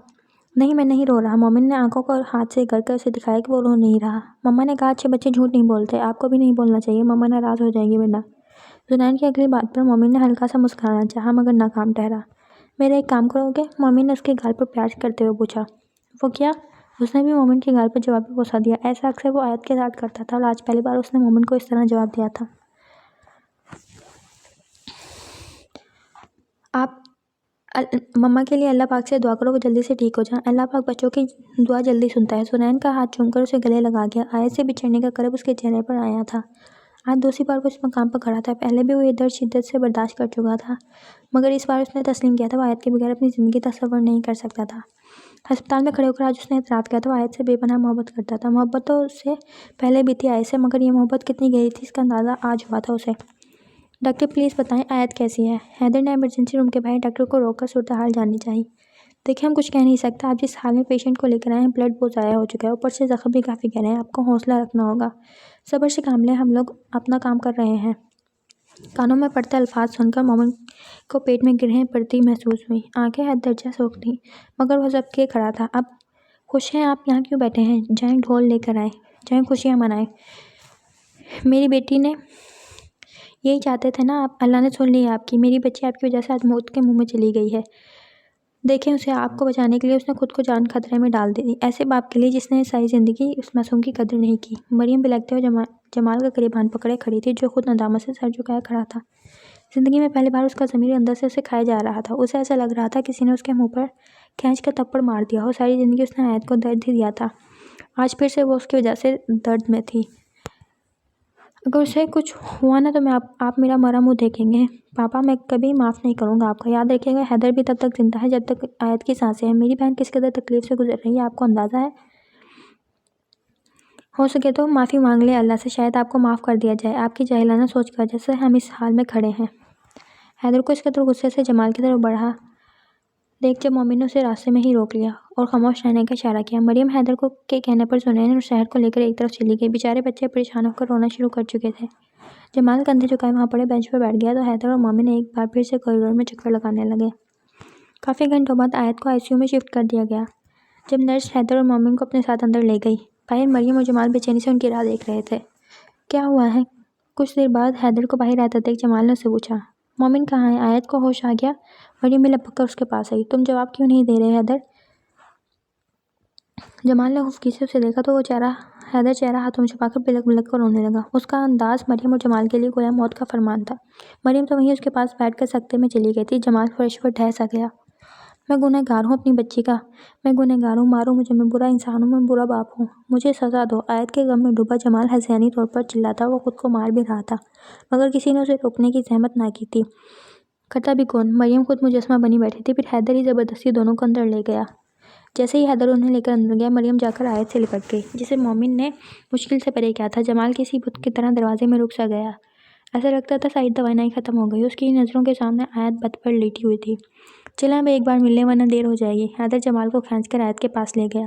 نہیں، میں نہیں رو رہا، مومن نے آنکھوں کو ہاتھ سے اگل کر اسے دکھایا کہ وہ رو نہیں رہا۔ مما نے کہا اچھے بچے جھوٹ نہیں بولتے، آپ کو بھی نہیں بولنا چاہیے، مما ناراض ہو جائیں گی ورنہ۔ زنین کی اگلی بات پر مومن نے ہلکا سا مسکرانا چاہا مگر ناکام ٹھہرا۔ میرا ایک کام کرو گے؟ مومن نے اس کے گال پر پیار کرتے ہوئے پوچھا۔ وہ کیا؟ اس نے بھی مومن کے گال پر جوابی بوسہ دیا۔ ایسا اکثر وہ آیت کے ساتھ کرتا تھا اور آج پہلی بار اس نے مومن کو اس طرح جواب دیا تھا۔ آپ مما کے لیے اللہ پاک سے دعا کرو وہ جلدی سے ٹھیک ہو جائیں، اللہ پاک بچوں کی دعا جلدی سنتا ہے۔ زنین کا ہاتھ چوم کر اسے گلے لگا گیا۔ آیت سے بچھڑنے کا کرب اس کے چہرے پر آیا تھا۔ آج دوسری بار وہ اس مقام پر کھڑا تھا۔ پہلے بھی وہ یہ درد شدت سے برداشت کر چکا تھا، مگر اس بار اس نے تسلیم کیا تھا وہ آیت کے بغیر اپنی زندگی تصور نہیں کر سکتا تھا۔ ہسپتال میں کھڑے ہو کر آج اس نے اعتراف کیا تھا وہ آیت سے بے پناہ محبت کرتا تھا۔ محبت تو اس سے پہلے بھی تھی آیت سے، مگر یہ محبت کتنی گہری تھی اس کا اندازہ آج ہوا تھا اسے۔ ڈاکٹر پلیز بتائیں آیت کیسی ہے؟ حیدر نے ایمرجنسی روم کے باہر ڈاکٹر کو روک کر صورتحال جاننی چاہی۔ دیکھیں ہم کچھ کہہ نہیں سکتے، آپ جس حال میں پیشنٹ کو لے کر آئے ہیں بلڈ بہت ضائع ہو چکا ہے، اوپر سے زخم بھی کافی گہرے ہیں، آپ کو حوصلہ رکھنا ہوگا، صبر سے کام لیں، ہم لوگ اپنا کام کر رہے ہیں۔ کانوں میں پڑتے الفاظ سن کر مومن کو پیٹ میں گرہیں پڑتی محسوس ہوئی۔ آنکھیں حد درجہ سرخ تھیں، مگر وہ ضبط کیے کھڑا تھا۔ اب خوش ہیں آپ؟ یہاں کیوں بیٹھے ہیں؟ جائیں ڈھول لے کر آئیں، جائیں خوشیاں منائیں۔ میری بیٹی نے یہی چاہتے تھے نا آپ، اللہ نے سن لی آپ کی، میری بچی آپ کی وجہ سے آج موت کے منہ میں چلی گئی ہے۔ دیکھیں اسے، آپ کو بچانے کے لیے اس نے خود کو جان خطرے میں ڈال دی، ایسے باپ کے لیے جس نے ساری زندگی اس معصوم کی قدر نہیں کی۔ مریم بلکتے ہوئے جمال کا گریبان پکڑے کھڑی تھی جو خود ندامت سے سر جھکائے کھڑا تھا۔ زندگی میں پہلی بار اس کا ضمیر اندر سے اسے کھائے جا رہا تھا۔ اسے ایسا لگ رہا تھا کسی نے اس کے منہ پر کھینچ کر تھپڑ مار دیا ہو۔ ساری زندگی اس نے آیت کو درد ہی دیا تھا، آج پھر سے وہ اس کی وجہ سے درد میں تھی۔ اگر اسے کچھ ہوا نا تو آپ میرا مرا منہ دیکھیں گے۔ پاپا میں کبھی معاف نہیں کروں گا آپ کا، یاد رکھیے گا۔ حیدر بھی تب تک زندہ ہے جب تک آیت کی سانسیں ہیں۔ میری بہن کس قدر تکلیف سے گزر رہی ہے آپ کو اندازہ ہے؟ ہو سکے تو معافی مانگ لے اللہ سے، شاید آپ کو معاف کر دیا جائے آپ کی جاہلانہ سوچ کی وجہ سے ہم اس حال میں کھڑے ہیں۔ حیدر کو اس قدر غصے سے جمال کی طرف بڑھا دیکھ جب مومن نے اسے راستے میں ہی روک لیا اور خاموش رہنے کا اشارہ کیا۔ مریم حیدر کے کہنے پر زنین اور شہر کو لے کر ایک طرف چلی گئی۔ بیچارے بچے پریشان ہو کر رونا شروع کر چکے تھے۔ جمال کندھے جھکائے وہاں پڑے بینچ پر بیٹھ گیا تو حیدر اور مومن ایک بار پھر سے کوریڈور میں چکر لگانے لگے۔ کافی گھنٹوں بعد آیت کو آئی سی یو میں شفٹ کر دیا گیا۔ جب نرس حیدر اور مومن کو اپنے ساتھ اندر لے گئی، باہر مریم اور جمال بے چینی سے ان کی راہ دیکھ رہے تھے۔ کیا ہوا ہے؟ کچھ دیر بعد حیدر کو باہر آتے دیکھ جمال نے اس سے پوچھا۔ مومن کہاں ہے؟ آیت کو ہوش آ گیا۔ مریم بھی لپک کر اس کے پاس آئی۔ تم جواب کیوں نہیں دے رہے حیدر؟ جمال نے خفگی سے اسے دیکھا تو وہ حیدر چہرہ ہاتھوں میں چھپا کر بلک بلک کر رونے لگا۔ اس کا انداز مریم اور جمال کے لیے گویا موت کا فرمان تھا۔ مریم تو وہیں اس کے پاس بیٹھ کر سکتے میں چلی گئی تھی۔ جمال فرش پر ڈھہ سا گیا۔ میں گنہگار ہوں اپنی بچی کا، میں گنہگار ہوں، مارو مجھے، میں برا انسان ہوں، میں برا باپ ہوں، مجھے سزا دو۔ آیت کے غم میں ڈوبا جمال ہذیانی طور پر چلاتا، وہ خود کو مار بھی رہا تھا مگر کسی نے اسے روکنے کی زحمت نہ کی تھی۔ کرتا بھی کون؟ مریم خود مجسمہ بنی بیٹھی تھی، پھر حیدر ہی زبردستی دونوں کو اندر لے گیا۔ جیسے ہی حیدر انہیں لے کر اندر گیا، مریم جا کر آیت سے لپٹ گئی جسے مومن نے مشکل سے پرے کیا تھا۔ جمال کسی بت کی طرح دروازے میں رک سا گیا، ایسا لگتا تھا ساری توانائی ختم ہو گئی۔ اس کی نظروں کے سامنے آیت بت پر لیٹی ہوئی تھی۔ چلیں اب ایک بار مل لیں ورنہ دیر ہو جائے گی۔ حیدر جمال کو کھینچ کر آیت کے پاس لے گیا۔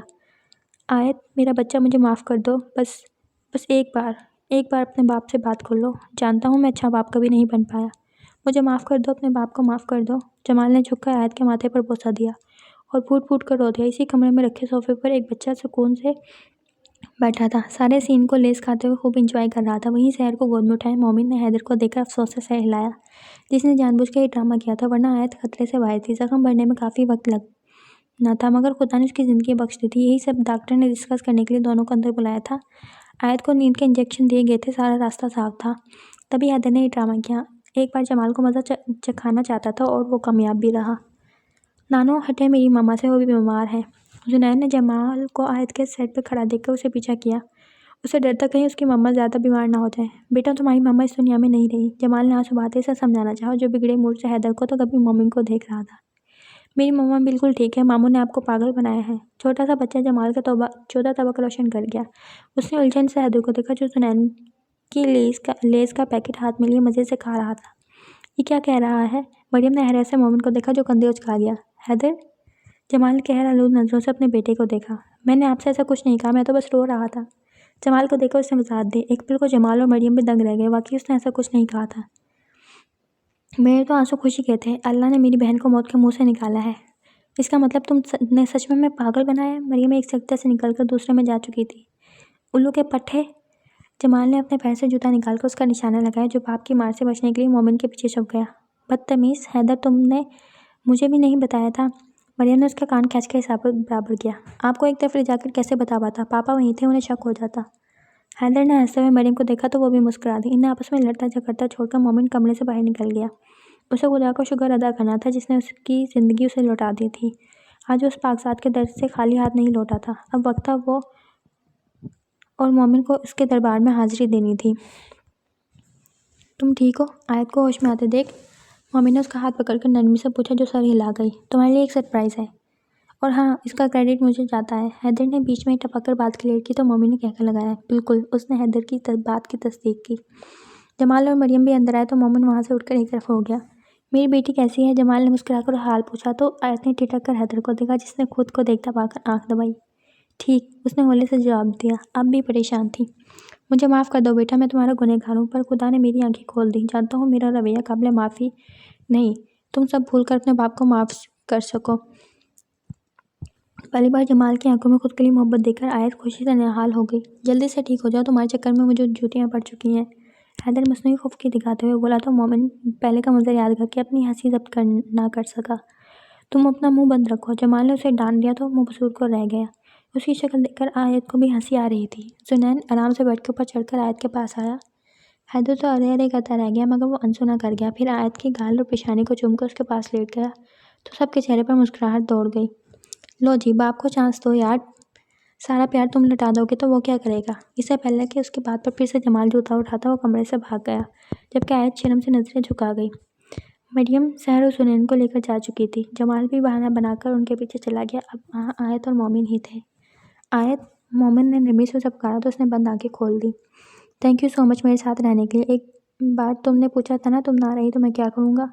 آیت میرا بچہ، مجھے معاف کر دو، بس ایک بار اپنے باپ سے بات کر لو۔ جانتا ہوں میں اچھا باپ کبھی نہیں بن پایا، مجھے معاف کر دو، اپنے باپ کو معاف کر دو۔ جمال نے جھک کر آیت کے ماتھے پر بوسہ دیا اور پھوٹ پھوٹ کر رو دیا۔ اسی کمرے میں رکھے صوفے پر ایک بچہ سکون سے بیٹھا تھا، سارے سین کو لیس کھاتے ہوئے خوب انجوائے کر رہا تھا۔ وہیں سحر کو گود میں اٹھائے مومن نے حیدر کو دیکھ کر افسوس سے سر ہلایا، جس نے جان بوجھ کے یہ ڈرامہ کیا تھا، ورنہ آیت خطرے سے باہر تھی۔ زخم بھرنے میں کافی وقت لگنا تھا مگر خدا نے اس کی زندگی بخش دی تھی۔ یہی سب ڈاکٹر نے ڈسکس کرنے کے لیے دونوں کو اندر بلایا تھا۔ آیت کو نیند کے انجیکشن دیے گئے تھے، سارا راستہ صاف تھا۔ تبھی حیدر نے یہ ڈرامہ کیا۔ ایک بار جمال کو مزہ چکھانا چاہتا تھا اور وہ کامیاب بھی رہا۔ نانو ہٹے میری ماما سے، وہ بھی بیمار ہے۔ زنین نے جمال کو آیت کے سیٹ پہ کھڑا دیکھ کر اسے پیچھا کیا۔ اسے ڈر تھا کہیں اس کی ماما زیادہ بیمار نہ ہو جائے۔ بیٹا تمہاری ماما اس دنیا میں نہیں رہی، جمال نے آنسو بہاتے اسے سمجھانا چاہا جو بگڑے موڈ سے حیدر کو تو کبھی مومن کو دیکھ رہا تھا۔ میری ماما بالکل ٹھیک ہے، ماموں نے آپ کو پاگل بنایا ہے۔ چھوٹا سا بچہ جمال کا 14 طبق روشن کر گیا۔ اس نے الجھن سے حیدر کو دیکھا جو زنین کی لیز کا پیکٹ ہاتھ میں لیے مزے سے کھا رہا تھا۔ یہ کیا کہہ رہا ہے؟ مریم نے حیرت سے مومن کو دیکھا جو کندھے اچکا گیا۔ حیدر؟ جمال نے قہر آلود نظروں سے اپنے بیٹے کو دیکھا۔ میں نے آپ سے ایسا کچھ نہیں کہا، میں تو بس رو رہا تھا۔ جمال کو دیکھ کر اس نے وضاحت دی۔ ایک پل کو جمال اور مریم بھی دنگ رہ گئے، واقعی اس نے ایسا کچھ نہیں کہا تھا۔ میرے تو آنسو خوشی کے تھے، اللہ نے میری بہن کو موت کے منہ سے نکالا ہے۔ اس کا مطلب تم نے سچ میں پاگل بنایا ہے؟ مریم ایک سجدے سے نکل کر دوسرے میں جا چکی تھی۔ الو کے پٹھے! جمال نے اپنے پیر سے جوتا نکال کر اس کا نشانہ لگایا جو باپ کی مار سے بچنے کے لیے مومن کے پیچھے چھپ گیا۔ بدتمیز! حیدر تم نے مجھے بھی نہیں بتایا تھا۔ مریم نے اس کا کان کھینچ کر حساب برابر کیا۔ آپ کو ایک دفعہ جا کر کیسے بتا پاتا؟ پاپا وہیں تھے، انہیں شک ہو جاتا۔ حیدر نے ہنستے ہوئے مریم کو دیکھا تو وہ بھی مسکرا دی۔ انہیں آپس میں لڑتا جھگڑتا چھوڑ کر مومن کمرے سے باہر نکل گیا۔ اسے خدا کا شکر ادا کرنا تھا جس نے اس کی زندگی اسے لوٹا دی تھی۔ آج وہ اس پاکزاد کے در سے خالی ہاتھ نہیں لوٹا تھا۔ اب وقت تھا وہ اور مومن کو اس کے دربار میں حاضری دینی تھی۔ تم ٹھیک ہو؟ آیت کو ہوش میں آتے دیکھ مومن نے اس کا ہاتھ پکڑ کر نرمی سے پوچھا جو سر ہلا گئی۔ تمہارے لیے ایک سرپرائز ہے، اور ہاں اس کا کریڈٹ مجھے جاتا ہے۔ حیدر نے بیچ میں ٹپک کر بات کلیئر کی تو مومن نے کہہ کر لگایا، بالکل۔ اس نے حیدر کی بات کی تصدیق کی۔ جمال اور مریم بھی اندر آئے تو مومن وہاں سے اٹھ کر ایک طرف ہو گیا۔ میری بیٹی کیسی ہے؟ جمال نے مسکرا کر حال پوچھا تو آیت نے ٹھٹک کر حیدر کو دیکھا جس نے خود کو دیکھتا پا کر آنکھ دبائی۔ ٹھیک، اس نے ہولے سے جواب دیا، اب بھی پریشان تھی۔ مجھے معاف کر دو بیٹا، میں تمہارا گنہگار ہوں، پر خدا نے میری آنکھیں کھول دیں۔ جانتا ہوں میرا رویہ قابل معافی نہیں، تم سب بھول کر اپنے باپ کو معاف کر سکو۔ پہلی بار جمال کی آنکھوں میں خود کے لیے محبت دیکھ کر آیت خوشی سے نہال ہو گئی۔ جلدی سے ٹھیک ہو جاؤ، تمہارے چکر میں مجھے جوتیاں پڑ چکی ہیں۔ حیدر مصنوعی خفگی دکھاتے ہوئے بولا تو مومن پہلے کا منظر یاد کر کے اپنی ہنسی ضبط نہ کر سکا۔ تم اپنا منہ بند رکھو۔ جمال نے اسے ڈانٹ دیا تو منہ بسور کو رہ گیا۔ اس کی شکل دیکھ کر آیت کو بھی ہنسی آ رہی تھی۔ زنین آرام سے بیٹھ کے اوپر چڑھ کر آیت کے پاس آیا۔ حیدر تو ارے ارے کرتا رہ گیا مگر وہ انسنا کر گیا، پھر آیت کی گال اور پیشانی کو چوم کر اس کے پاس لیٹ گیا تو سب کے چہرے پر مسکراہٹ دوڑ گئی۔ لو جی، باپ کو چانس دو یار، سارا پیار تم لٹا دو گے تو وہ کیا کرے گا؟ اس سے پہلے کہ اس کی بات پر پھر سے جمال جوتا اٹھاتا وہ کمرے سے بھاگ گیا، جبکہ آیت شرم سے نظریں جھکا گئی۔ مریم سحر اور سنین کو لے کر جا چکی تھی۔ جمال بھی بہانہ بنا کر ان کے پیچھے چلا گیا۔ اب وہاں آیت اور مومن ہی تھے۔ آیت، مومن نے نرمی سے اسے پکارا تو اس نے بند آنکھیں کھول دی۔ تھینک یو سو مچ میرے ساتھ رہنے کے لیے۔ ایک بار تم نے پوچھا تھا نا تم نہ رہی تو میں کیا کروں گا؟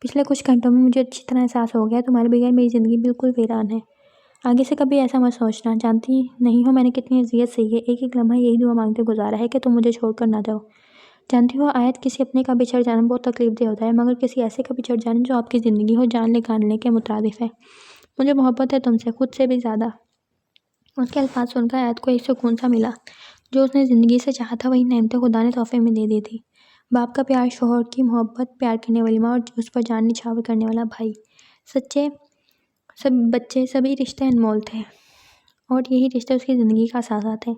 پچھلے کچھ گھنٹوں میں مجھے اچھی طرح احساس ہو گیا تمہارے بغیر میری زندگی بالکل ویران ہے۔ آگے سے کبھی ایسا مت سوچنا۔ جانتی نہیں ہو میں نے کتنی اذیت سہی ہے، ایک ایک لمحہ یہی دعا مانگتے گزارا ہے کہ تم مجھے چھوڑ کر نہ جاؤ۔ جانتی ہو آیت، کسی اپنے کا بچھڑ جانا بہت تکلیف دہ ہوتا ہے، مگر کسی ایسے کا بچھڑ جانا جو آپ کی زندگی ہو جان نکالنے کے مترادف ہے۔ مجھے محبت ہے تم سے، خود سے بھی زیادہ۔ اس کے الفاظ سن کر آیت کو ایک سکون سا ملا۔ جو اس نے زندگی سے چاہا تھا وہی نعمتیں خدا نے تحفے میں دے دی تھی۔ باپ کا پیار، شوہر کی محبت، پیار کرنے والی ماں اور اس پر جان نچھاور کرنے والا بھائی، سچے سب بچے، سبھی رشتے انمول تھے اور یہی رشتے اس کی زندگی کا اثاثہ تھے۔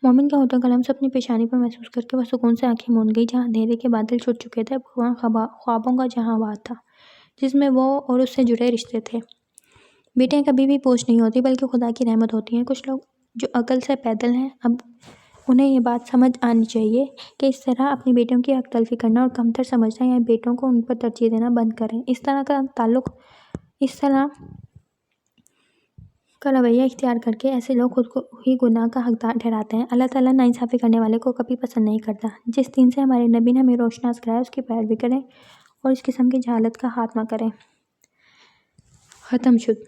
مومن کے ہونٹوں کا لمس اپنی پیشانی پر محسوس کر کے وہ سکون سے آنکھیں موند گئی۔ جہاں اندھیرے کے بادل چھٹ چکے تھے وہاں خوابوں کا جہاں آباد تھا جس میں وہ اور اس سے جڑے رشتے تھے۔ بیٹیاں کبھی بھی بوجھ نہیں ہوتی بلکہ خدا کی رحمت ہوتی ہیں۔ کچھ لوگ جو عقل سے پیدل ہیں، اب انہیں یہ بات سمجھ آنی چاہیے کہ اس طرح اپنی بیٹیوں کی حق تلفی کرنا اور کمتر سمجھنا یا بیٹوں کو ان پر ترجیح دینا بند کریں۔ اس طرح کا تعلق، اس طرح کا رویہ اختیار کر کے ایسے لوگ خود کو ہی گناہ کا حقدار ٹھہراتے ہیں۔ اللہ تعالیٰ ناانصافی کرنے والے کو کبھی پسند نہیں کرتا۔ جس دین سے ہمارے نبی نے ہمیں روشناس کرایا اس کی پیروی کریں اور اس قسم کی جہالت کا خاتمہ کریں۔ ختم شد۔